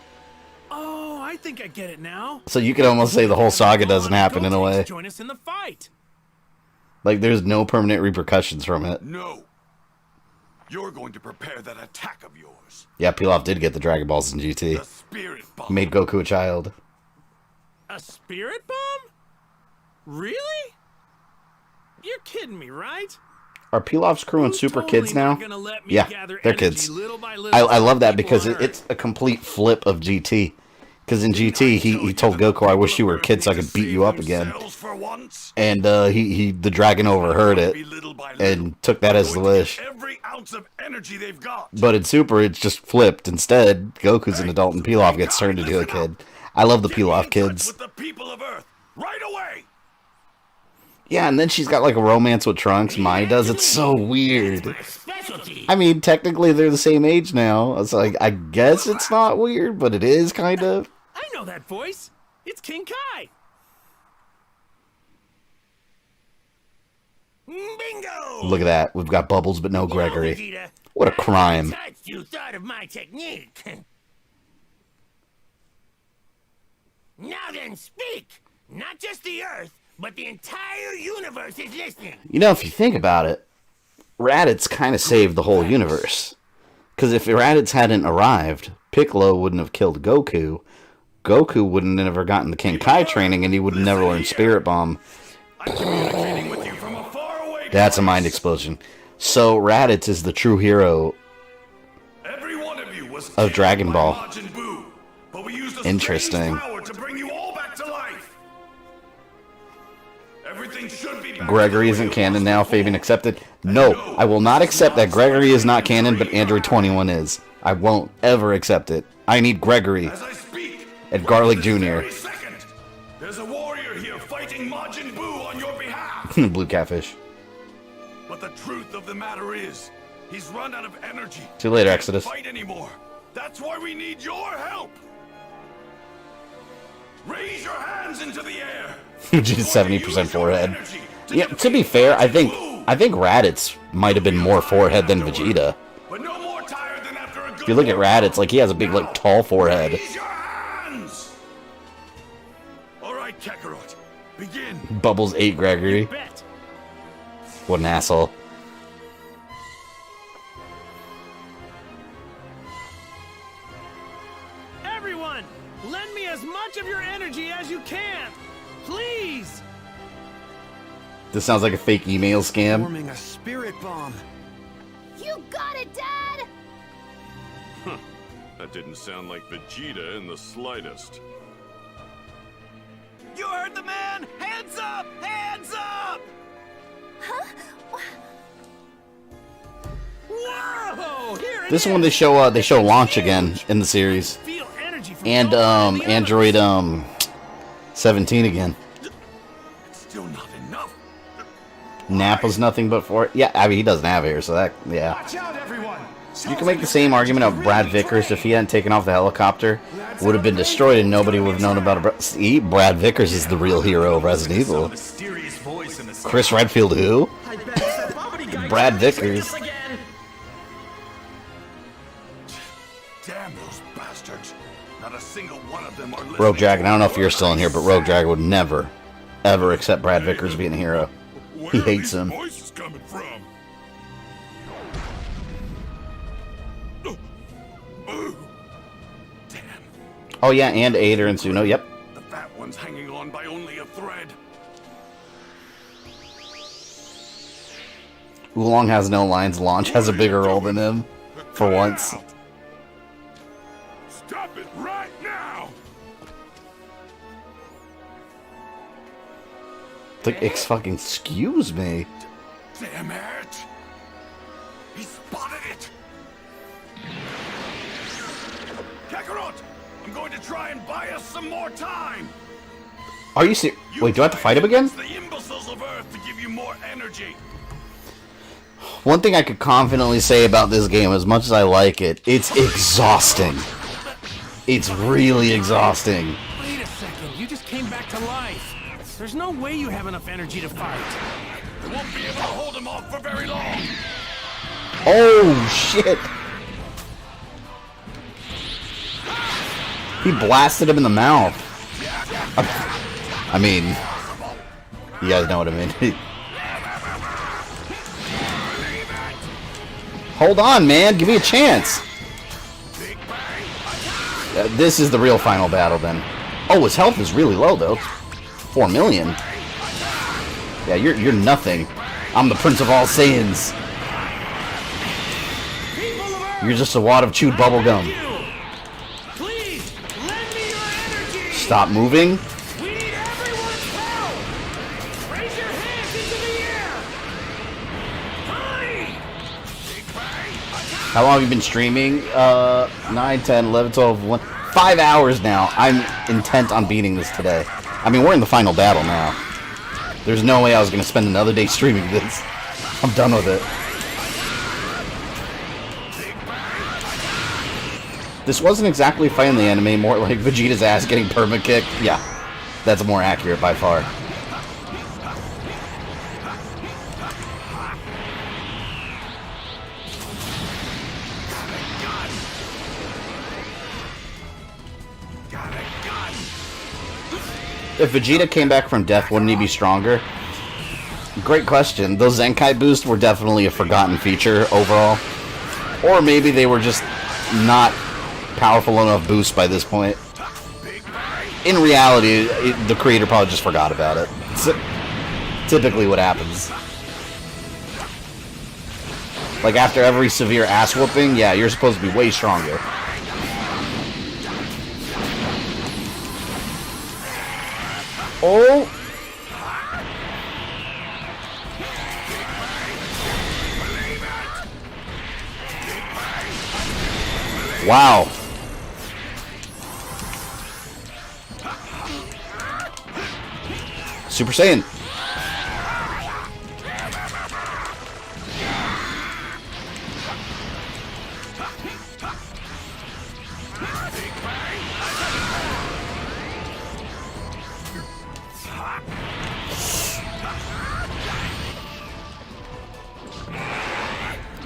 Oh, I think I get it now. So you could almost say the whole saga doesn't happen in a way. Join us in the fight. Like, there's no permanent repercussions from it. No. You're going to prepare that attack of yours. Yeah, Pilaf did get the Dragon Balls in GT. The spirit bomb. He made Goku a child. A spirit bomb? Really? You're kidding me, right? Are Pilaf's crew and Super Totally kids now? not gonna let me Yeah, gather they're energy kids. little by little I from love that people because on Earth. it's a complete flip of GT. Because in GT, he told Goku, I wish you were a kid so I could beat you up again. And the dragon overheard it and took that as the wish. Every ounce of energy they've got. But in Super, it's just flipped. Instead, Goku's an adult and Pilaf gets turned into a kid. I love the Pilaf kids. With the people of Earth, right away. Yeah, and then she's got like a romance with Trunks. Mai does. It's so weird. I mean, technically they're the same age now. It's like, I guess it's not weird, but it is kind of. I know that voice. It's King Kai. Bingo! Look at that. We've got Bubbles, but no Gregory. What a crime. You thought of my technique. Now then, speak. Not just the Earth, but the entire universe is listening. You know, if you think about it, Raditz kind of saved the whole universe. Because if Raditz hadn't arrived, Piccolo wouldn't have killed Goku. Goku wouldn't have never gotten the King Kai training, and he would never learn Spirit Bomb. That's a mind explosion. So Raditz is the true hero of Dragon Ball. Interesting. Gregory isn't canon now, Fabian accepted. No, I will not accept that Gregory is not canon, but Android 21 is. I won't ever accept it. I need Gregory. And Garlic Jr. There's a warrior here fighting Majin Buu on your behalf. Blue Catfish. But the truth of the matter is, he's run out of energy. See you later, He can't Exodus. Fight anymore. That's why we need your help. Raise your hands into the air. Just 70% forehead. Yeah, to be fair, I think Raditz might have been more forehead than Vegeta. If you look at Raditz, like he has a big, like, tall forehead. All right, Kakarot, begin. Bubbles ate Gregory. What an asshole. Everyone, lend me as much of your energy as you can. Please. This sounds like a fake email scam. Forming a spirit bomb. You got it, Dad! Huh. That didn't sound like Vegeta in the slightest. You heard the man! Hands up! Hands up! Huh? Whoa! Here it This is. one they show launch again in the series. Feel energy from And Android 17 again. Still not enough. Nappa's nothing but for yeah, I mean he doesn't have hair, so that yeah. Watch out, everyone! You can make the same argument of Brad Vickers if he hadn't taken off the helicopter. would have been destroyed and nobody would have known about it. See, Brad Vickers is the real hero of Resident Evil. Chris Redfield, who? Brad Vickers. Damn those bastards. Not a single one of them are listening. Rogue Dragon, I don't know if you're still in here, but Rogue Dragon would never, ever accept Brad Vickers being a hero. He hates him. Voices coming from? Oh yeah, and Ader and Suno, yep. The fat one's hanging on by only a thread. Oolong has no lines. Launch has a bigger role than him, for once. Stop it right now! Fucking excuse me. Damn it! He spotted it! Kakarot! I'm going to try and buy us some more time! Are you serious? Wait, do I have to fight him again? The imbeciles of Earth to give you more energy! One thing I could confidently say about this game, as much as I like it, it's exhausting. It's really exhausting. Wait a second, you just came back to life. There's no way you have enough energy to fight. I won't be able to hold him off for very long! Oh, shit! He blasted him in the mouth. I mean, you guys know what I mean. Hold on, man. Give me a chance. This is the real final battle, then. Oh, his health is really low, though. 4 million. Yeah, you're nothing. I'm the Prince of all Saiyans. You're just a wad of chewed bubblegum. Stop moving. How long have you been streaming? 9, 10, 11, 12, 1, 5 hours now. I'm intent on beating this today. I mean, we're in the final battle now. There's no way I was going to spend another day streaming this. I'm done with it. This wasn't exactly fighting the enemy, more like Vegeta's ass getting perma-kicked. Yeah, that's more accurate by far. If Vegeta came back from death, wouldn't he be stronger? Great question. Those Zenkai boosts were definitely a forgotten feature overall. Or maybe they were just not powerful enough boosts by this point. In reality, the creator probably just forgot about it. It's typically what happens. Like after every severe ass whooping, yeah, you're supposed to be way stronger. Oh! Wow. Super Saiyan.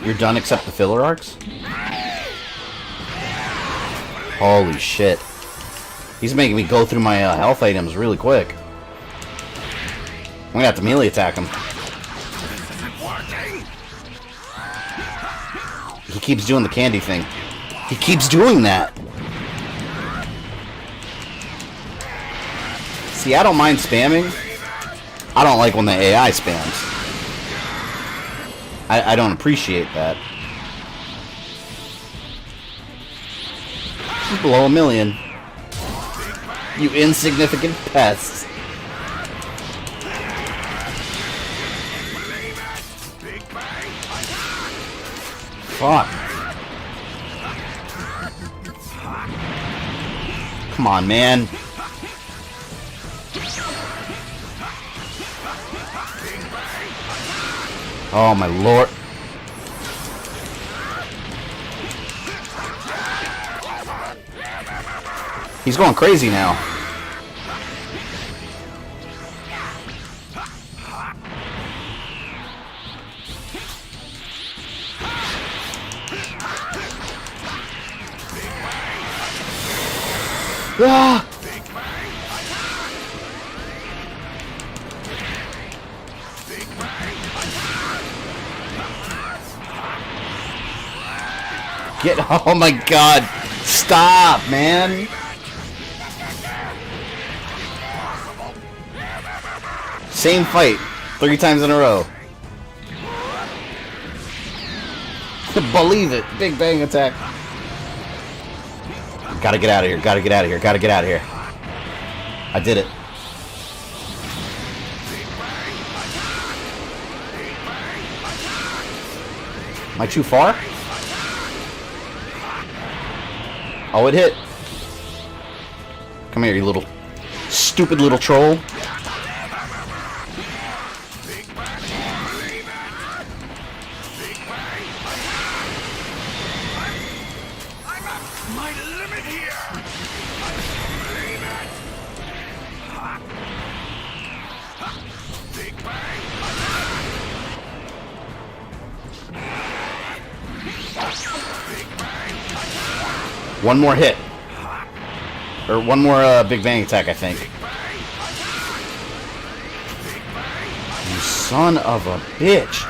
You're done except the filler arcs? Holy shit. He's making me go through my health items really quick. I'm gonna have to melee attack him. He keeps doing the candy thing. He keeps doing that. See, I don't mind spamming. I don't like when the AI spams. I don't appreciate that. He's below 1 million. You insignificant pests. Fuck. Come on, man. Oh my lord. He's going crazy now. Ah! Get, oh my god, stop, man. Same fight, 3 times in a row. Believe it, big bang attack. Gotta get out of here, gotta get out of here, gotta get out of here. I did it. Am I too far? Oh, it hit. Come here, you little stupid little troll. One more hit. Or one more Big Bang attack, I think. You son of a bitch.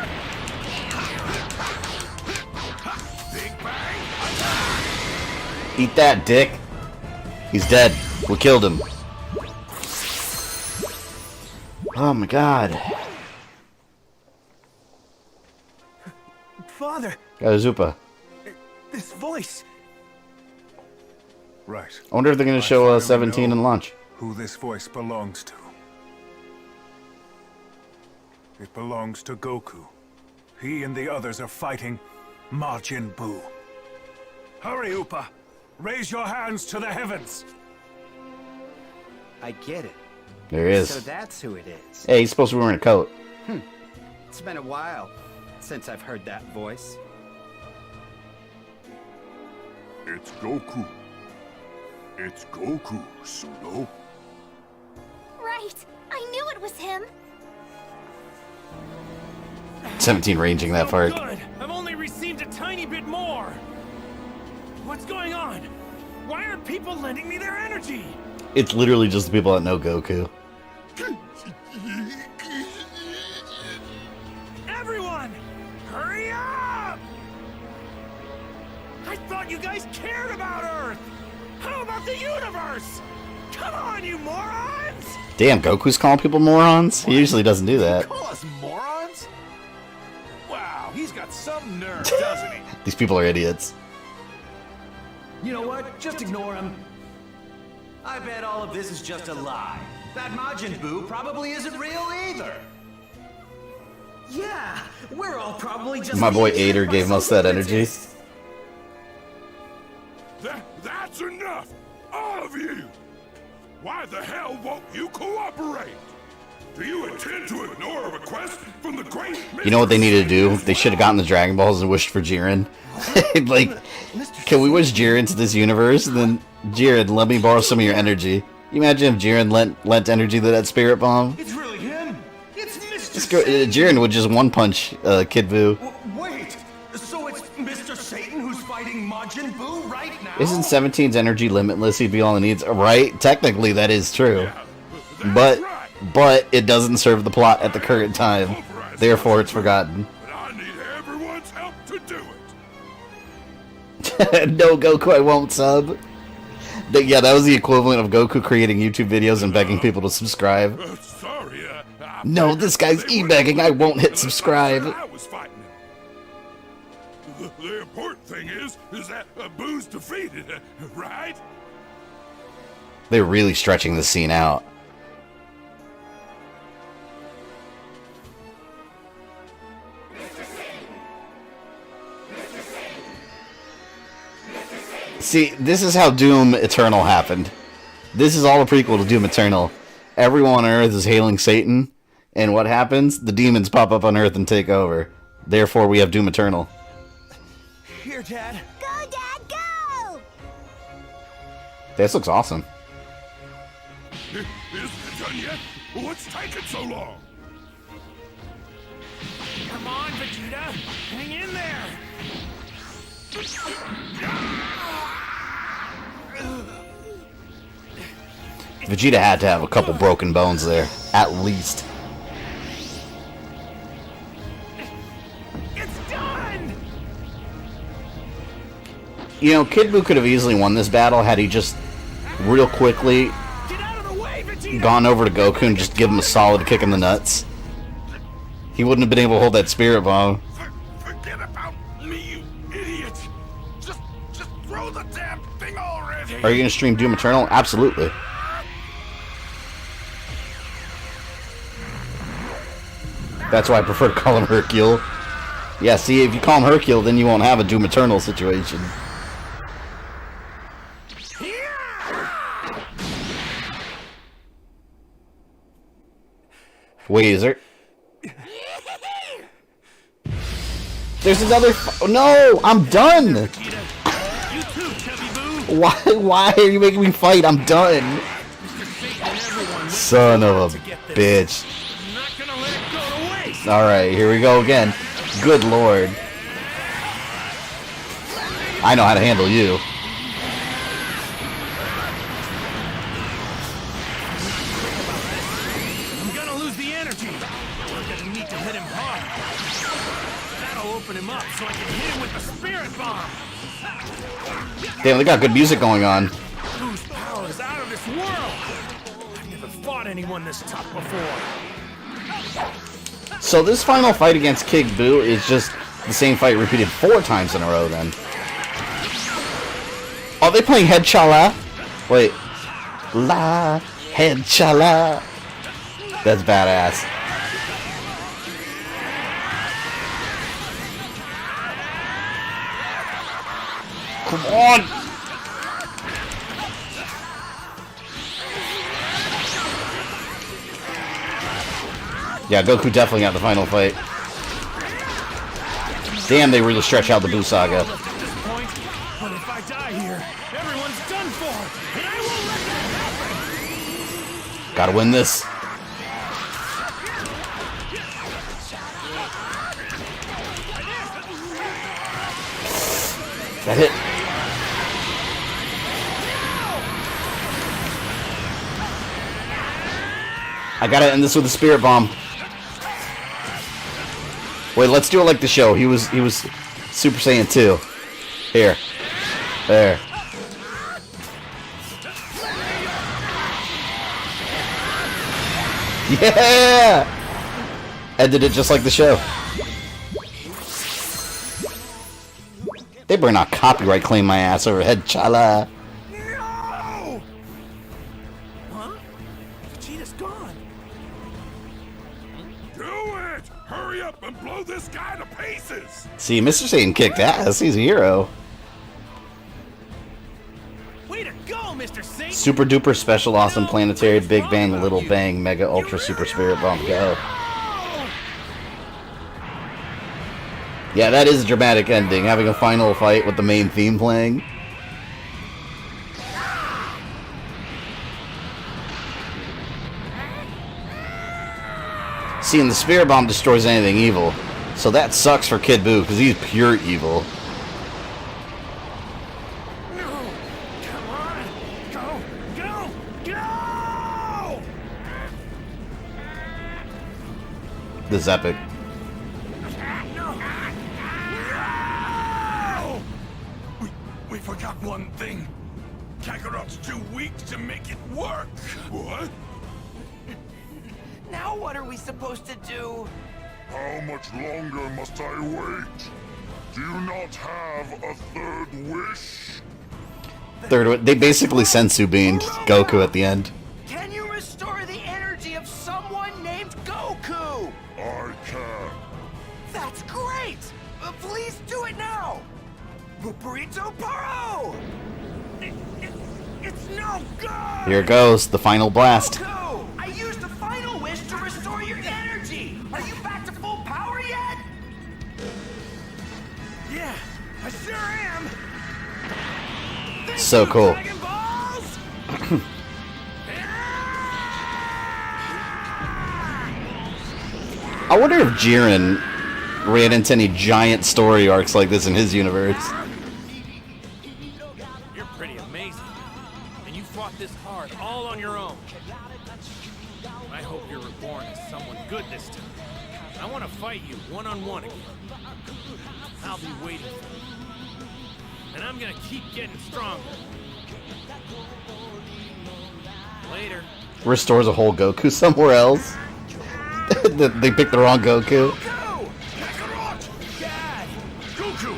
Eat that, dick. He's dead. We killed him. Oh my god. Father. Got a Zupa. This voice. Right. I wonder if they're going to show 17 in launch. Who this voice belongs to. It belongs to Goku. He and the others are fighting Majin Buu. Hurry, Upa! Raise your hands to the heavens! I get it. There he is. So that's who it is. Hey, he's supposed to be wearing a coat. It's been a while since I've heard that voice. It's Goku. It's Goku, Sudo. Right. I knew it was him. 17 ranging that far. Good. I've only received a tiny bit more. What's going on? Why aren't people lending me their energy? It's literally just the people that know Goku. Everyone, hurry up! I thought you guys cared about Earth. How about the universe? Come on, you morons! Damn, Goku's calling people morons? He usually doesn't do that. Call us morons? Wow, he's got some nerve, doesn't he? These people are idiots. You know what? Just ignore him. I bet all of this is just a lie. That Majin Buu probably isn't real either. Yeah, we're all probably just... My boy Ader gave us that energy. That's enough! All of you! Why the hell won't you cooperate? Do you intend to ignore a request from the great... You know what they needed to do? They should have gotten the Dragon Balls and wished for Jiren. Like, can we wish Jiren to this universe? And then, Jiren, let me borrow some of your energy. You imagine if Jiren lent energy to that Spirit Bomb? It's really him! It's Mr. Jiren would just one-punch Kid Buu. Wait! So it's Mr. Satan who's fighting Majin Buu right now? Isn't 17's energy limitless? He'd be all he needs. Right? Technically, that is true. But it doesn't serve the plot at the current time. Therefore, it's forgotten. But I need everyone's help to do it. No, Goku, I won't sub. Yeah, that was the equivalent of Goku creating YouTube videos and begging people to subscribe. Sorry, No, this guy's e-begging. I won't hit subscribe. I was fighting him. The important thing is that Boo's defeated, right? They're really stretching this scene out. See, this is how Doom Eternal happened. This is all a prequel to Doom Eternal. Everyone on Earth is hailing Satan, and what happens? The demons pop up on Earth and take over. Therefore, we have Doom Eternal. Here, Dad. Go, Dad, go! This looks awesome. Is it done yet? What's taking so long? Come on, Vegeta! Hang in there! Vegeta had to have a couple broken bones there, at least. It's done! You know, Kid Buu could have easily won this battle had he just real quickly gone over to Goku and just give him a solid kick in the nuts. He wouldn't have been able to hold that spirit bomb. Forget about me, you idiot! Just throw the damn thing already! Are you going to stream Doom Eternal? Absolutely. That's why I prefer to call him Hercule. Yeah, see, if you call him Hercule, then you won't have a Doom Eternal situation. Wait, is there... There's another... No! I'm done! Why are you making me fight? I'm done! Son of a bitch. Alright, here we go again. Good lord. I know how to handle you. I'm gonna lose the energy. I'm gonna need to hit him hard. That'll open him up so I can hit him with the spirit bomb. Damn, they got good music going on. Whose power is out of this world? I've never fought anyone this tough before. So this final fight against Kid Buu is just the same fight repeated 4 times in a row then. Are they playing Head Chala? Wait. La Head Chala. That's badass. Come on! Yeah, Goku definitely got the final fight. Damn, they really stretch out the Buu Saga. But if I die here, everyone's done for, and I won't let that happen. Gotta win this. That hit. I gotta end this with a spirit bomb. Wait, let's do it like the show. He was Super Saiyan 2. Here. There. Yeah! Ended it just like the show. They better not copyright claim my ass over Head Chala. No! Huh? Vegeta's gone. Do it! Hurry up and blow this guy to pieces! See, Mr. Satan kicked ass. He's a hero. Way to go, Mr. Satan! Super duper special awesome planetary Big Bang Little Bang Mega Ultra Super Spirit Bomb go. Yeah, that is a dramatic ending, having a final fight with the main theme playing. See, and the Spirit Bomb destroys anything evil. So that sucks for Kid Buu, because he's pure evil. No! Come on! Go! Go! Go! This is epic. We forgot one thing. Kakarot's too weak to make it work. What? Now what are we supposed to do? How much longer must I wait? Do you not have a third wish? They basically sensu beamed Goku at the end. Can you restore the energy of someone named Goku? I can. That's great! Please do it now! Burrito Paro! It's no good! Here goes, the final blast. Goku! I used the final wish to restore your energy! Are you back to full power yet? Yeah, I sure am! So cool. Dragon Balls! I wonder if Jiren ran into any giant story arcs like this in his universe. You're pretty amazing. And you fought this hard, all on your own. I hope you're reborn as someone good this time. I want to fight you one-on-one again. I'll be waiting for you. And I'm gonna keep getting stronger. Later. Restores a whole Goku somewhere else. They picked the wrong Goku. Kakarot! Dad! Goku!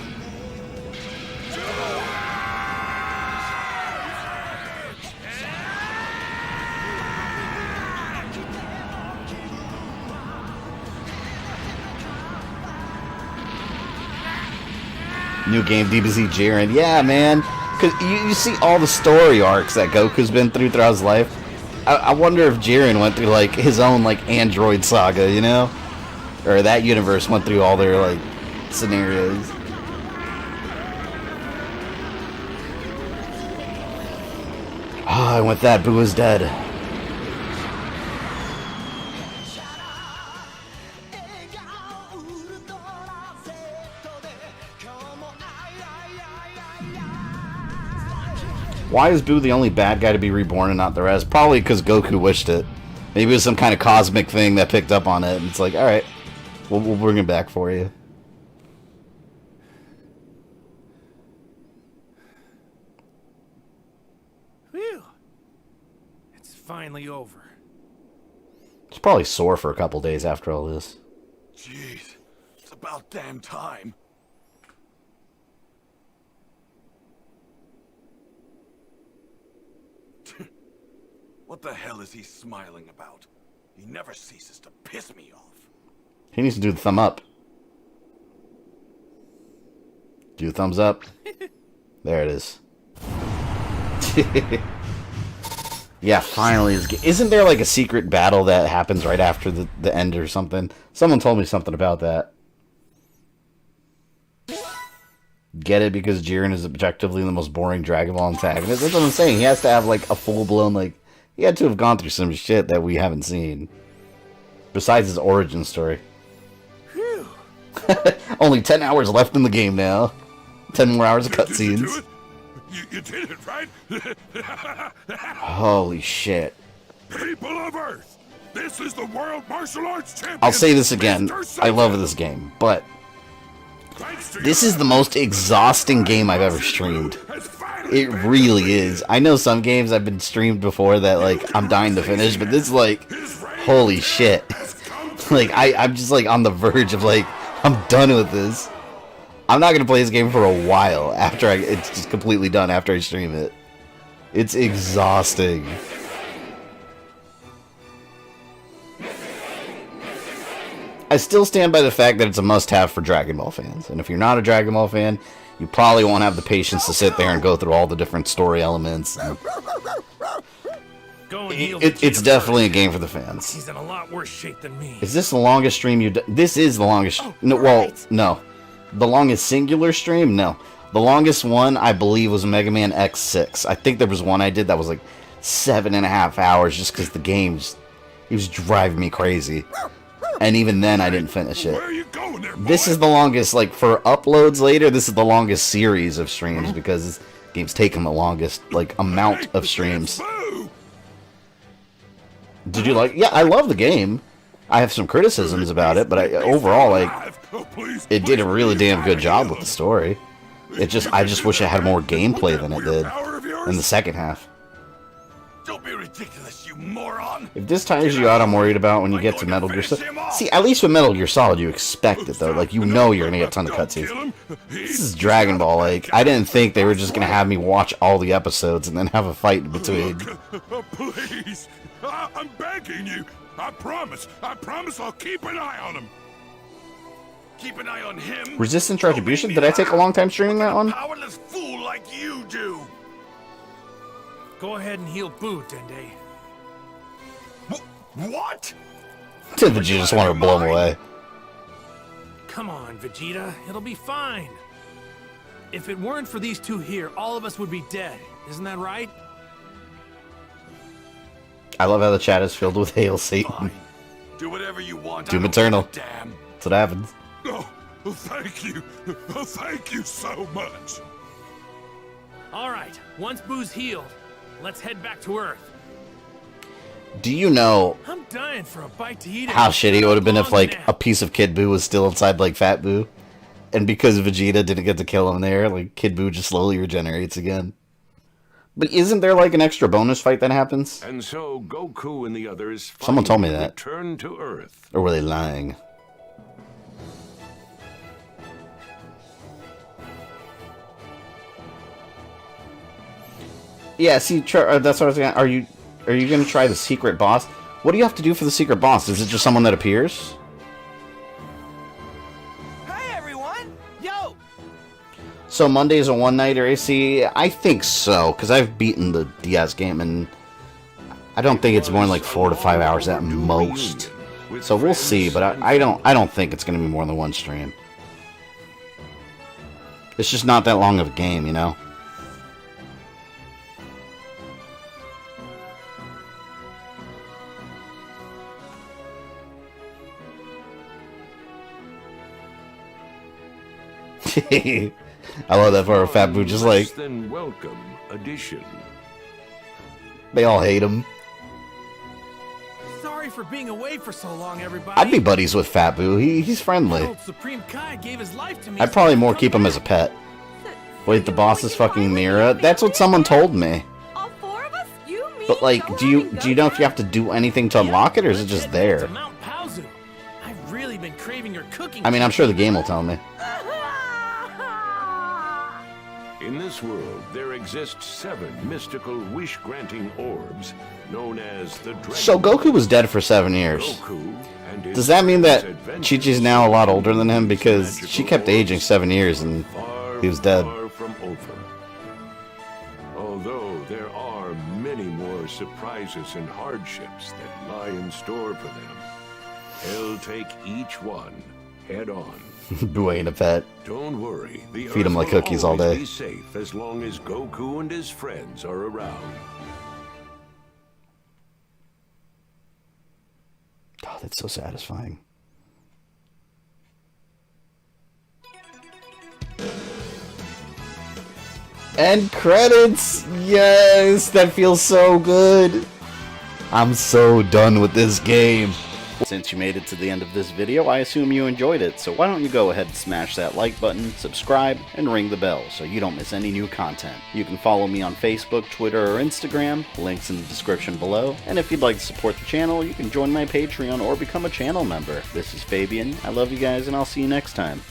New game, DBZ Jiren. Yeah, man. Because you see all the story arcs that Goku's been through throughout his life. I wonder if Jiren went through, like, his own, like, android saga, you know? Or that universe went through all their, like, scenarios. Ah, and with that, Buu is dead. Why is Buu the only bad guy to be reborn and not the rest? Probably because Goku wished it. Maybe it was some kind of cosmic thing that picked up on it, and it's like, alright, we'll bring it back for you. Phew. It's finally over. It's probably sore for a couple days after all this. Jeez, it's about damn time. What the hell is he smiling about? He never ceases to piss me off. He needs to do the thumb up. Do the thumbs up. There it is. Yeah, finally. Isn't there like a secret battle that happens right after the end or something? Someone told me something about that. Get it? Because Jiren is objectively the most boring Dragon Ball antagonist. That's what I'm saying. He has to have like a full-blown, like, he had to have gone through some shit that we haven't seen. Besides his origin story. Phew. Only 10 hours left in the game now. 10 more hours of cutscenes. You did it, right? Holy shit. People of Earth, this is the World Martial Arts Champion. I'll say this again. I love this game, but this is the most exhausting game I've ever streamed. It really is. I know some games I've been streamed before that, like, I'm dying to finish, but this is like, holy shit. Like, I'm just, like, on the verge of, like, I'm done with this. I'm not going to play this game for a while after it's just completely done after I stream it. It's exhausting. I still stand by the fact that it's a must-have for Dragon Ball fans. And if you're not a Dragon Ball fan, you probably won't have the patience to sit there and go through all the different story elements. It's definitely a game for the fans. He's in a lot worse shape than me. Is this the longest stream you've done? This is the longest. No, well, no. The longest singular stream? No. The longest one, I believe, was Mega Man X6. I think there was one I did that was like 7.5 hours just because the game just, it was driving me crazy. And even then, I didn't finish it. This is the longest, like, for uploads later, this is the longest series of streams because this game's taken the longest, like, amount of streams. Did you like? Yeah, I love the game. I have some criticisms about it, but overall, like, it did a really damn good job with the story. I just wish it had more gameplay than it did in the second half. Don't be ridiculous, you moron! If this tires you out, I'm worried about when you get to Metal Gear Solid. See, at least with Metal Gear Solid, you expect it, though. Like, you know you're gonna get a ton of cutscenes. This is Dragon Ball. Like, I didn't think they were just gonna have me watch all the episodes and then have a fight in between. Please! I'm begging you! I promise I'll keep an eye on him! Keep an eye on him? Resistance Retribution? Did I take a long time streaming that one? Powerless fool like you do! Go ahead and heal Buu, Dende. What? Did you just want to blow him away? Come on, Vegeta. It'll be fine. If it weren't for these two here, all of us would be dead. Isn't that right? I love how the chat is filled with Hail Satan. Do whatever you want. Doom Eternal. Damn. That's what happens. Oh, thank you. Thank you so much. All right, once Buu's healed, let's head back to Earth. Do you know I'm dying for a bite to eat. how shitty it would have been if, like, a piece of Kid Buu was still inside, like, Fat Buu? And because Vegeta didn't get to kill him there, like, Kid Buu just slowly regenerates again. But isn't there, like, an extra bonus fight that happens? And so Goku and the others Someone told me that. return to Earth. Or were they lying? Yeah, see, that's what I was gonna... Are you gonna try the secret boss? What do you have to do for the secret boss? Is it just someone that appears? Hey everyone! Yo! So Monday's a one-nighter AC? I think so, because I've beaten the DS game, and I don't think it's more than like 4 to 5 hours at most. So we'll see, but I don't think it's gonna be more than one stream. It's just not that long of a game, you know? I love that for a Fat Buu, just like... Then welcome addition. They all hate him. Sorry for being away for so long, everybody. I'd be buddies with Fat Buu. He's friendly. Old Supreme Kai gave his life to me. I'd probably more keep him as a pet. Wait, the boss is fucking Mira? That's what someone told me. But like, do you know if you have to do anything to unlock it, or is it just there? I've really been craving your cooking. I mean, I'm sure the game will tell me. In this world, there exist 7 mystical wish-granting orbs known as the Dragon. So Goku was dead for 7 years. Does that mean that Chi-Chi's now a lot older than him? Because she kept aging 7 years and he was dead. Far from over. Although there are many more surprises and hardships that lie in store for them, they'll take each one head on. Buu ain't a pet. Don't worry. The Feed him Earth like will cookies all always day. Be safe as long as Goku and his friends are around. Oh, that's so satisfying. End credits! Yes! That feels so good! I'm so done with this game. Since you made it to the end of this video, I assume you enjoyed it, so why don't you go ahead and smash that like button, subscribe, and ring the bell so you don't miss any new content. You can follow me on Facebook, Twitter, or Instagram, links in the description below, and if you'd like to support the channel, you can join my Patreon or become a channel member. This is Fabian, I love you guys, and I'll see you next time.